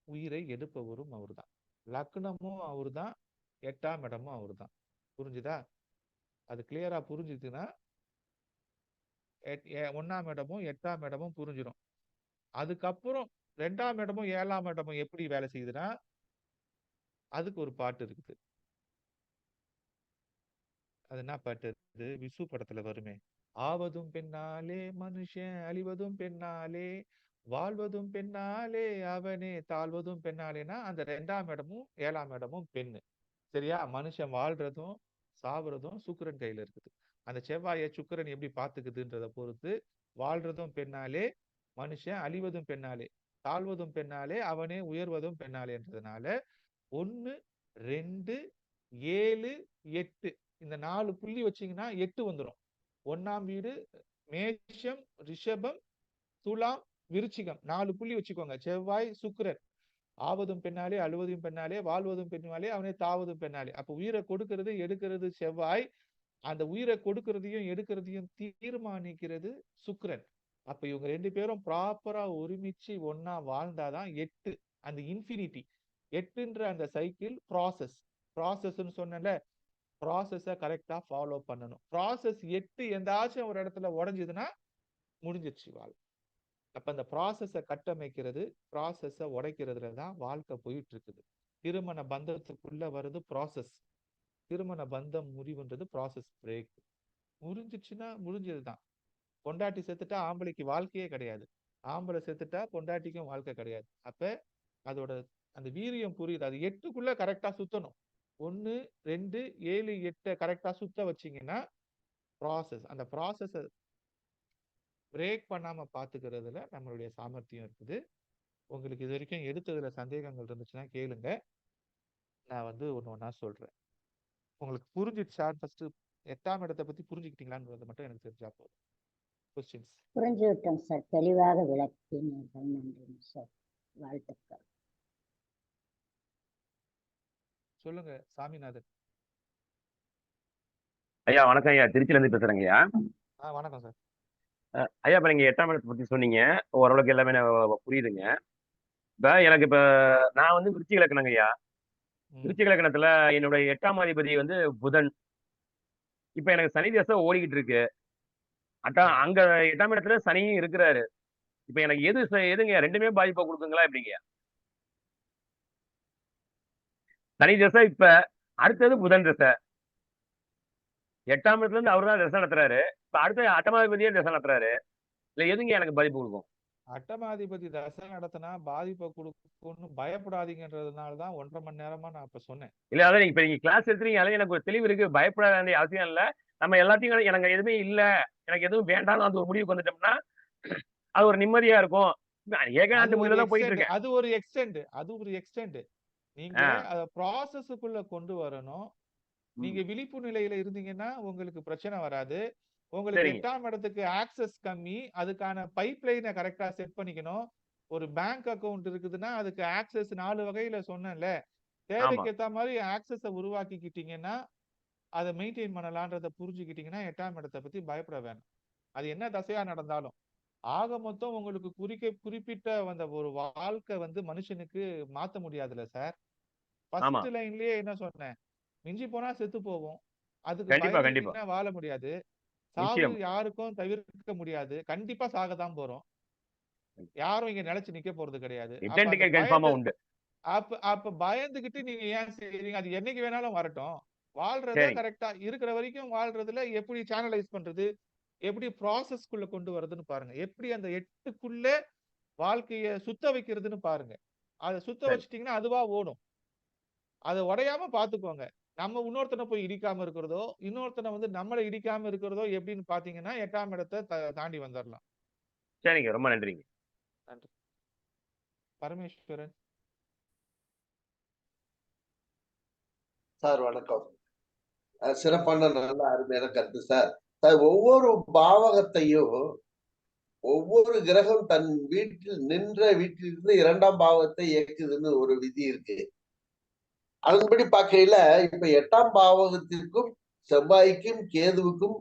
உயிரை எடுப்பவரும் அவர்தான். லக்னமும் அவர்தான், 8ஆம் இடமும் அவர்தான். புரிஞ்சுதா? அது கிளியரா புரிஞ்சுதுன்னா 1ஆம் இடமும் 8ஆம் இடமும் புரிஞ்சிடும். அதுக்கப்புறம் 2ஆம் இடமும் 7ஆம் இடமும் எப்படி வேலை செய்யுதுன்னா அதுக்கு ஒரு பாட்டு இருக்குது. அது என்ன பாட்டு? விசு படத்துல வருமே, ஆவதும் பெண்ணாலே மனுஷன், அழிவதும் பெண்ணாலே, வாழ்வதும் பெண்ணாலே, அவனே தாழ்வதும் பெண்ணாலேனா அந்த 2ஆம் இடமும் 7ஆம் இடமும் பெண்ணு. சரியா? மனுஷன் வாழ்றதும் சாவுறதும் சுக்கிரன் கையில இருக்குது. அந்த செவ்வாயை சுக்கிரன் எப்படி பார்த்துக்குதுன்றத பொறுத்து வாழ்றதும் பெண்ணாலே, மனுஷன் அழிவதும் பெண்ணாலே, தாழ்வதும் பெண்ணாலே, அவனே உயர்வதும் பெண்ணாலேன்றதுனால 1, 2, 7, 8 இந்த 4 புள்ளி வச்சீங்கன்னா 8 வந்துடும். 1ஆம் வீடு மேஷம், ரிஷபம், துலாம், விருச்சிகம் 4 புள்ளி வச்சுக்கோங்க. செவ்வாய் சுக்கிரன். ஆவதும் பெண்ணாலே, அழுவதும் பெண்ணாலே, வாழ்வதும் பெண்ணாலே, அவனே தாவதும் பெண்ணாலே. அப்ப உயிரை கொடுக்கிறது எடுக்கிறது செவ்வாய். அந்த உயிரை கொடுக்கறதையும் எடுக்கிறதையும் தீர்மானிக்கிறது சுக்கிரன். அப்ப இவங்க 2 பேரும் ப்ராப்பரா ஒருமிச்சு ஒன்னா வாழ்ந்தாதான் 8 அந்த இன்ஃபினிட்டி. 8ன்ற அந்த சைக்கிள் ப்ராசஸ்ன்னு சொன்னல, ப்ராசஸை கரெக்டா ஃபாலோ பண்ணணும். ப்ராசஸ் 8 எந்தாச்சும் ஒரு இடத்துல உடஞ்சதுன்னா முடிஞ்சிருச்சு வாழ்க்கை. அப்ப அந்த ப்ராசஸை கட்டமைக்கிறது, ப்ராசஸை உடைக்கிறதுல தான் வாழ்க்கை போயிட்டு இருக்குது. திருமண பந்தத்துக்குள்ள வருது ப்ராசஸ். திருமண பந்தம் முறிவுன்றது ப்ராசஸ் பிரேக். முறிஞ்சிச்சுன்னா முடிஞ்சதுதான். பொண்டாட்டி செத்துட்டா ஆம்பளைக்கு வாழ்க்கையே கிடையாது, ஆம்பளை செத்துட்டா பொண்டாட்டிக்கும் வாழ்க்கை கிடையாது. அப்ப அதோட அந்த வீரியம் புரியுது. அது 8க்குள்ள கரெக்டா சுத்தணும். 1, 2, 7, 8 கரெக்டா சுத்த வச்சீங்கன்னா ப்ராசஸ். அந்த ப்ராசஸை பிரேக் பண்ணாம பாத்துக்கிறதுல நம்மளுடைய சாமர்த்தியம் இருக்குது. உங்களுக்கு இது வரைக்கும் எடுத்ததுல சந்தேகங்கள் இருந்துச்சுன்னா கேளுங்க, நான் ஒண்ணு ஒண்ணா சொல்றேன். உங்களுக்கு புரிஞ்சிடுச்சா? ஃபர்ஸ்ட் 8ஆம் இடத்தை பத்தி புரிஞ்சுக்கிட்டீங்களான்றது மட்டும் எனக்கு தெரிஞ்சா போதும். கொஸ்டின்ஸ்? புரிஞ்சு விட்டோம் சார், தெளிவாக விளக்கினீர்கள். நன்றி சார், வாழ்த்துக்கள். சொல்லுங்க சாமிநாதன். ஐயா வணக்கம் ஐயா, திருச்சியில இருந்து பேசுறேங்க ஐயா. வணக்கம் சார். ஐயா இப்ப நீங்க 8ஆம் இடத்தை பத்தி சொன்னீங்க, ஓரளவுக்கு எல்லாமே புரியுதுங்க. இப்ப நான் விருச்சிக இலக்கணங்க ஐயா. விருச்சிக இலக்கணத்துல என்னுடைய 8ஆம் அதிபதி புதன். இப்ப எனக்கு சனி தசை ஓடிக்கிட்டு இருக்கு. அங்க 8ஆம் இடத்துல சனியும் இருக்கிறாரு. இப்ப எனக்கு எதுங்க ரெண்டுமே பாதிப்பை கொடுக்குங்களா எப்படிங்க? சனி தசை இப்ப, அடுத்தது புதன் தசை. 8ஆம் இடத்துல இருந்து அவரு தான் தசை நடத்துறாரு. இப்ப அடுத்த அட்டமாதிபதியே தசை நடத்துறாரு. இல்ல எதுங்க எனக்கு பாதிப்பு கொடுக்கும்? அட்டமாதிபதி தசை நடத்தினா பாதிப்பை கொடுக்கும்னு பயப்படாதீங்கன்றதுனால தான் 1.5 மணி நேரமா நான் இப்ப சொன்னேன். இல்ல அதான் இப்ப நீங்க கிளாஸ் எடுத்துறீங்க, அதுல எனக்கு ஒரு தெளிவு இருக்கு. பயப்பட வேண்டிய அவசியம் இல்ல. நம்ம எல்லாத்தையும் எனக்கு எதுவுமே இல்ல, எனக்கு எதுவும் வேண்டாம்னு அந்த ஒரு முடிவுக்கு வந்துட்டோம்னா அது ஒரு நிம்மதியா இருக்கும். ஏகாந்த முடிவுல தான் போயிட்டு இருக்கேன். அது ஒரு எக்ஸ்டெண்ட். நீங்க அத ப்ராசஸ்க்குள்ள கொண்டு வரணும். நீங்க விழிப்பு நிலையில இருந்தீங்கன்னா உங்களுக்கு பிரச்சனை வராது. உங்களுக்கு 8ஆம் இடத்துக்கு ஆக்சஸ் கம்மி. அதுக்கான பைப்லைனை கரெக்டா செட் பண்ணிக்கணும். ஒரு பேங்க் அக்கவுண்ட் இருக்குதுன்னா அதுக்கு ஆக்சஸ் 4 வகையில சொன்னேன்ல. தேவைக்கு ஏத்த மாதிரி ஆக்சஸ உருவாக்கிக்கிட்டீங்கன்னா அதை மெயின்டைன் பண்ணலான்றத புரிஞ்சுக்கிட்டீங்கன்னா 8ஆம் இடத்தை பத்தி பயப்பட வேணாம். அது என்ன தசையா நடந்தாலும். ஆக மொத்தம் உங்களுக்கு குறிப்பிட்ட வந்த ஒரு வாழ்க்கை வந்து மனுஷனுக்கு மாத்த முடியாதுல்ல சார். ஃபர்ஸ்ட் லைன்லயே என்ன சொன்னேன்? மிஞ்சி போனா செத்து போவோம். அதுக்கு பயந்துட்டீங்கன்னா வாழ முடியாது. சாவு யாருக்கும் தவிர்க்க முடியாது. கண்டிப்பா சாகத்தான் போறோம். யாரும் இங்க நிலைச்சு நிக்க போறது கிடையாது. அப்ப பயந்துகிட்டு நீங்க ஏன் செய்றீங்க? அது என்னைக்கு வேணாலும் வரட்டும். வாழ்றத கரெக்டா இருக்கிற வரைக்கும் வாழ்றதுல எப்படி சேனலைஸ் பண்றது, எப்படி ப்ராசஸ்க்குள்ள கொண்டு வரதுன்னு பாருங்க. எப்படி அந்த 8க்குள்ள வாழ்க்கைய சுத்த வைக்கிறதுன்னு பாருங்க. அத சுத்த வச்சிட்டீங்கன்னா அதுவா ஓடும். அதை உடையாம பாத்துக்கோங்க. நம்ம இன்னொருத்தனை போய் இடிக்காம இருக்கிறதோ, இன்னொருத்தனை வந்து நம்மளை இடிக்காம இருக்கிறதோ எப்படின்னு பாத்தீங்கன்னா 8ஆம் இடத்தை தாண்டி வந்துடலாம். சரிங்க, ரொம்ப நன்றிங்க. நன்றி. பரமேஸ்வரன் சார் வணக்கம். சிறப்பான நல்ல அருமையான கருத்து சார். ஒவ்வொரு பாவகத்தையும் ஒவ்வொரு கிரகம் தன் வீட்டில் நின்ற வீட்டிலிருந்து 2ஆம் பாவத்தை இயக்குதுன்னு ஒரு விதி இருக்கு. அதன்படி பார்க்கையில இப்ப 8ஆம் பாவகத்திற்கும் செவ்வாய்க்கும் கேதுவுக்கும்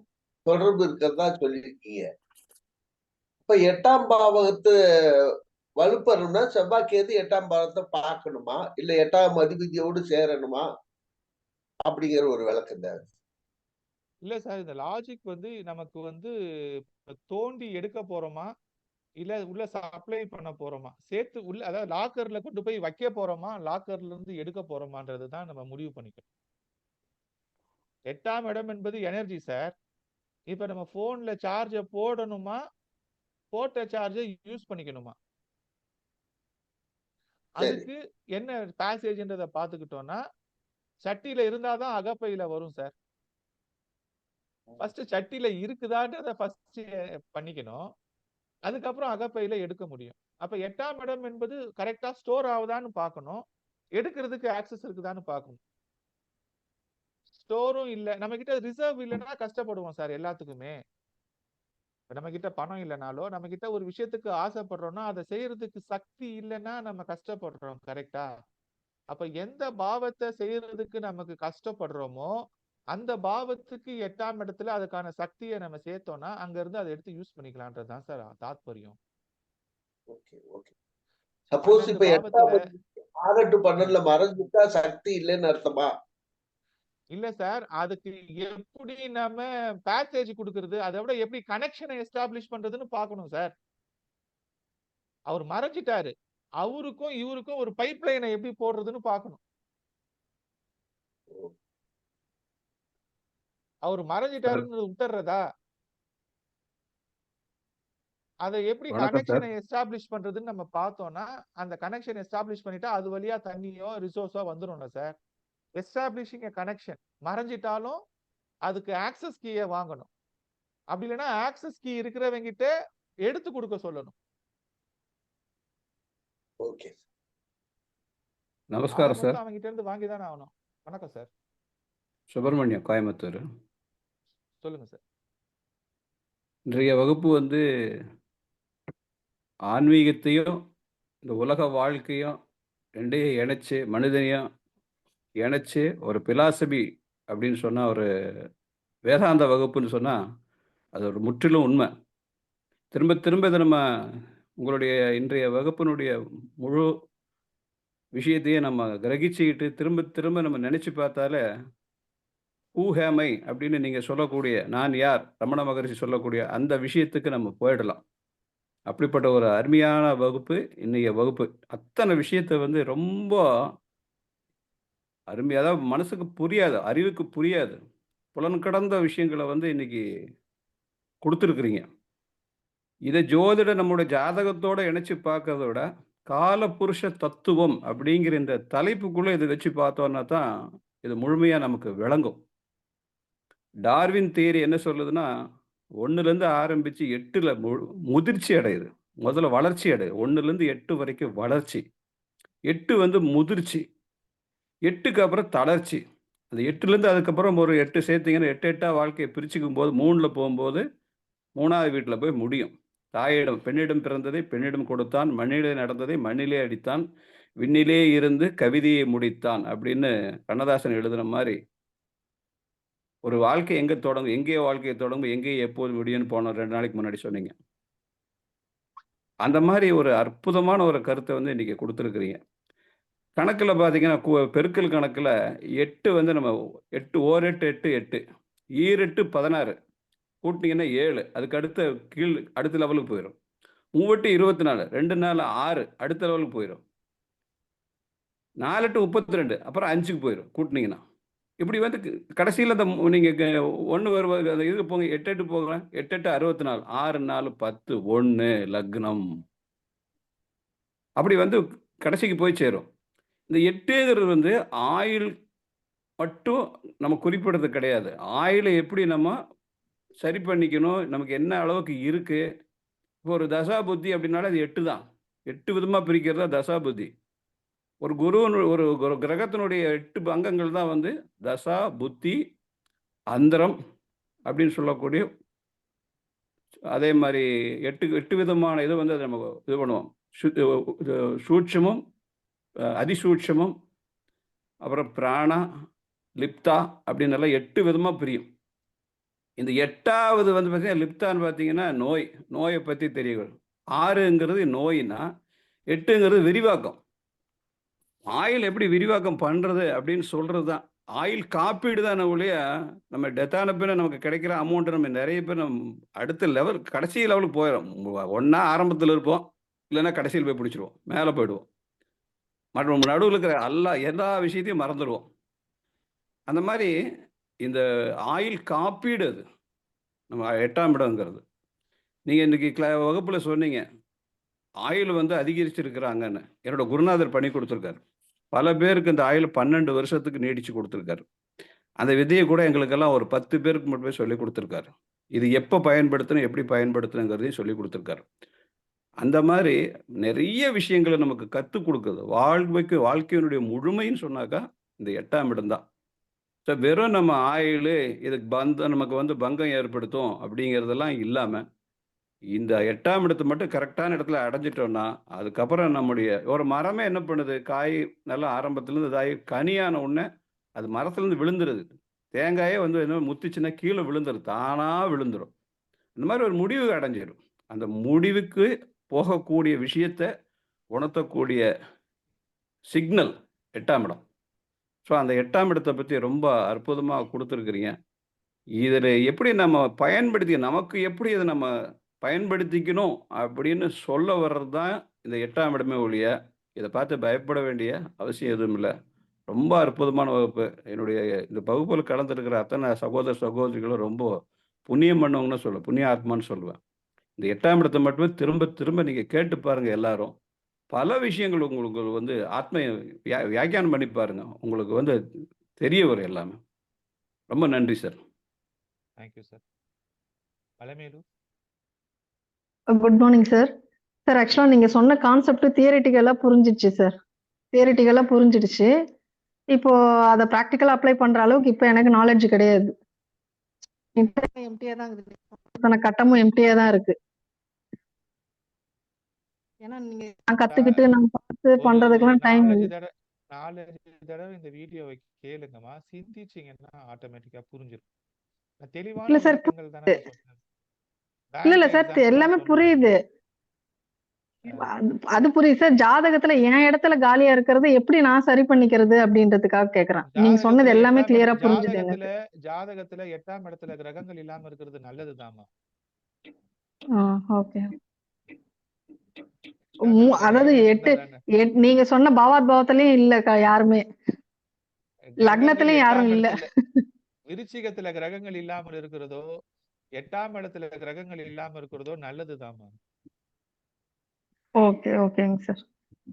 தொடர்பு இருக்கிறதா சொல்லியிருக்கீங்க. இப்ப 8ஆம் பாவகத்தை வலுப்பெறணும்னா செவ்வாய் கேது 8ஆம் பாவத்தை பார்க்கணுமா, இல்ல 8ஆம் அதிபதியோடு சேரணுமா அப்படிங்கிற ஒரு விளக்கம் தேவை. இல்ல சார், இந்த லாஜிக் வந்து நமக்கு வந்து தோண்டி எடுக்க போறோமா, இல்ல உள்ள சப்ளை பண்ண போறோமா, சேர்த்து உள்ள அதாவது லாக்கர்ல கொண்டு போய் வைக்க போறோமா, லாக்கர்ல இருந்து எடுக்க போறோமான்றது தான் நம்ம முடிவு பண்ணிக்கணும். 8ஆம் இடம் என்பது எனர்ஜி சார். இப்ப நம்ம போன்ல சார்ஜ போடணுமா, போட்ட சார்ஜை யூஸ் பண்ணிக்கணுமா, அதுக்கு என்ன பேசேஜ்ன்றதை பார்த்துக்கிட்டோம்னா சட்டியில இருந்தாதான் அகப்பையில வரும் சார். ஃபர்ஸ்ட் சட்டியில இருக்குதான்றத ஃபர்ஸ்ட் பண்ணிக்கணும். அதுக்கப்புறம் அகப்பையில எடுக்க முடியும். அப்ப 8ஆம் இடம் என்பது கரெக்டா ஸ்டோர் ஆகுதான்னு பார்க்கணும். எடுக்கிறதுக்கு ஆக்சஸ் இருக்குதான்னு பார்க்கணும். ஸ்டோரும் இல்ல, நம்ம கிட்ட ரிசர்வ் இல்லைன்னா கஷ்டப்படுவோம் சார் எல்லாத்துக்குமே. நம்ம கிட்ட பணம் இல்லைனாலோ, நம்ம கிட்ட ஒரு விஷயத்துக்கு ஆசைப்படுறோம்னா அதை செய்யறதுக்கு சக்தி இல்லைன்னா நம்ம கஷ்டப்படுறோம். கரெக்டா? அப்ப எந்த பாவத்தை செய்யறதுக்கு நமக்கு கஷ்டப்படுறோமோ அந்த பாவத்துக்கு 8ஆம் இடத்துல அதுக்கான சக்தியை நம்ம சேர்த்தோம்னா அங்க இருந்து அதை எடுத்து யூஸ் பண்ணிக்கலாம்ன்றதுதான் சார் தாத்பரியம். சப்போஸ் இப்ப 6 to 12 மறைஞ்சிட்டா சக்தி இல்லைன்னு அர்த்தமா? இல்ல சார், அதுக்கு எப்படி நம்ம பேக்கேஜ் கொடுக்கிறது, அதை விட எப்படி கனெக்ஷனை எஸ்டாப்ளிஷ் பண்றதுன்னு பார்க்கணும் சார். அவர் மறைஞ்சிட்டாரு, அவருக்கும் இவருக்கும் ஒரு பைப் லைனை எப்படி போடுறதுன்னு பார்க்கணும். அவர் மறைஞ்சிட்டாருன்னு விட்டுறதா, அதை எப்படி கனெக்ஷனை எஸ்டாப்ளிஷ் பண்றதுன்னு நம்ம பார்த்தோம்னா அந்த கனெக்ஷன் எஸ்டாப்ளிஷ் பண்ணிட்டா அது வழியா தண்ணியோ ரிசோர்ஸோ வந்துடும் சார். எஸ்டாப்ளிஷிங் எ கனெக்ஷன். மறைஞ்சிட்டாலும் அதுக்கு ஆக்சஸ் கீயை வாங்கணும். அப்படி இல்லைன்னா ஆக்சஸ் கீ இருக்கிறவங்க கிட்ட எடுத்து கொடுக்க சொல்லணும். ஓகே, நமஸ்காரம் சார். அவங்க கிட்ட இருந்து வாங்கி தானே ஆகணும். வணக்கம் சார். சுப்பிரமணியம், கோயம்புத்தூர். சொல்லுங்க சார். இன்றைய வகுப்பு வந்து ஆன்மீகத்தையும் இந்த உலக வாழ்க்கையும் ரெண்டையும் இணைச்சு, மனிதனையும் இணைச்சு ஒரு பிலாசபி அப்படின்னு சொன்னால், ஒரு வேதாந்த வகுப்புன்னு சொன்னால் அது ஒரு முற்றிலும் உண்மை. திரும்ப திரும்ப இதை நம்ம உங்களுடைய இன்றைய வகுப்பினுடைய முழு விஷயத்தையே நம்ம கிரகிச்சுக்கிட்டு திரும்ப திரும்ப நம்ம நினச்சி பார்த்தாலே ஹூ ஹேமை அப்படின்னு நீங்கள் சொல்லக்கூடிய நான் யார், ரமண மகரிஷி சொல்லக்கூடிய அந்த விஷயத்துக்கு நம்ம போயிடலாம். அப்படிப்பட்ட ஒரு அருமையான வகுப்பு இன்னைய வகுப்பு. அத்தனை விஷயத்தை வந்து ரொம்ப அருமையாக, அதாவது மனசுக்கு புரியாது, அறிவுக்கு புரியாது, புலன் கடந்த விஷயங்களை வந்து இன்னைக்கு கொடுத்துருக்குறீங்க. இதை ஜோதிட நம்முடைய ஜாதகத்தோட இணைச்சு பார்க்கறத விட காலபுருஷ தத்துவம் அப்படிங்கிற இந்த தலைப்புக்குள்ள இதை வச்சு பார்த்தோன்னா தான் இது முழுமையா நமக்கு விளங்கும். டார்வின் தியரி என்ன சொல்லுதுன்னா, 1லேருந்து ஆரம்பிச்சு 8ல் முதிர்ச்சி அடையுது. முதல்ல வளர்ச்சி அடையுது. 1லேருந்து 8 வரைக்கும் வளர்ச்சி, 8 வந்து முதிர்ச்சி, 8க்கு அப்புறம் தளர்ச்சி. அந்த 8லேருந்து அதுக்கப்புறம் ஒரு 8 சேர்த்தீங்கன்னா 8 8ஆ வாழ்க்கையை பிரிச்சுக்கும் போது 3ல போகும்போது 3வது வீட்டில் போய் முடியும். தாயிடம் பெண்ணிடம் பிறந்ததை பெண்ணிடம் கொடுத்தான், மண்ணிலே நடந்ததை மண்ணிலே அடித்தான், விண்ணிலே இருந்து கவிதையை முடித்தான் அப்படின்னு கண்ணதாசன் எழுதுன மாதிரி ஒரு வாழ்க்கை எங்கே தொடங்கும், எங்கே வாழ்க்கையை தொடங்கும், எங்கே எப்போது முடியும்னு போன 2 நாளைக்கு முன்னாடி சொன்னீங்க. அந்த மாதிரி ஒரு அற்புதமான ஒரு கருத்தை வந்து இன்னைக்கு கொடுத்துருக்குறீங்க. கணக்கில் பார்த்தீங்கன்னா பெருக்கல் கணக்கில் 8 வந்து நம்ம 8 ஓரெட்டு 8 8 ஈரெட்டு 16 கூட்டினீங்கன்னா 7, அதுக்கு அடுத்த லெவலுக்கு போயிடும். 3 24, 2 4 6 அடுத்த லெவலுக்கு போயிடும். 4 32 அப்புறம் 5க்கு போயிடும் கூட்டினீங்கன்னா. இப்படி வந்து கடைசியில் அந்த நீங்கள் 1 வருவது அந்த இதுக்கு போங்க, 8 8 போங்க, 8 8 64, 6 4 10 1 லக்னம். அப்படி வந்து கடைசிக்கு போய் சேரும். இந்த 8ங்கிறது வந்து ஆயுள் மட்டும் நம்ம குறிப்பிடுறது கிடையாது. ஆயுளை எப்படி நம்ம சரி பண்ணிக்கணும், நமக்கு என்ன அளவுக்கு இருக்கு. இப்போ ஒரு தசா புத்தி அப்படின்னாலே அது 8 தான். 8 விதமாக பிரிக்கிறதா தசா புத்தி. ஒரு ஒரு கிரகத்தினுடைய 8 அங்கங்கள் தான் வந்து தசா, புத்தி, அந்தரம் அப்படின்னு சொல்லக்கூடிய. அதே மாதிரி 8 விதமான இது வந்து நம்ம இது பண்ணுவோம். சூட்சமும், அதிசூட்சமும், அப்புறம் பிராணா, லிப்தா அப்படின்னு எல்லாம் 8 விதமாக பிரியும். இந்த 8வது வந்து பார்த்தீங்கன்னா லிப்தான்னு பார்த்தீங்கன்னா நோயை பற்றி தெரியும். 6ங்கிறது நோயினா, 8ங்கிறது விரிவாக்கம். ஆயில் எப்படி விரிவாக்கம் பண்ணுறது அப்படின்னு சொல்கிறது தான். ஆயில் காப்பீடு தானே ஒழிய நம்ம டெத்தான பின்ன நமக்கு கிடைக்கிற அமௌண்ட்டு நம்ம நிறைய பேர் நம்ம அடுத்த லெவல் கடைசி லெவலுக்கு போயிடும். ஒன்றா ஆரம்பத்தில் இருப்போம், இல்லைன்னா கடைசியில் போய் பிடிச்சிருவோம், மேலே போயிடுவோம். மற்றும் நடுவில் இருக்கிற எல்லா விஷயத்தையும் மறந்துடுவோம். அந்த மாதிரி இந்த ஆயில் காப்பீடு அது நம்ம 8ஆம் இடங்கிறது. நீங்கள் இன்றைக்கி வகுப்பில் சொன்னீங்க ஆயில் வந்து அதிகரிச்சிருக்கிறாங்கன்னு. என்னோட குருநாதர் பண்ணி கொடுத்துருக்காரு. பல பேருக்கு இந்த ஆயில் 12 வருஷத்துக்கு நீடிச்சு கொடுத்துருக்காரு. அந்த விதையை கூட எங்களுக்கெல்லாம் ஒரு 10 பேருக்கு மட்டுமே சொல்லி கொடுத்துருக்காரு. இது எப்போ பயன்படுத்தணும், எப்படி பயன்படுத்தணுங்கிறதையும் சொல்லி கொடுத்துருக்காரு. அந்த மாதிரி நிறைய விஷயங்களை நமக்கு கற்றுக் கொடுக்குது. வாழ்க்கையினுடைய முழுமைன்னு சொன்னாக்கா இந்த 8ஆம் இடம் தான். ஸோ வெறும் நம்ம ஆயில் இதுக்கு நமக்கு வந்து பங்கம் ஏற்படுத்தும் அப்படிங்கிறதெல்லாம் இல்லாமல் இந்த 8ஆம் இடத்தை மட்டும் கரெக்டான இடத்துல அடைஞ்சிட்டோம்னா அதுக்கப்புறம் நம்முடைய ஒரு மரமே என்ன பண்ணுது, காய் நல்லா ஆரம்பத்துலேருந்து இதாகி கனியான உடனே அது மரத்துலேருந்து விழுந்துருது. தேங்காயே வந்து என்ன முத்திச்சுன்னா கீழே விழுந்துடும், தானாக விழுந்துடும். இந்த மாதிரி ஒரு முடிவு அடைஞ்சிடும். அந்த முடிவுக்கு போகக்கூடிய விஷயத்தை உணர்த்தக்கூடிய சிக்னல் 8ஆம் இடம். ஸோ அந்த 8ஆம் இடத்தை பற்றி ரொம்ப அற்புதமாக கொடுத்துருக்குறீங்க. இதில் எப்படி நம்ம பயன்படுத்தி நமக்கு எப்படி இதை நம்ம பயன்படுத்திக்கணும் அப்படின்னு சொல்ல வர்றது தான் இந்த 8ஆம் இடமே ஒழிய இதை பார்த்து பயப்பட வேண்டிய அவசியம் எதுவும் இல்லை. ரொம்ப அற்புதமான வகுப்பு. என்னுடைய இந்த வகுப்பில் கலந்துருக்கிற அத்தனை சகோதர சகோதரிகளும் ரொம்ப புண்ணியம் பண்ணவங்கன்னு சொல்லுவேன், புண்ணிய ஆத்மான்னு சொல்லுவேன். இந்த 8ஆம் இடத்தை மட்டுமே திரும்ப திரும்ப நீங்கள் கேட்டு பாருங்கள். எல்லாரும் பல விஷயங்கள் உங்களுக்கு வந்து வியாக்கியானம் பண்ணி பாருங்க, உங்களுக்கு வந்து தெரிய வரும் எல்லாமே. ரொம்ப நன்றி sir. Thank you sir. Alamelu. Good morning sir. Sir ஆக்சுவலாக நீங்கள் சொன்ன கான்செப்ட் தியரிட்டிக்கலாக புரிஞ்சிடுச்சு சார். தியரிட்டிக்கலாக புரிஞ்சிடுச்சு. இப்போ அதை ப்ராக்டிக்கலாக அப்ளை பண்ணுற அளவுக்கு இப்போ எனக்கு நாலேஜ் கிடையாது. எம்டியாக தான் இருக்குது, கட்டமும் எம்டியாக தான் இருக்கு. ஏன்னா நீங்கள் நான் கற்றுக்கிட்டு நான் பார்த்து பண்ணுறதுக்கெல்லாம் டைம் இல்லை. 4 தடவை இந்த வீடியோவை கேளுங்கம்மா, சிந்திச்சிங்கன்னா ஆட்டோமேட்டிக்காக புரிஞ்சிடும். தெளிவான இல்லை சார், விளக்கங்கள் தானே சொன்னேன். இல்லை சார் எல்லாமே புரியுது. அது புரியுது சார். ஜாதகத்துல என் இடத்துல காலியா இருக்கிறது எப்படி நான் சரி பண்ணிக்கிறது அப்படின்றதுக்காக கேக்குறேன். நீங்க சொன்னது ஜாதகத்துல எல்லாமே 8ஆம் கிளியரா இடம் புரிஞ்சுது ஜாதகத்துல எனக்கு. ஜாதகத்துல 8ஆம் இடத்துல கிரகங்கள் இல்லாம இருக்கிறது நல்லதுதாம்மா. ஓகே. லக்னத்துல அதாவது கிரகங்கள் 8 இருந்தா தானே. நீங்க சொன்ன பாவாத் பாவத்திலயும் இல்லக்கா யாருமே. கிரகங்கள் லக்னத்திலயும் யாரும் 8ஆம் இல்ல. இடத்துல விருச்சிகத்துல கிரகங்கள் இல்லாமல் இருக்கிறதோ 8ஆம் இடத்துல கிரகங்கள் இல்லாம இருக்கிறதோ நல்லதுதாம்மா. ஓகே ஓகேங்க சார்.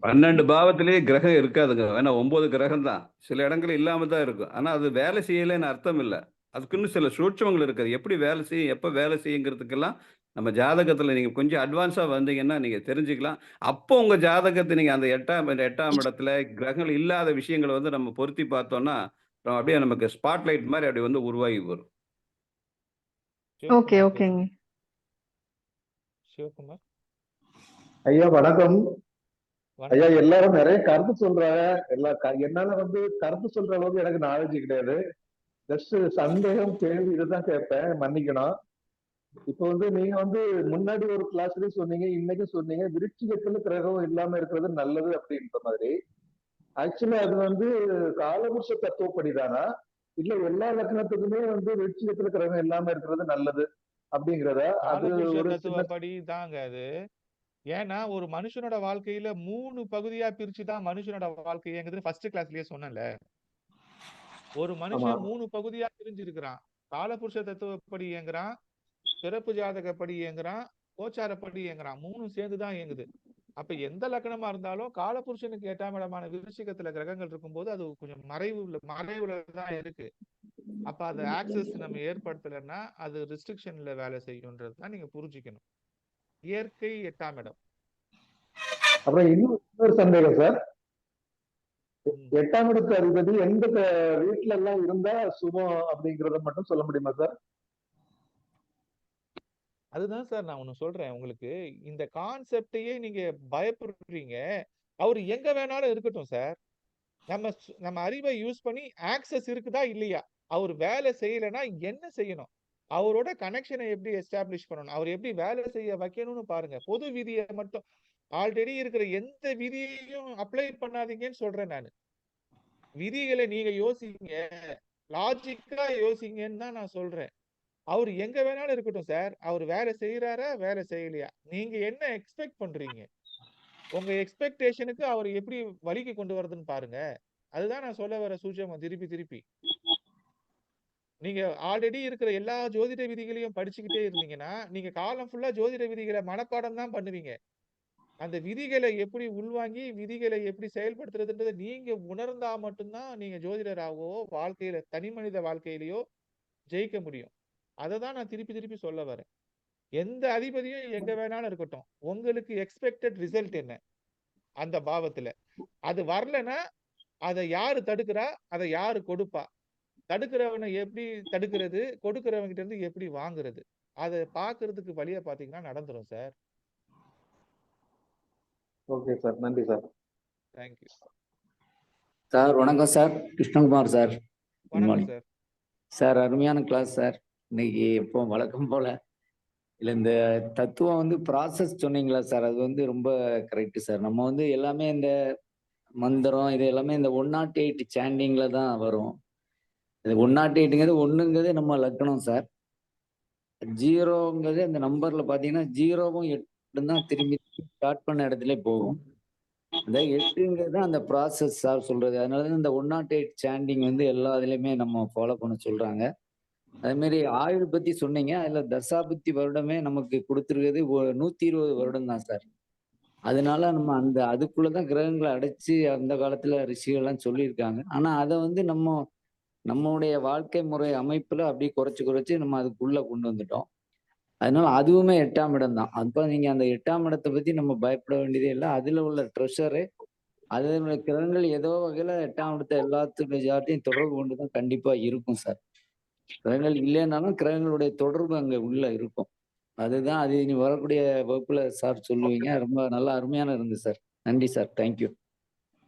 12 பாவத்திலேயே கிரகம் இருக்காதுங்க. ஏன்னா 9 கிரகம் தான். சில இடங்கள் இல்லாம தான் இருக்கும். ஆனா அது வேலை செய்யலைன்னு அர்த்தம் இல்ல. அதுக்குன்னு சில சூட்சமங்கள் இருக்குது. எப்படி வேலை செய்யும், எப்ப வேலை செய்யுங்கிறதுக்கெல்லாம் நம்ம ஜாதகத்துல நீங்க கொஞ்சம் அட்வான்ஸா வந்தீங்கன்னா நீங்க தெரிஞ்சுக்கலாம். அப்போ உங்க ஜாதகத்தை நீங்க அந்த 8ஆம் இடத்துல கிரகங்கள் இல்லாத விஷயங்கள வந்து நம்ம பொருத்தி பார்த்தோம்னா, அப்படியே நமக்கு ஸ்பாட்லைட் மாரி அப்படி வந்து உருவாகி வரும். ஓகே சிவகுமார் ஓகேங்க. பேசுங்க. சிவகுமார் ஐயா வணக்கம். ஐயா வணக்கம். எல்லாரும் நிறைய கருத்து சொல்றாங்க. என்னால வந்து கருத்து சொல்ற அளவுக்கு எனக்கு நாலேஜ் கிடையாது. ஜஸ்ட் சந்தேகம் கேள்வி இதுதான் கேட்பேன், மன்னிக்கணும். இப்ப வந்து நீங்க வந்து முன்னாடி ஒரு கிளாஸ்லயும் சொன்னீங்க, இன்னைக்கு சொன்னீங்க விருச்சிகத்துல கிரகம் இல்லாம இருக்கிறது நல்லது அப்படின்ற மாதிரி. ஆக்சுவலா அது வந்து காலபுருஷ தத்துவப்படிதானா, இல்ல எல்லா லக்னத்துக்குமே வந்து விருச்சிகத்துல கிரகம் இல்லாம இருக்கிறது நல்லது அப்படிங்கிறதா? அது காலபுருஷ ஒரு சின்ன தத்துவப்படி தாங்க அது. ஏன்னா ஒரு மனுஷனோட வாழ்க்கையில 3 பகுதியா பிரிச்சு தான் மனுஷனோட வாழ்க்கை இயங்குதுன்னு ஃபர்ஸ்ட் கிளாஸ்லயே சொன்னேன்ல. ஒரு ஆமா. மனுஷன் 3 பகுதியா பிரிஞ்சிருக்கிறான். காலபுருஷ தத்துவப்படி இயங்குறான், பிறப்பு ஜாதகப்படி இயங்குறான், கோச்சாரப்படி இயங்குறான். 3ம் சேர்ந்து தான் இயங்குது. அப்ப எந்த லக்னமா இருந்தாலும் காலபுருஷனுக்கு 8ஆம் இடமான விருச்சிகத்துல கிரகங்கள் இருக்கும்போது அது கொஞ்சம் மறைவுல தான் இருக்கு. அப்ப அது ஆக்சஸ் நம்ம ஏற்படுத்தலைன்னா அது ரெஸ்ட்ரிக்ஷன்ல வேலை செய்யும்ன்றது தான் நீங்க புரிஞ்சுக்கணும். இயற்கை 8ஆம் இடம். அப்புறம் இன்னொரு சந்தேகம் சார். ம். 8ஆம் இடத்து அதிபதி எந்த வீட்டுல எல்லாம் இருந்தா சுபம் அப்படிங்கறத மட்டும் சொல்ல முடியுமா சார்? அதுதான் சார் நான் ஒண்ணு சொல்றேன் உங்களுக்கு. இந்த கான்செப்டையே நீங்க பயப்படுறீங்க. அவரு எங்க வேணாலும் இருக்கட்டும் சார். நம்ம அறிவை யூஸ் பண்ணி ஆக்சஸ் இருக்குதா இல்லையா? அவர் வேலை செய்யலைன்னா என்ன செய்யணும்? அவரோட கனெக்ஷனை எப்படி எஸ்டாப்ளிஷ் பண்ணணும்? அவர் எப்படி வேலை செய்ய வைக்கணும்னு பாருங்க. பொது விதியை மட்டும் ஆல்ரெடி இருக்கிற எந்த விதியையும் அப்ளை பண்ணாதீங்கன்னு சொல்றேன் நானு. விதிகளை நீங்க யோசிங்க, லாஜிக்கா யோசிங்கன்னு தான் நான் சொல்றேன். அவர் எங்க வேணாலும் இருக்கட்டும் சார். அவர் வேலை செய்யறாரா, வேலை செய்யலையா? நீங்க என்ன எக்ஸ்பெக்ட் பண்றீங்க? உங்க எக்ஸ்பெக்டேஷனுக்கு அவர் எப்படி வழிக்கு கொண்டு வருதுன்னு பாருங்க. அதுதான் நான் சொல்ல வர சூட்சமம் திருப்பி. நீங்க ஆல்ரெடி இருக்கிற எல்லா ஜோதிட விதிகளையும் படிச்சுக்கிட்டே இருந்தீங்கன்னா, நீங்க காலம் ஃபுல்லா ஜோதிட விதிகளை மனப்பாடம் தான் பண்ணுவீங்க. அந்த விதிகளை எப்படி உள்வாங்கி, விதிகளை எப்படி செயல்படுத்துறதுன்றத நீங்க உணர்ந்தா மட்டும்தான் நீங்க ஜோதிடராகவோ, வாழ்க்கையில தனி மனித வாழ்க்கையிலயோ ஜெயிக்க முடியும். அததான் நான் திருப்பி சொல்ல வரேன். எந்த அதிபதியும் எங்க வேணாலும் இருக்கட்டும். உங்களுக்கு எக்ஸ்பெக்டட் ரிசல்ட் என்ன? அந்த பாவத்துல. அது வரலன்னா, அதை யாரு தடுக்கிறா? அதை யாரு கொடுப்பா? தடுக்கிறவனை எப்படி தடுக்கிறது? கொடுக்கிறவங்கிட்ட இருந்து எப்படி வாங்குறது? அதை பார்க்கிறதுக்கு வழியை பார்த்தீங்கன்னா நடந்துரும் சார். ஓகே சார், நன்றி சார். தேங்க்யூ. சார் வணக்கம் சார். கிருஷ்ணகுமார் சார். குட் வணக்கம் மார்னிங் சார். சார். அருமையான கிளாஸ் சார். இன்னைக்கு இப்போ வழக்கம் போல இல்லை இந்த தத்துவம் வந்து ப்ராசஸ் சொன்னீங்களா சார், அது வந்து ரொம்ப கரெக்டு சார். நம்ம வந்து எல்லாமே இந்த மந்திரம் இது எல்லாமே இந்த 108 சாண்டிங்ல தான் வரும். இது 108ங்கிறது ஒன்றுங்கிறது நம்ம லக்கணம் சார். 0ங்கிறது அந்த நம்பர்ல பார்த்தீங்கன்னா 0வும் 8 தான் திரும்பி ஸ்டார்ட் பண்ண இடத்துல போகும். அந்த 8ங்கிறது தான் அந்த ப்ராசஸ் சார் சொல்றது. அதனால தான் இந்த 108 சாண்டிங் வந்து எல்லா இதுலையுமே நம்ம ஃபாலோ பண்ண சொல்றாங்க. அதே மாதிரி ஆயுள் பத்தி சொன்னீங்க. அதுல தசாபுத்தி வருடமே நமக்கு கொடுத்துருக்கிறது 120 வருடம் தான் சார். அதனால நம்ம அந்த அதுக்குள்ளதான் கிரகங்களை அடைச்சு அந்த காலத்துல ரிஷிகள்லாம் சொல்லியிருக்காங்க. ஆனா அதை வந்து நம்மளுடைய வாழ்க்கை முறை அமைப்புல அப்படியே குறைச்சு நம்ம அதுக்குள்ள கொண்டு வந்துட்டோம். அதனால அதுவுமே 8ஆம் இடம் தான். அப்ப நீங்க அந்த 8ஆம் இடத்தை பத்தி நம்ம பயப்பட வேண்டியதே இல்லை. அதுல உள்ள ட்ரெஷரு அதனுடைய கிரகங்கள் ஏதோ வகையில 8ஆம் இடத்தை எல்லாத்துடைய ஜாத்தையும் தொடர்பு கொண்டுதான் கண்டிப்பா இருக்கும் சார். கிரகங்கள் இல்லைன்னாலும் கிரகங்களுடைய தொடர்பு அங்க உள்ள இருக்கும். அதுதான் அது இனி வரக்கூடிய வகுப்புல சார் சொல்லுவீங்க. ரொம்ப நல்லா அருமையான இருந்தது சார். நன்றி சார். தேங்க்யூ.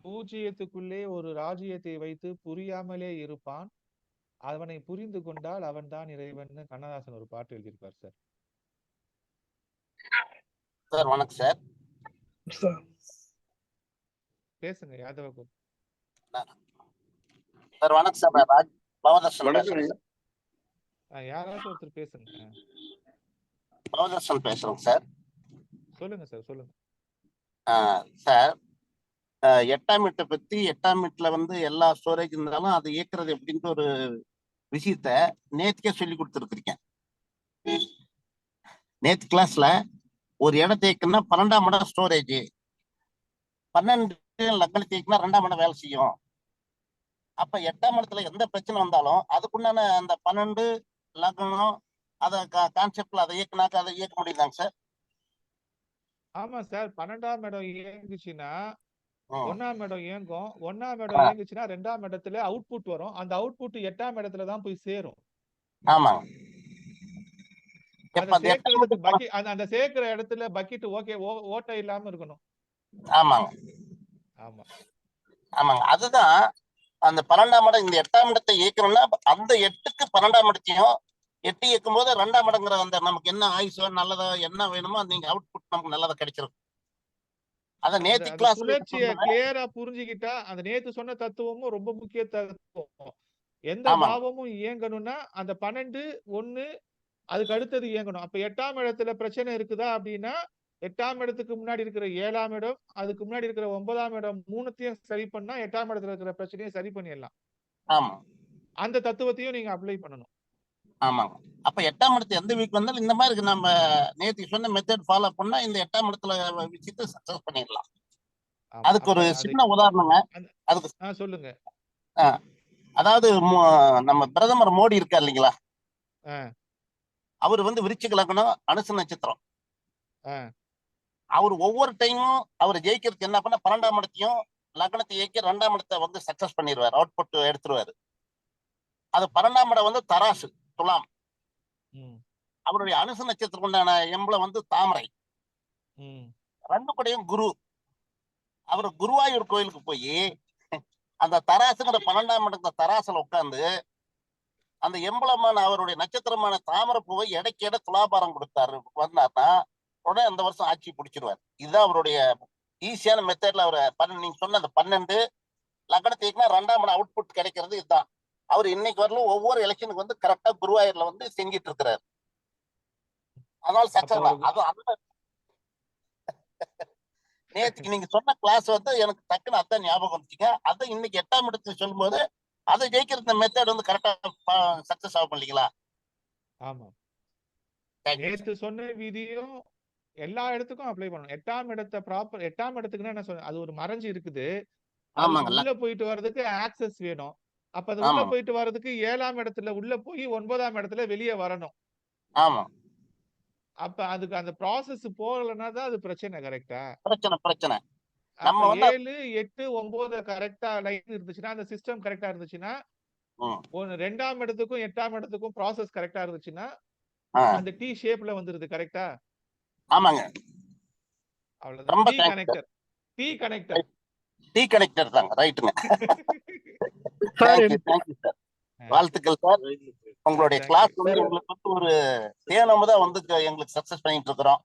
பூஜ்ஜியத்துக்குள்ளே ஒரு ராஜ்யத்தை வைத்து புரியாமலே இருப்பான். அவனை புரிந்து கொண்டால் அவன் தான் இறைவன் கண்ணதாசன் ஒரு பாட்டு எழுதியிருப்பார் சார். சார் வணக்கம் சார். பேசுங்க யாதவ சார் வணக்கம் சார். நான் பவதர்ஷன் பேசுறேன் சார். யாராச்சும் ஒருத்தர் பேசுங்க. பவதர்ஷன் பேசுறேங்க சார். சொல்லுங்க சார், சொல்லுங்க சார். 8ஆம் மீட்டை பத்தி 8ஆம் மீட்ல வந்து எல்லா ஸ்டோரேஜ் இருந்தாலும் அதை இயக்குறது எப்படின்ட்டு ஒரு விஷயத்த நேத்துக்கே சொல்லி கொடுத்துருக்கீங்க. நேத்து கிளாஸ்ல ஒரு இடத்தை இயக்குனா 12ஆம் இடம் ஸ்டோரேஜ், 12 லக்னத்தை இயக்குனா 2ஆம் இடம் வேலை செய்யும். அப்ப 8ஆம் இடத்துல எந்த பிரச்சனை வந்தாலும் அதுக்குண்டான அந்த 12 லக்னம் அதை கான்செப்ட்ல அதை இயக்குனாக்க அதை இயக்க முடியுதாங்க சார்? ஆமா சார். 12ஆம் இடம் இயங்குச்சுன்னா ம். 1ஆம் இடம் இயங்கும். 1ஆம் இடம் இயங்குச்சுன்னா 2ஆம் இடத்துல அவுட்புட் வரும். அந்த அவுட்புட் 8ஆம் இடத்துல தான் போய் சேரும். ஆமாங்க. அந்த எப்ப அந்த 8ஆம் சேர்க்கறதுக்கு இடத்துக்கு அந்த சேர்க்கிற இடத்துல பக்கெட் ஓட்டை இல்லாம இருக்கணும். ஆமாங்க ஆமா, ஆமாங்க. அதுதான் அந்த 12ஆம் இடம் இந்த 8ஆம் இடத்தை இயக்கணும்னா அந்த 8க்கு 12ஆம் இடத்தையும் 8 இயக்கும் போது 2ஆம் இடங்கிற அந்த நமக்கு என்ன ஆயுசோ நல்லதோ என்ன வேணுமோ நீங்க அவுட்புட் நமக்கு நல்லதா கிடைச்சிருக்கும். அத அந்த நேத்து அந்த கிளாஸ் சுழற்சியை கிளியரா புரிஞ்சுக்கிட்டா அந்த நேத்து சொன்ன தத்துவமும் ரொம்ப முக்கிய தத்துவம். எந்த ஆமாங்க பாவமும் இயங்கணும்னா அந்த 12 1 அதுக்கு அடுத்தது இயங்கணும். அப்ப 8ஆம் இடத்துல பிரச்சனை இருக்குதா அப்படின்னா 8ஆம் இடத்துக்கு முன்னாடி இருக்கிற 7ஆம் இடம், அதுக்கு முன்னாடி இருக்கிற 9ஆம் இடம், மூணுத்தையும் சரி பண்ணா 8ஆம் இடத்துல இருக்கிற பிரச்சனையை சரி பண்ணிடலாம். ஆமா அந்த தத்துவத்தையும் நீங்க அப்ளை பண்ணணும். ஆமாங்க. அப்ப 8ஆம் இடத்து எந்த வீக் வந்தாலும் இந்த மாதிரி நம்ம நேத்து சொன்ன மெத்தட் ஃபாலோ பண்ணா இந்த 8ஆம் இடத்துல விஷயத்தை சக்சஸ் பண்ணிடலாம். ஆமா. அதுக்கு அப்ப ஒரு அதை சின்ன உதாரணங்க. அதுக்கு சொல்லுங்க. அதாவது நம்ம பிரதமர் மோடி இருக்கார் இல்லைங்களா, ஆ, அவர் வந்து விருச்சிக லக்னம் அனுச நட்சத்திரம். ஆ, அவர் ஒவ்வொரு டைமும் அவர் ஜெயிக்கிறதுக்கு என்ன பண்ண 12ஆம் இடத்தையும் லக்னத்தை இயக்கி 2ஆம் இடத்தை வந்து சக்சஸ் பண்ணிடுவார், அவுட்புட் எடுத்துருவாரு. அது 12ஆம் இடம் வந்து தராசு துலாம். ம், அவருடைய அனுச நட்சத்திரம் உண்டான எம்பளம் வந்து தாமரை. ம், 2 கூடயும் குரு. அவர் குருவாயூர் கோயிலுக்கு போய் அந்த தராசுங்கிற 12ஆம் இடத்த தராசுல உட்கார்ந்து அந்த எம்பளமான அவருடைய நட்சத்திரமான தாமரை பூவை எடைக்கு எடை துலாபாரம் கொடுத்தாரு வந்தாருன்னா உடனே அந்த வருஷம் ஆட்சி பிடிச்சிருவார். இதுதான் அவருடைய ஈஸியான மெத்தட்ல அவர் நீங்க சொன்ன அந்த 12 லக்னத்தை இயக்குனா 2ஆம் இடம் அவுட்புட் கிடைக்கிறது இதுதான். அவர் இன்னைக்கு வரலும் ஒவ்வொரு எலெக்ஷனுக்கு வந்து கரெக்டா குருவாயூர்ல வந்து செஞ்சிட்டு இருக்கிறாரு. அதனால சக்சஸ் அது நேற்றுக்கு நீங்க சொன்ன கிளாஸ் வந்து எனக்கு டக்குன்னு அதான் ஞாபகம் வந்துச்சுங்க. அதை இன்னைக்கு 8ஆம் இடத்துக்கு சொல்லும் போது அதை ஜெயிக்கிற மெத்தட் வந்து கரெக்டா சக்சஸ் ஆகும் இல்லைங்களா? ஆமா. நேத்து சொன்ன விதியும் எல்லா இடத்துக்கும் அப்ளை பண்ணணும். 8ஆம் இடத்தை ப்ராப்பர் 8ஆம் இடத்துக்குன்னா என்ன சொன்ன, அது ஒரு மறைஞ்சு இருக்குது. அதுக்கு உள்ள போயிட்டு வர்றதுக்கு ஆக்சஸ் வேணும். அப்ப அது உள்ள போயிட்டு வர்றதுக்கு 7ஆம் இடத்துல உள்ள போய் 9ஆம் இடத்துல வெளியே வரணும். ஆமா. அப்ப அதுக்கு அந்த ப்ராசஸ் போகலன்னா தான் அது பிரச்சனை. கரெக்டா? பிரச்சனை. நம்ம 7, 8, 9 கரெக்டா லைன் இருந்துச்சுன்னா அந்த சிஸ்டம் கரெக்டா இருந்துச்சுன்னா 2ஆம் இடத்துக்கும் 8ஆம் இடத்துக்கும் ப்ராசஸ் கரெக்டா இருந்துச்சுன்னா அந்த டி ஷேப்ல வந்துருது. கரெக்டா? ஆமாங்க. அவ்வளவுதான். D connector. டி கனெக்டர் தாங்க. ரைட்டுங்க. Thank you sir. வாழ்த்துக்கள் சார். உங்களுடைய கிளாஸ் வந்து எங்களுக்கு வந்து ஒரு தேனமுதா வந்து எங்களுக்கு சக்சஸ் பண்ணிட்டு இருக்கிறோம்.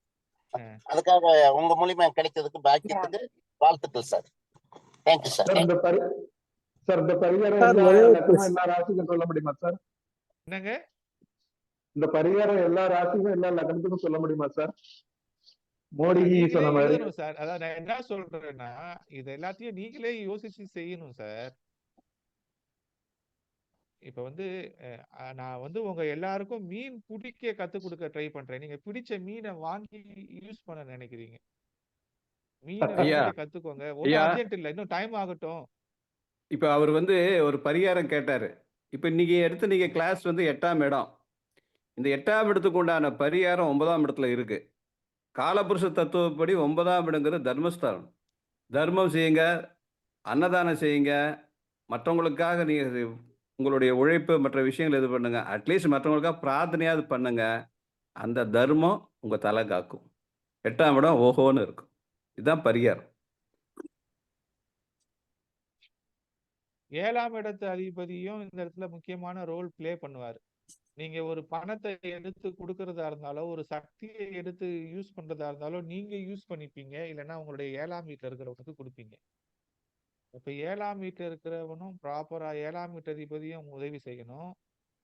அதுக்காக உங்க மூலியமா கிடைச்சதுக்கு பாக்கியத்துக்கு வாழ்த்துக்கள் சார். Thank you sir. இந்த பரிகாரம் எல்லா ராசிக்கும் சொல்ல முடியுமா சார்? என்னங்க? இந்த பரிகாரம் எல்லா ராசிக்கும் எல்லா லக்னத்துக்கும் சொல்ல முடியுமா சார்? மோடி சொன்ன மாதிரி சார். அதான் நான் என்ன சொல்றேன்னா இது எல்லாத்தையும் நீங்களே யோசிச்சு செய்யணும் சார். இப்ப வந்து நான் வந்து உங்க எல்லாருக்கும் மீன் பிடிக்க கத்து கொடுக்க ட்ரை பண்றேன். நீங்க பிடிச்ச மீனை வாங்கி யூஸ் பண்ண நினைக்கிறீங்க. மீனை பிடிக்க கத்துக்கோங்க. ஒன்னும் அர்ஜென்ட் இல்ல, இன்னும் டைம் ஆகட்டும். இப்ப அவர் வந்து ஒரு பரிகாரம் கேட்டாரு. இப்ப இன்னைக்கு எடுத்து நீங்க கிளாஸ் வந்து 8ஆம் இடம். இந்த 8ஆம் இடத்துக்கு உண்டான பரிகாரம் 9ஆம் இடத்துல இருக்கு. காலபுருஷ தத்துவப்படி 9ஆம் இடங்கிறது தர்மஸ்தானம். தர்மம் செய்யுங்க, அன்னதானம் செய்யுங்க, மற்றவங்களுக்காக நீங்க உங்களுடைய உழைப்பு மற்ற விஷயங்கள் இது பண்ணுங்க. அட்லீஸ்ட் மற்றவங்களுக்காக பிரார்த்தனையாவது பண்ணுங்க. அந்த தர்மம் உங்க தலை காக்கும். 8ஆம் இடம் ஓஹோன்னு இருக்கும். இதுதான் பரிகாரம். 7ஆம் இடத்து அதிபதியும் இந்த இடத்துல முக்கியமான ரோல் பிளே பண்ணுவாரு. நீங்க ஒரு பணத்தை எடுத்து குடுக்கறதா இருந்தாலோ, ஒரு சக்தியை எடுத்து யூஸ் பண்றதா இருந்தாலோ, நீங்க யூஸ் பண்ணிப்பீங்க. இல்லன்னா உங்களுடைய 7ஆம் வீட்ல இருக்கிறவனுக்கு குடுப்பீங்க. இப்ப 7ஆம் வீட்ல இருக்கிறவனும் ப்ராப்பரா 7ஆம் வீட்டதிபதியும் உதவி செய்யணும்.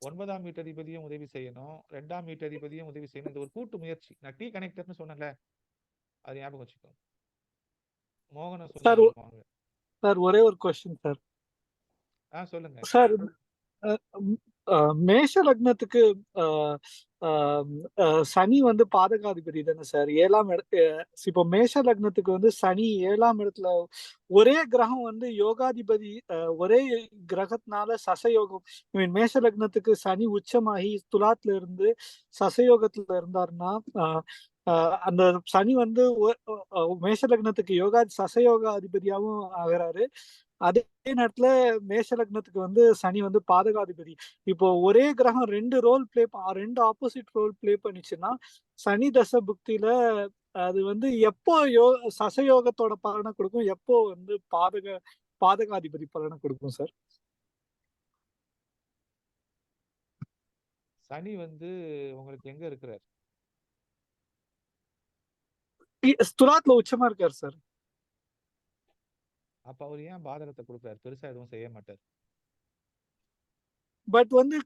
9ஆம் வீட்டதிபதியும் உதவி செய்யணும். 2ஆம் வீட்டதிபதியும் உதவி செய்யணும். இது ஒரு கூட்டு முயற்சி. நான் டீ கனெக்டர்ன்னு சொன்னேன்ல. அது ஞாபகம் வச்சுக்கோங்க. மோகன சார் சுந்தரம் வாங்க. சார் ஒரே ஒரு கொஸ்டின் சார். சொல்லுங்க. சார் மேஷ லக்னத்துக்கு அஹ், அஹ், சனி வந்து பாதகாதிபதி தானே சார்? இப்போ மேஷ லக்னத்துக்கு வந்து சனி 7ஆம் இடத்துல ஒரே கிரகம் வந்து யோகாதிபதி, ஒரே கிரகத்தினால சசயோகம். மேஷ லக்னத்துக்கு சனி உச்சமாகி துலாத்துல இருந்து சசயோகத்துல இருந்தாருன்னா, அந்த சனி வந்து மேஷ லக்னத்துக்கு சசயோக அதிபதியாகவும் ஆகிறாரு. அதே நேரத்துல மேஷ லக்னத்துக்கு வந்து சனி வந்து பாதகாதிபதி. இப்போ ஒரே கிரகம் ரெண்டு ஆப்போசிட் ரோல் பிளே பண்ணிச்சுன்னா சனி தசை புக்தியில அது வந்து எப்போ சசயோகத்தோட பலனை கொடுக்கும், எப்போ வந்து பாதகாதிபதி பலனை கொடுக்கும் சார்? சனி வந்து உங்களுக்கு எங்க இருக்கிறார்? துலாத்துல உச்சமா இருக்காரு சார். அப்ப அவர் ஏன் பாதகத்தை கொடுக்குறாரு? பெருசா எதுவும் செய்ய மாட்டார். பட் வந்து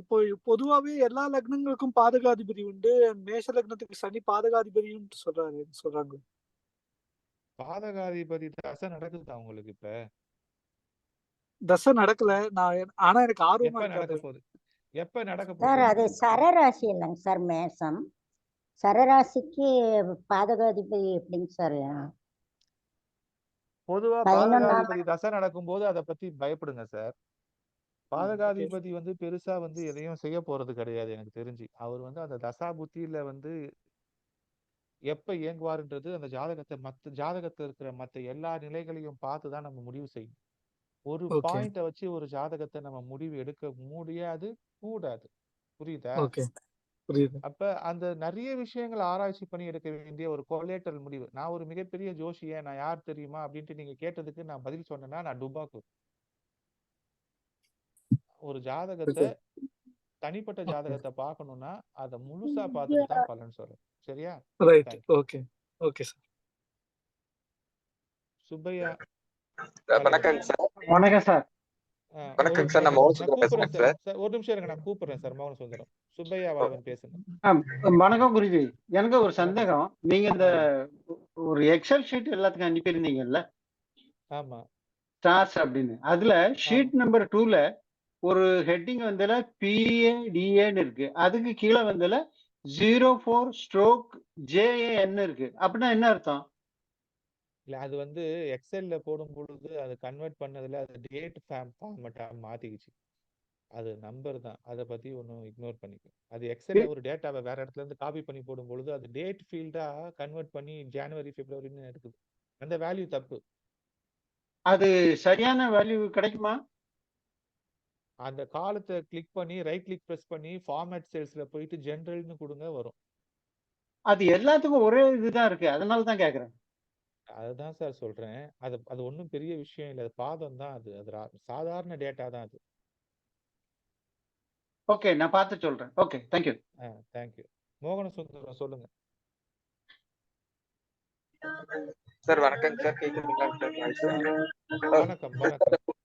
இப்போ பொதுவாவே எல்லா லக்னங்களுக்கும் பாதகாதிபதி உண்டு. மேஷ லக்னத்துக்கு சனி பாதகாதிபதின்னு சொல்றாங்க. பாதகாதிபதி தசை நடக்குதா உங்களுக்கு இப்ப? தசை நடக்கல. ஆனா எனக்கு ஆர்வமா எப்ப நடக்க இருக்காது. போகுது? எப்ப நடக்க சார் போகுது? அது சரராசி இல்லைங்க சார், மேஷம். சரராசிக்கு பாதகாதிபதி எப்படிங்க சார்? பொதுவா 11ஆம் பாதகாதிபதி தசை நடக்கும்போது அதை பத்தி பயப்படுங்க சார். பாதகாதிபதி வந்து பெருசா வந்து எதையும் செய்ய போறது கிடையாது எனக்கு தெரிஞ்சு. அவர் வந்து அந்த தசா புத்தியில வந்து எப்ப இயங்குவாருன்றது அந்த ஜாதகத்துல இருக்கிற மத்த எல்லா நிலைகளையும் பார்த்துதான் நம்ம முடிவு செய்யணும். ஒரு ஓகே பாயிண்ட வச்சு ஒரு ஜாதகத்தை நம்ம முடிவு எடுக்க முடியாது, கூடாது. புரியுதா? ஓகே புரியுது. அப்ப அந்த நிறைய விஷயங்களை ஆராய்ச்சி பண்ணி எடுக்க வேண்டிய ஒரு கொலேட்டரல் முடிவு. நான் ஒரு மிகப்பெரிய ஜோசியன், நான் யார் தெரியுமா அப்படின்ட்டு நீங்க கேட்டதுக்கு நான் பதில் சொன்னேன்னா நான் டுபாக்கூர். ஒரு ஜாதகத்தை தனிப்பட்ட ஓகே ஜாதகத்தை பார்க்கணும்னா அதை முழுசா பார்த்துட்டு தான் பலன் சொல்றேன். சரியா? Right. Thank you. Okay okay sir. Subbaiah வணக்கங்க சார். வணக்கம் சார். ஒரு வணக்கங்க சார். நிமிஷம் நான் இருங்க, மோகன் நான் சுந்தரம் கூப்பிடுறேன் பேசுறேன் சார். சார். ஒரு நிமிஷம் இருங்க, நான் கூப்பிடுறேன் சார். மோகன சுந்தரம். சுப்பையா வளவன் பேசுங்க. வணக்கம் குருஜி. எனக்கு ஒரு வணக்கம். சந்தேகம். நீங்க இந்த ஒரு எக்ஸல் ஷீட் எல்லாத்துக்கும் அனுப்பியிருந்தீங்கல்ல, ஆமா ஸ்டார்ஸ் அப்படின்னு. அதுல ஆமா ஷீட் நம்பர் 2ல ஒரு ஹெட்டிங் வந்துல PADAன்னு இருக்கு. அதுக்கு கீழே வந்துல 04/JAN இருக்கு. அப்படின்னா என்ன அர்த்தம்? இல்ல அது வந்து எக்ஸெல்ல போடும் பொழுது அது கன்வெர்ட் பண்ணதுல அது டேட் ஃபார்மட்டா மாத்திக்கிச்சு. அது நம்பர் தான். அதை பத்தி ஒன்றும் இக்னோர் பண்ணிக்க. அது எக்ஸெல்ல ஒரு டேட்டாவை வேற இடத்துல இருந்து காப்பி பண்ணி போடும் பொழுது அது டேட் ஃபீல்டா கன்வெர்ட் பண்ணி ஜனவரி பிப்ரவரின்னு எடுக்குது. அந்த வேல்யூ தப்பு. அது சரியான வேல்யூ கிடைக்குமா? அந்த காலத்தை கிளிக் பண்ணி ரைட் கிளிக் பிரஸ் பண்ணி ஃபார்மேட் செல்ஸ்ல போயிட்டு ஜெனரல்னு கொடுங்க வரும். அது எல்லாத்துக்கும் ஒரே இதுதான் இருக்கு. அதனால தான் கேக்குறேன். அதுதான் சார் சொல்றேன். அது அது ஒன்றும் பெரிய விஷயம் இல்லை. அது பாதம் தான். அது அது சாதாரண டேட்டா தான் அது. ஓகே, நான் பார்த்து சொல்றேன். Okay, thank you. தேங்க்யூ. மோகன சுந்தரம் சொல்லுங்க. சார் வணக்கங்க சார். கேக்குதுங்களா சார்? வணக்கம் வணக்கம்.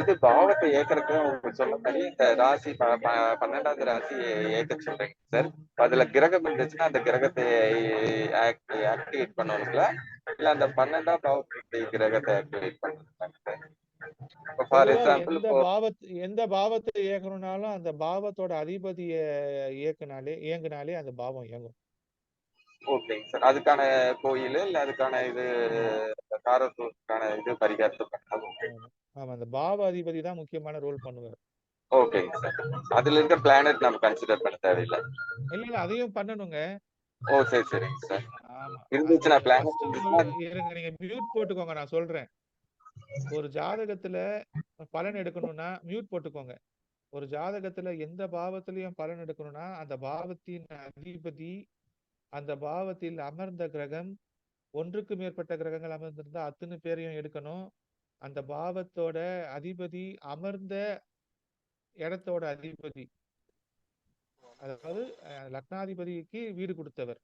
இது பாவத்தை ஏக்கறதுக்கு உங்களுக்கு சொன்ன மாதிரி இந்த ராசி 12வது ராசி ஏக்க சொல்றீங்க சார். அதுல கிரகம் இருந்துச்சுன்னா அந்த கிரகத்தை ஆக்டிவேட் பண்ணணுங்களா, இல்ல அந்த 12ஆம் பாவத்தை கிரகத்தை ஆக்டிவேட் பண்ணணுங்களா சார்? ஃபார் பொதுவா எக்ஸாம்பிள் எந்த பாவத்தை இயக்கணும்னாலும் அந்த பாவத்தோட அதிபதிய இயங்குனாலே அந்த பாவம் இயங்கும். ஓகேங்க சார். அதுக்கான கோயில் இல்ல அதுக்கான இது காரத்துவத்துக்கான இது பரிகாரத்தை பண்ணாலும் ஆமா, அந்த பாவ அதிபதி தான் முக்கியமான ரோல் பண்ணுவார். ஓகேங்க சார். அதுல இருக்க பிளானட் நம்ம கன்சிடர் பண்ண தேவையில்லை. இல்ல அதையும் பண்ணணுங்க. ஓ சரி சரிங்க சார். ஆமா, இருந்துச்சுன்னா ஃபர்ஸ்ட் பிளானட் இருங்க, நீங்க மியூட் போட்டுக்கோங்க, நான் சொல்றேன். ஒரு ஜாதகத்துல பலன் எடுக்கணும்னா மியூட் போட்டுக்கோங்க. ஒரு ஜாதகத்துல எந்த பாவத்திலையும் பலன் எடுக்கணும்னா அந்த பாவத்தின் அதிபதி, அந்த பாவத்தில் அமர்ந்த கிரகம், ஒன்றுக்கு மேற்பட்ட கிரகங்கள் அமர்ந்திருந்தா அத்தனை பேரையும் எடுக்கணும். அந்த பாவத்தோட அதிபதி அமர்ந்த இடத்தோட அதிபதி அதாவது லக்னாதிபதிக்கு வீடு கொடுத்தவர்,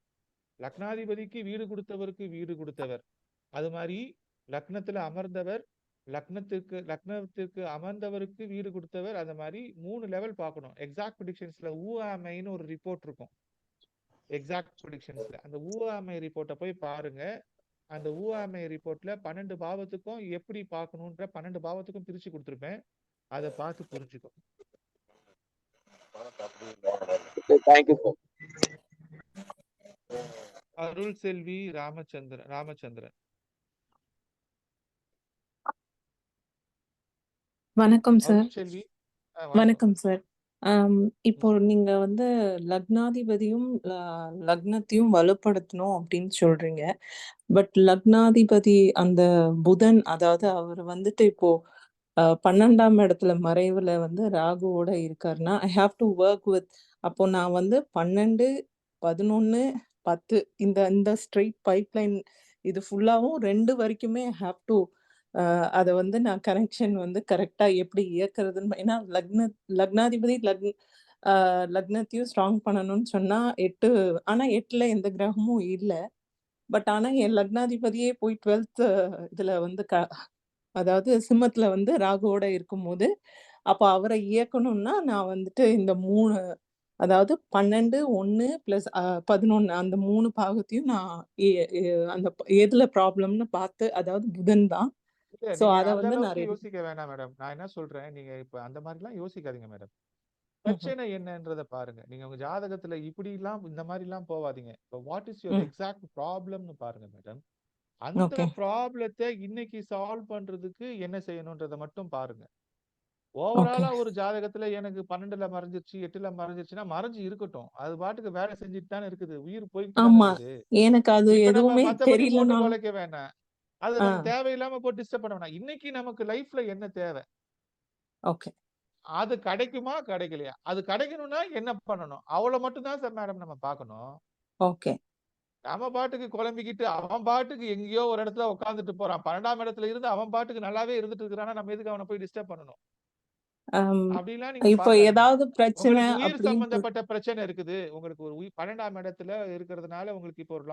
லக்னாதிபதிக்கு வீடு கொடுத்தவருக்கு வீடு கொடுத்தவர், அது மாதிரி லக்னத்துல அமர்ந்தவர், லக்னத்திற்கு அமர்ந்தவருக்கு வீடு கொடுத்தவர், அந்த மாதிரி 3 லெவல் பார்க்கணும். எக்ஸாக்ட் ப்ரிடிக்ஷன்ஸ்ல ஊஆமைன்னு ஒரு ரிப்போர்ட் இருக்கும். எக்ஸாக்ட் ப்ரிடிக்ஷன்ஸ்ல அந்த ஊஆமை ரிப்போர்ட்டை போய் பாருங்க. அந்த ஊஆமை ரிப்போர்ட்ல 12 பாவத்துக்கும் எப்படி பார்க்கணுன்ற 12 பாவத்துக்கும் பிரிச்சு கொடுத்துருப்பேன். அதை பார்த்து புரிஞ்சுக்கோ. Thank you sir. அருள் செல்வி ராமச்சந்திரன். வணக்கம் சார். அருள் செல்வி வணக்கம் சார். இப்போ நீங்க வந்து லக்னாதிபதியும் லக்னத்தையும் வலுப்படுத்தணும் அப்படின்னு சொல்றீங்க. பட் லக்னாதிபதி அந்த புதன், அதாவது அவர் வந்துட்டு இப்போ 12ஆம் இடத்துல மறைவுல வந்து ராகுவோட இருக்காருன்னா I have to work with, அப்போ நான் வந்து 12, 11, 10 இந்த ஸ்ட்ரெயிட் பைப்லைன் இது ஃபுல்லாவும் 2 வரைக்குமே ஹாவ் டு அதை வந்து நான் கனெக்ஷன் வந்து கரெக்டா எப்படி இயக்குறதுன்னு. ஏன்னா லக்னாதிபதி லக்னத்தையும் ஸ்ட்ராங் பண்ணணும்னு சொன்னா 8, ஆனா 8ல எந்த கிரகமும் இல்லை. பட் ஆனா என் லக்னாதிபதியே போய் 12th இதுல வந்து அதாவது சிம்மத்துல வந்து ராகுவோட இருக்கும்போது அப்போ அவரை இயக்கணும்னா நான் வந்துட்டு இந்த 3, அதாவது 12, 1 + 11 அந்த 3 பாகத்தையும் நான் அந்த எதுல ப்ராப்ளம்னு பார்த்து, அதாவது புதன் தான். சோ நீங்க அத அந்த வந்து நான் அளவுக்கு யோசிக்க வேணாம் மேடம். நான் என்ன சொல்றேன், நீங்க இப்ப அந்த மாதிரி எல்லாம் யோசிக்காதீங்க மேடம். பிரச்சனை என்னன்றத பாருங்க. நீங்க உங்க ஜாதகத்துல இப்படி எல்லாம் இந்த மாதிரி எல்லாம் போவாதீங்க. இப்போ வாட் இஸ் யுவர் எக்ஸாக்ட் ப்ராப்ளம்னு பாருங்க மேடம். அந்த ப்ராப்ளத்தை இன்னைக்கு சால்வ் பண்றதுக்கு என்ன செய்யணும்ன்றத மட்டும் பாருங்க. ஓவராலா ஒரு ஜாதகத்துல எனக்கு 12ல மறைஞ்சிருச்சு, 8ல மறைஞ்சிருச்சுன்னா மறைஞ்சு இருக்கட்டும். அது பாட்டுக்கு வேலை செஞ்சுட்டு தானே இருக்குது. உயிர் போய்கிட்டு தானே இருக்குது. எனக்கு அது இப்ப நம்ம எதுவுமே மத்தபடி போட்டு தெரியலனாலும் குலைக்க வேணாம். அது நம்ம தேவையில்லாம போட்டு டிஸ்டர்ப் பண்ண வேணாம். இன்னைக்கு நமக்கு லைஃப்ல என்ன தேவை, அது கிடைக்குமா கிடைக்கலையா, அது கிடைக்கணும்னா என்ன பண்ணணும், அவ்வளவு மட்டும் தான் சார் மேடம் நம்ம பார்க்கணும். நம்ம பாட்டுக்கு குழம்பிக்கிட்டு அவன் பாட்டுக்கு எங்கேயோ ஒரு இடத்துல உட்காந்துட்டு போறான். 12ஆம் இடத்துல இருந்து அவன் பாட்டுக்கு நல்லாவே இருந்துட்டு இருக்கிறானா, நம்ம எதுக்கு அவனை போய் டிஸ்டர்ப் பண்ணணும்? அப்படிலாம் நீங்க இப்போ பார்க்காதீங்க. ஏதாவது பிரச்சனை உங்களுக்கு உயிர் அப்படின்னு சம்பந்தப்பட்ட பிரச்சனை இருக்குது, உங்களுக்கு ஒரு 12ஆம் இடத்துல இருக்கிறதுனால உங்களுக்கு இப்போ ஒரு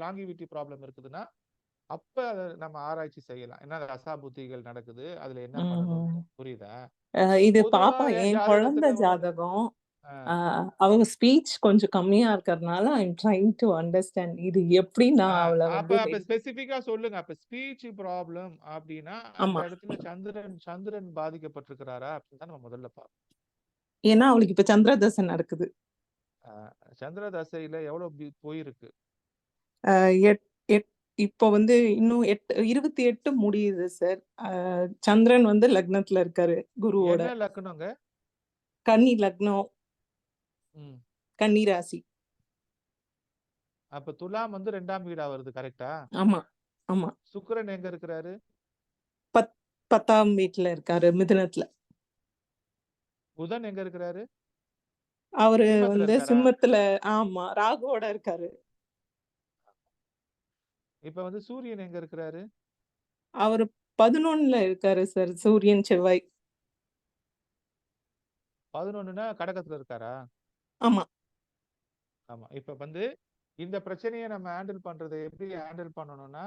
லாங்கிவிட்டி ப்ராப்ளம் இருக்குதுன்னா, அப்ப அதை நம்ம ஆராய்ச்சி செய்யலாம். என்ன ரசா புத்திகள் நடக்குது, அதுல என்ன பண்ணணும், புரியுதா? இது பொதுவா பாப்பா என் என் குழந்தை ஜாதகத்துல ஜாதகம். அவங்க ஸ்பீச் கொஞ்சம் கம்மியா இருக்கிறதுனால ஐம் ட்ரைங் டு அண்டர்ஸ்டாண்ட் இது எப்படி நான் அவளை அப்ப வந்து ஸ்பெசிபிக்கா சொல்லுங்க. அப்ப ஸ்பீச் ப்ராப்ளம் அப்படின்னா அந்த இடத்துல சந்திரன் பாதிக்கப்பட்டிருக்கிறாரா அப்படின்னு தான் நம்ம முதல்ல பார்ப்போம். ஏன்னா அவளுக்கு இப்ப சந்திர தசை நடக்குது. சந்திர தசையில எவ்வளவு போயிருக்கு? இப்போ வந்து இன்னும் 28 முடியுது சார். சந்திரன் வந்து லக்னத்துல இருக்காரு குருவோட. என்ன லக்னங்க? கன்னி லக்னம், கன்னி ராசி. அப்ப துலாம் வந்து 2ஆம் வீடா வருது, கரெக்டா? ஆமா ஆமா. சுக்கிரன் எங்க இருக்கிறாரு? 10ஆம் வீட்டுல இருக்காரு, மிதுனத்துல. புதன் எங்க இருக்கிறாரு? அவரு வந்து சிம்மத்துல. ஆமா, ராகுவோட இருக்காரு. இப்ப வந்து சூரியன் எங்க இருக்கிறாரு? அவரு 11ல இருக்காரு சார், சூரியன் செவ்வாய். 11னா கடகத்துல இருக்காரா? ஆமா ஆமா. இப்ப வந்து இந்த பிரச்சனையை நம்ம ஹேண்டில் பண்றது எப்படி ஹேண்டில் பண்ணணும்னா,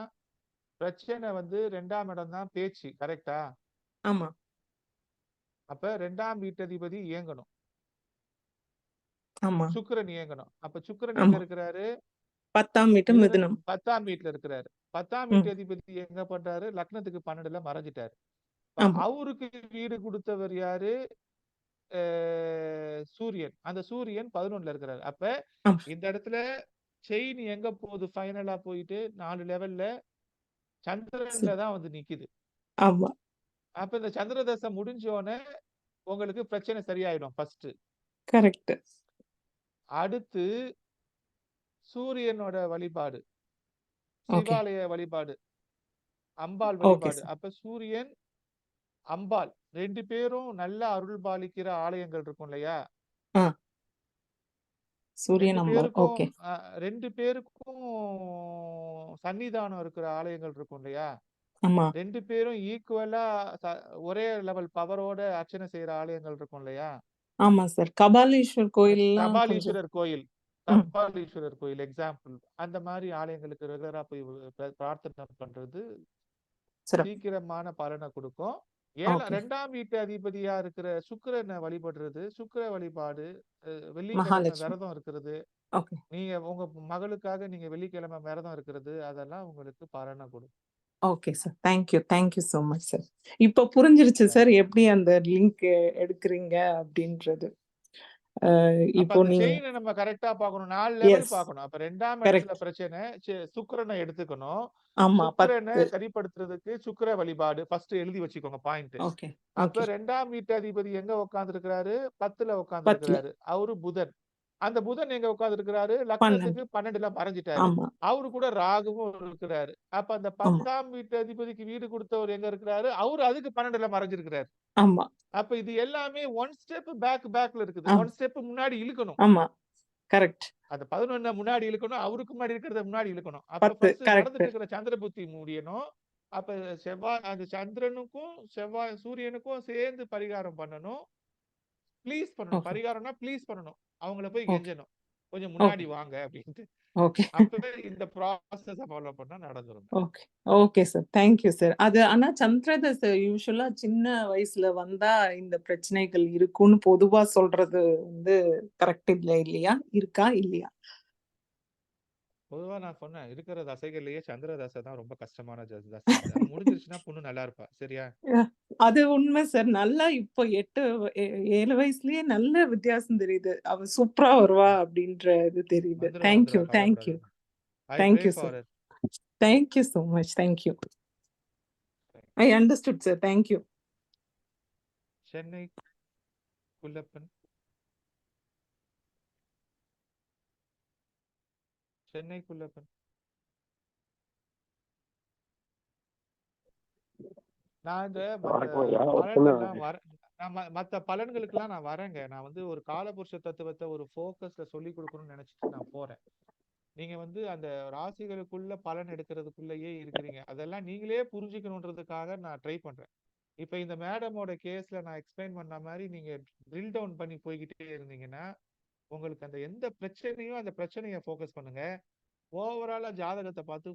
பிரச்சனை வந்து 2ஆம் இடம் தான் பேச்சு, கரெக்டா? ஆமா. அப்ப 2ஆம் வீட்டதிபதி இயங்கணும். ஆமா. சுக்கிரன் இயங்கணும். அப்ப சுக்கிரன் எங்க இருக்கிறாரு? 10ஆம் வீட்டு மிதுனம். 10ஆம் வீட்டுல இருக்கிறாரு. 10ஆம் வீட்டதிபதி எங்க பண்றாரு? லக்னத்துக்கு 12ல மறைஞ்சிட்டாரு. அவருக்கு வீடு கொடுத்தவர் யாரு? சூரியன். அந்த சூரியன் 11ல இருக்கிறாரு. அப்ப இந்த இடத்துல செயின் எங்க போகுது? ஃபைனலா போயிட்டு 4 லெவல்ல சந்திரன்ல தான் வந்து நிக்குது. ஆமா. அப்ப இந்த சந்திர தசை முடிஞ்சோடனே உங்களுக்கு பிரச்சனை சரியாயிடும். First correct. அடுத்து சூரியனோட வழிபாடு, சிவாலய வழிபாடு, அம்பாள் வழிபாடு. அப்ப சூரியன் அம்பாள் 2 பேரும் நல்ல அருள் பாலிக்கிற ஆலயங்கள் இருக்கும் இல்லையா? சூரியன் அம்பாள். ஓகே. 2 பேருக்கும் சன்னிதானம் இருக்கிற ஆலயங்கள் இருக்கும் இல்லையா? ஆமா. 2 பேரும் ஈக்குவலா ஒரே லெவல் பவரோட அர்ச்சனை செய்யற ஆலயங்கள் இருக்கும் இல்லையா? ஆமா சார். கபாலீஸ்வர் கோயில்லாம் கொஞ்சம் கபாலீஸ்வரர் கோயில் ம். கபாலீஸ்வரர் கோயில் எக்ஸாம்பிள். அந்த மாதிரி ஆலயங்களுக்கு ரெகுலரா போய் பிரார்த்தனை பண்றது சிறப்பு. சீக்கிரமான பலனை கொடுக்கும். ஓகே. 2ஆம் வீட்டு அதிபதியா இருக்கிற சுக்கிரனை வழிபடுறது, சுக்கிர வழிபாடு, வெள்ளிக்கிழமை மகாலட்சுமி. விரதம் இருக்கிறது, ஓகே. நீங்க உங்க மகளுக்காக நீங்க வெள்ளிக்கிழமை விரதம் இருக்கிறது, அதெல்லாம் உங்களுக்கு பலனை கொடுக்கும். Okay sir. Thank you so much sir. இப்போ புரிஞ்சிருச்சு சார் தேங்க்யூ. எப்படி அந்த லிங்க் எடுக்கிறீங்க அப்படின்றது. அப்ப இப்போ அந்த நீங்க செயினை நம்ம கரெக்டா பார்க்கணும். 4 லெவல் எஸ் பார்க்கணும். அப்ப 2ஆம் இடத்துல கரெக்ட். பிரச்சனை, சுக்கிரனை எடுத்துக்கணும். ஆமா சுக்கிரனை 10. சரிப்படுத்துறதுக்கு சுக்கிர வழிபாடு ஃபர்ஸ்ட் எழுதி வச்சுக்கோங்க பாயிண்ட். ஓகே அப்ப ஓகே 2ஆம் வீட்டு அதிபதி எங்க உட்கார்ந்து இருக்கிறாரு? 10ல உட்கார்ந்து 10ல இருக்கிறாரு. அவரு புதன். அந்த புதன் எங்க உட்கார்ந்து இருக்கிறாரு? 12. லக்னத்துக்கு 12ல மறைஞ்சிட்டாரு. ஆமா அவரு கூட ராகுவும் இருக்கிறாரு. அப்ப அந்த ஆமா 10ஆம் வீட்டு அதிபதிக்கு வீடு கொடுத்தவர் எங்க இருக்கிறாரு? அவரு அதுக்கு 12ல மறைஞ்சிருக்கிறாரு. ஆமா அப்ப இது எல்லாமே ஒன் ஸ்டெப் பேக்ல இருக்குது. ஆமா ஒன் ஸ்டெப் முன்னாடி இழுக்கணும். ஆமா கரெக்ட். அந்த 11 முன்னாடி இழுக்கணும். அவருக்கு முன்னாடி இருக்கிறத முன்னாடி இழுக்கணும். அப்ப 10 ஃபர்ஸ்ட் கரெக்ட். நடந்துட்டு இருக்கிற சந்திர புத்தி முடியணும். அப்ப செவ்வாய் அந்த சந்திரனுக்கும் செவ்வாய் சூரியனுக்கும் சேர்ந்து பரிகாரம் பண்ணணும். ப்ளீஸ் பண்ணணும். ஓகே பரிகாரம்னா ப்ளீஸ் பண்ணணும். அவங்கள போய் ஓகே கெஞ்சணும். கொஞ்சம் முன்னாடி ஓகே வாங்க அப்படின்ட்டு. ஓகே அப்ப இந்த ப்ராசஸ ஃபாலோ பண்ணா நடந்துரும். Okay okay sir. Thank you sir. அது ஆனா சந்திரதசை யூஸ்வலா சின்ன வயசுல வந்தா இந்த பிரச்சனைகள் இருக்கும்னு பொதுவா சொல்றது வந்து கரெக்ட் இல்லையா? இருக்கா இல்லையா? பொதுவா நான் சொன்னேன். இருக்கிற தசைகள்லயே சந்திர தசை தான் ரொம்ப கஷ்டமான தசை. அது முடிஞ்சிருச்சுன்னா பொண்ணு நல்லா இருப்பா. சரியா? அது உண்மை சார். நல்லா இப்போ 7 வயசுலயே நல்ல வித்தியாசம் தெரியுது. அவ சூப்பரா வருவா அப்படின்ற இது தெரியுது. வந்துருவா தேங்க்யூ கவலைப்படாத. I pray thank you for sir. Her. Thank you so much. Thank you. I understood sir. Thank you. Chennai Kullappan. Chennai Kullappan. நான் இந்த வணக்கம் ஐயா. ஒரு சின்ன பலன்கள்லாம் மத்த பலன்களுக்கெல்லாம் நான் வரேங்க. நான் வந்து ஒரு காலபுருஷ தத்துவத்தை ஒரு ஃபோக்கஸ்ல சொல்லி கொடுக்கணும்னு நினைச்சிட்டு நான் போறேன். நீங்க வந்து அந்த ராசிகளுக்குள்ள பலன் எடுக்கிறதுக்குள்ளேயே இருக்கிறீங்க. அதெல்லாம் நீங்களே புரிஞ்சுக்கணுன்றதுக்காக நான் ட்ரை பண்றேன். இப்ப இந்த மேடமோட கேஸ்ல நான் எக்ஸ்பிளைன் பண்ண மாதிரி நீங்க ட்ரில் டவுன் பண்ணி போய்கிட்டே இருந்தீங்கன்னா உங்களுக்கு அந்த எந்த பிரச்சனையும் அந்த பிரச்சனையை ஃபோக்கஸ் பண்ணுங்க. ஓவராலா ஜாதகத்தை பார்த்து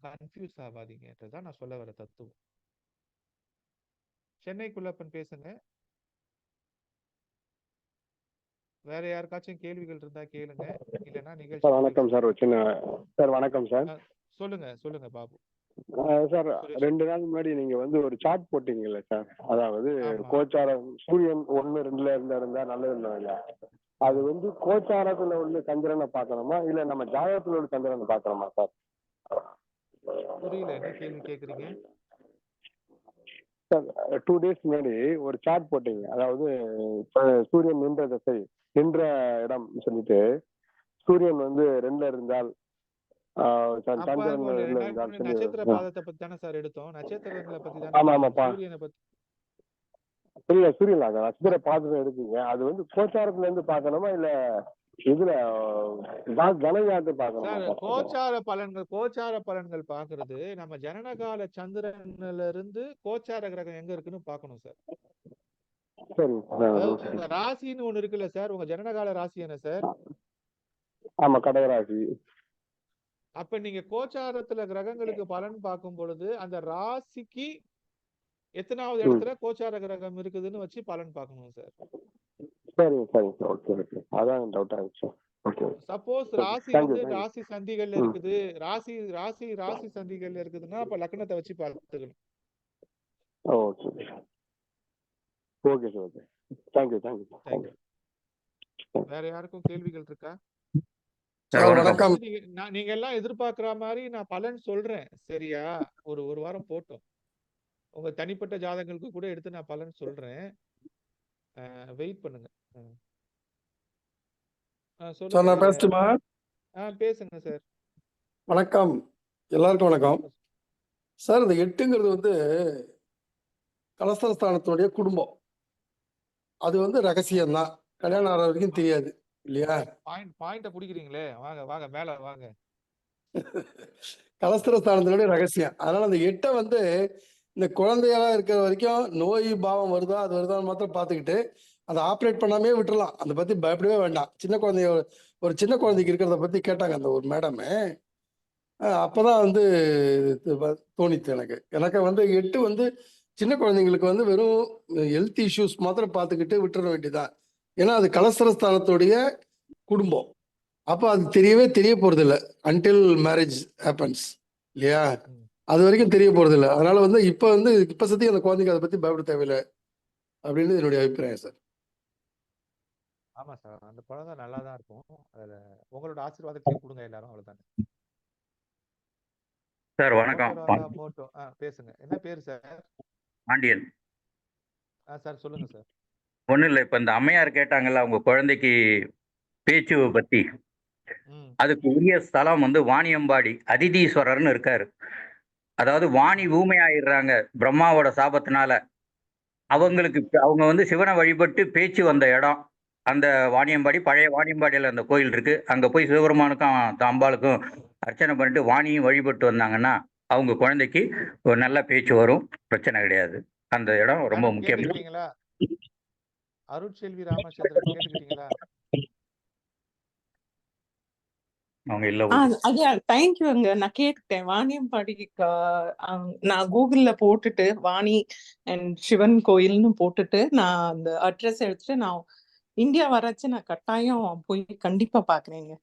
கன்ஃபியூஸ் ஆகாதீங்கன்றதுதான் நான் சொல்ல வர தத்துவம். சென்னை குள்ளப்பன் பேசுங்க. வேற யாருக்காச்சும் கேள்விகள் இருந்தா கேளுங்க. இல்லைன்னா சார் நிகழ்ச்சி வணக்கம் சார். ஒரு சின்ன சார் வணக்கம் சார். சொல்லுங்க பாபு. சார் சுரேஷ். 2 நாள் முன்னாடி நீங்க வந்து ஒரு சார்ட் போட்டீங்கல்ல சார், அதாவது ஆமா. கோச்சாரம் சூரியன் 1, 2ல இருந்தா நல்லது இல்ல. அது வந்து கோச்சாரத்துல உள்ள சந்திரனை பார்க்கணுமா இல்ல நம்ம ஜாதகத்துல உள்ள சந்திரனை பார்க்கணுமா சார்? புரியல, என்ன கேள்வி கேக்குறீங்க? சார் 2 டேஸ் முன்னாடி ஒரு சார்ட் போட்டீங்க, அதாவது சூரியன் நின்ற திசை நின்ற இடம் சொல்லிட்டு சூரியன் வந்து 2ல இருந்தால் சந்திரன் இருந்தால் நட்சத்திர பாதத்தை பத்தி தானே சார் எடுத்தோம். நட்சத்திரங்களை பத்தி ஆமா தானே ஆமாப்பா. சூரியனை பத்தி. இல்ல சூரியன் நட்சத்திர பாதத்தை எடுத்தீங்க, அது வந்து கோச்சாரத்துல இருந்து பார்க்கணுமா இல்ல இதுல கனகாத்து பார்க்கணுமா சார் சார்? கோச்சார பலன்கள் பாக்குறது நம்ம ஜனனகால சந்திரன்ல இருந்து கோச்சார கிரகம் எங்க இருக்குன்னு பாக்கணும் சார். சரி அதாவது உங்க ராசின்னு ஒண்ணு இருக்குல்ல சார், உங்க ஜனனகால ராசி என்ன சார்? ஆமா கடகராசி. அப்ப நீங்க கோச்சாரத்துல கிரகங்களுக்கு பலன் பார்க்கும் பொழுது அந்த ராசிக்கு எத்தனாவது இடத்துல கோச்சார கிரகம் இருக்குதுன்னு வச்சு பலன் பார்க்கணும் சார். சரி சரி சார். ஓகே ஓகே, அதான் டவுட் ஆயிடுச்சு. ஓகே. சப்போஸ் ராசி தேங்க்யூ வந்து தேங்க்யூ. ராசி சந்திகள்ல இருக்குது, ராசி சந்திகள்ல இருக்குதுன்னா அப்ப லக்னத்தை வச்சு பார்த்துக்கணும். Okay okay sir. Okay thank you thank you thank you. வேற யாருக்கும் கேள்விகள் இருக்கா? வணக்கம். நீங்க எல்லாம் எதிர்பார்க்கிற மாதிரி நான் பலன் சொல்றேன். சரியா? ஒரு வாரம் போட்டோம். உங்க தனிப்பட்ட ஜாதகங்களுக்கு கூட எடுத்து நான் பலன் சொல்றேன். வெயிட் பண்ணுங்க. சார் நான் பேசட்டுமா? பேசுங்க சார். வணக்கம், எல்லாருக்கும் வணக்கம் சார். இந்த 8ங்கிறது வந்து கலஸ்தரஸ்தானத்துடைய குடும்பம். அது வந்து ரகசியம்தான், கல்யாணம் ஆகிற வரைக்கும் தெரியாது இல்லையா? பாயிண்ட பிடிக்கிறீங்களே, வாங்க மேல வாங்க. கலஸ்தரஸ்தானத்தினுடைய ரகசியம். அதனால அந்த 8 வந்து இந்த குழந்தைகளா இருக்கிற வரைக்கும் நோய் பாவம் வருதா அது வருதான்னு மாத்திரம் பார்த்துக்கிட்டு அதை ஆப்ரேட் பண்ணாமே விட்டுறலாம். அதை பத்தி பயப்படவே வேண்டாம். சின்ன குழந்தைய ஒரு சின்ன குழந்தைக்கு இருக்கிறத பத்தி கேட்டாங்க அந்த ஒரு மேடமு. அப்பதான் வந்து தோணித்து எனக்கு. எனக்கு வந்து 8 வந்து சின்ன குழந்தைங்களுக்கு வந்து வெறும் ஹெல்த் இஷ்யூஸ் மாத்திரம் பார்த்துக்கிட்டு விட்டுற வேண்டியதான். ஏன்னா அது கலஸ்தரஸ்தானத்துடைய குடும்பம். அப்போ அது தெரிய போறது இல்லை அன்டில் மேரேஜ் ஹேப்பன்ஸ் இல்லையா? அது வரைக்கும் தெரிய போறது இல்லை. அதனால வந்து இப்ப சத்தி அந்த குழந்தைங்க அதை பத்தி பயப்பட தேவையில்லை அப்படின்னு என்னுடைய அபிப்பிராயம் சார். ஆமா சார். அந்த குழந்தை நல்லா தான் இருக்கும். அதுல உங்களோட ஆசீர்வாதத்தையும் கொடுங்க எல்லாரும், அவ்வளவுதானே. சார் வணக்கம். போட்டோ பேசுங்க. என்ன பேரு சார்? பாண்டியன். சார் சொல்லுங்க சார். ஒண்ணும் இல்லை, இப்ப இந்த அம்மையார் கேட்டாங்கல்ல அவங்க குழந்தைக்கு பேச்சுவை பத்தி. அதுக்கு உரிய ஸ்தலம் வந்து வாணியம்பாடி அதிதீஸ்வரர்னு இருக்காரு. அதாவது வாணி ஊமையாயிடுறாங்க பிரம்மாவோட சாபத்தினால. அவங்க வந்து சிவனை வழிபட்டு பேச்சு வந்த இடம் அந்த வாணியம்பாடி. பழைய வாணியம்பாடியில் அந்த கோயில் இருக்கு. அங்க போய் சிவபெருமானுக்கும் அம்பாளுக்கும் அர்ச்சனை பண்ணிட்டு வாணியும் வழிபட்டு வந்தாங்கன்னா அவங்க குழந்தைக்கு ஒரு நல்ல பேச்சு வரும், பிரச்சனை கிடையாது. அந்த இடம் ரொம்ப முக்கியம். அருட்செல்வி ராமச்சந்திரன் கேட்டுக்கிட்டீங்களா? அவங்க இல்ல. ஐயா தேங்க்யூங்க. நான் கேட்டுட்டேன். வாணியம்பாடி நான் கூகுள்ல போட்டுட்டு வாணி அண்ட் சிவன் கோயில்னு போட்டுட்டு நான் அந்த அட்ரஸ் எடுத்துட்டு நான் இந்தியா வராச்சு நான் கட்டாயம் போய் கண்டிப்பா பாக்குறேங்க.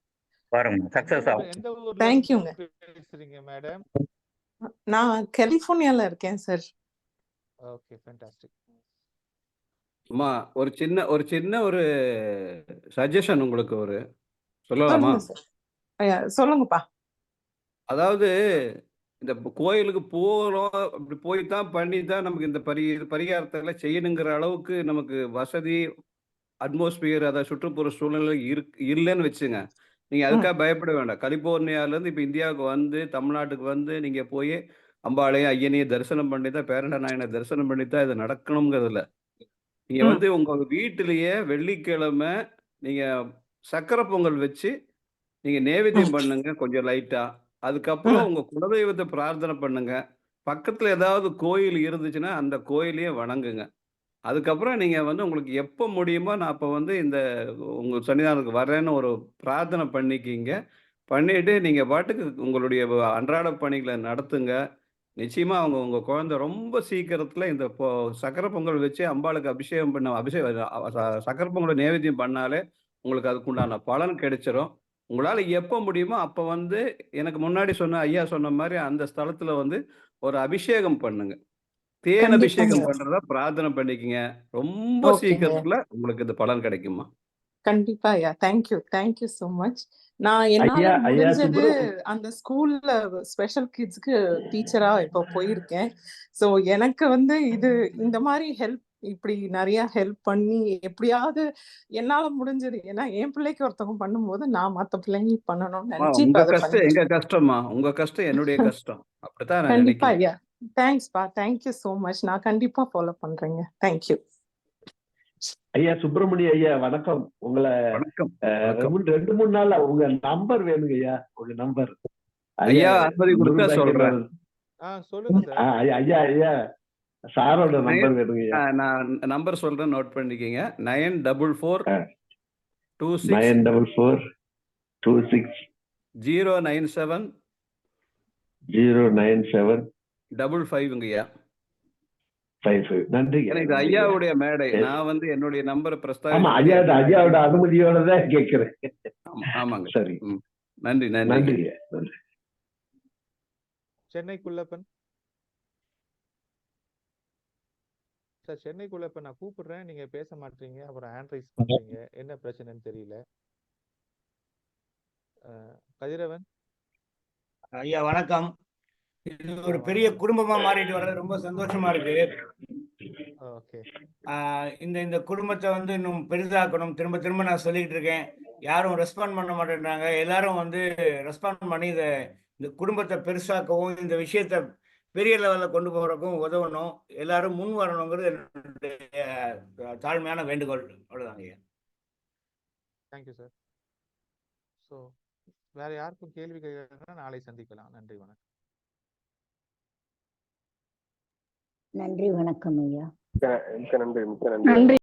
பாருங்க சக்சஸ் ஆகும். எந்த ஊர்ல தேங்க்யூங்க. பேசுறீங்க மேடம்? நான் கலிபோர்னியால இருக்கேன் சார். Okay, fantastic. அம்மா ஒரு சின்ன ஒரு சஜஷன் உங்களுக்கு ஒரு சொல்லலாமா? சொல்லுங்கப்பா. அதாவது இந்த கோயிலுக்கு போறோம், அப்படி போய் தான் பண்ணி தான் நமக்கு இந்த பரிகாரத்தை எல்லாம் செய்யணுங்கிற அளவுக்கு நமக்கு வசதி, அட்மாஸ்பியர், அதாவது சுற்றுப்புற சூழ்நிலை இல்லைன்னு வச்சுங்க. நீங்க அதுக்காக பயப்பட வேண்டாம். கலிபோர்னியால இருந்து இப்ப இந்தியாவுக்கு வந்து தமிழ்நாட்டுக்கு வந்து நீங்க போய் அம்பாளையும் ஐயனையும் தரிசனம் பண்ணி தான், பேரண்ட நாயனை தரிசனம் பண்ணி தான் இது நடக்கணுங்கிறதுல. நீங்க வந்து உங்க வீட்டிலேயே வெள்ளிக்கிழமை நீங்க சக்கரை பொங்கல் வச்சு நீங்க நேவேத்தியம் பண்ணுங்க கொஞ்சம் லைட்டா. அதுக்கப்புறம் உங்க குலதெய்வத்தை பிரார்த்தனை பண்ணுங்க. பக்கத்துல ஏதாவது கோயில் இருந்துச்சுன்னா அந்த கோயிலையே வணங்குங்க. அதுக்கப்புறம் நீங்க வந்து உங்களுக்கு எப்போ முடியுமோ நான் அப்போ வந்து இந்த உங்க சன்னிதானத்துக்கு வரேன்னு ஒரு பிரார்த்தனை பண்ணிக்கிங்க. பண்ணிட்டு நீங்க பாட்டுக்கு உங்களுடைய அன்றாட பணிகளை நடத்துங்க. நிச்சயமா உங்க குழந்தை ரொம்ப சீக்கிரத்துல இந்த சக்கரை பொங்கல் வச்சு அம்பாளுக்கு அபிஷேகம் சக்கரை பொங்கலை நேவேத்தியம் பண்ணாலே உங்களுக்கு அதுக்குண்டான பலன் கிடைச்சிரும். உங்களால எப்போ முடியுமோ அப்போ வந்து எனக்கு முன்னாடி ஐயா சொன்ன மாதிரி அந்த ஸ்தலத்துல வந்து ஒரு அபிஷேகம் பண்ணுங்க. தேன் அபிஷேகம் பண்றதா பிரார்த்தனை பண்ணிக்கங்க. ரொம்ப சீக்கிரத்துல உங்களுக்கு இந்த பலன் கிடைக்குமா? கண்டிப்பா ஐயா. Thank you so much. நான் என்னால முடிஞ்சது அந்த ஸ்கூல்ல ஸ்பெஷல் கிட்ஸ்க்கு டீச்சரா இப்போ போயிருக்கேன். சோ எனக்கு வந்து இந்த மாதிரி இப்படி நிறைய ஹெல்ப் பண்ணி எப்படியாவது என்னால முடிஞ்சது. ஏன்னா என் பிள்ளைக்கு ஒருத்தவங்க பண்ணும்போது நான் மத்த பிள்ளைங்களுக்கு பண்ணணும்னு நினைச்சு உங்க கஷ்டம் எங்க கஷ்டமா, உங்க கஷ்டம் என்னுடைய கஷ்டம். அப்படித்தான் நான் கண்டிப்பா நினைக்கிறேன். ஐயா. தேங்க்ஸ்பா. Thank you so much. நான் கண்டிப்பா ஃபாலோ பண்றேங்க. தேங்க்யூ ஐயா. சுப்பிரமணிய ஐயா வணக்கம். உங்களை 2-3 நாள்ல உங்க நம்பர் வேணுங்க ஐயா. உங்க நம்பர் ஐயா அனுமதி கொடுத்தா சொல்றேன். சொல்லுங்க ஐயா. சாரோட நம்பர் வேணுங்க ஐயா. நான் நம்பர் சொல்றேன், நோட் பண்ணிக்கங்க. 944 26 097 55 ஐயா. 55. நன்றி. இது ஐயாவுடைய மேடை. நான் வந்து என்னுடைய நம்பரை ஐயாவோட அனுமதியோட தான் கேட்கிறேன். ஆமாங்க. சரி. நன்றி. நன்றி. சென்னைக்குள்ளப்பன் சார், சென்னைக்குள்ளப்பன் நான் கூப்பிடுறேன், நீங்க பேச மாட்டீங்க, அப்புறம் ஹேண்ட் ரைஸ் பண்றீங்க. என்ன பிரச்சனைன்னு தெரியல. கதிரவன் ஐயா வணக்கம். இது ஒரு பெரிய குடும்பமா மாறிட்டு வர்றது ரொம்ப சந்தோஷமா இருக்கு. இந்த குடும்பத்தை வந்து இன்னும் பெரிதாக்கணும். திரும்ப திரும்ப நான் சொல்லிக்கிட்டு இருக்கேன். யாரும் ரெஸ்பாண்ட் பண்ண மாட்டேன்றாங்க. எல்லாரும் வந்து ரெஸ்பாண்ட் பண்ணி இந்த குடும்பத்தை பெருசாக்கவும் இந்த விஷயத்த பெரிய லெவலில் கொண்டு போறதுக்கும் உதவணும். எல்லாரும் முன் வரணுங்கிறது என்னுடைய தாழ்மையான வேண்டுகோள். அவ்வளவுதாங்க ஐயா. Thank you sir. ஸோ வேற யாருக்கும் கேள்வி கேட்கறதுனா நாளை சந்திக்கலாம். நன்றி, வணக்கம். நன்றி, வணக்கம் ஐயா. மிக்க நன்றி.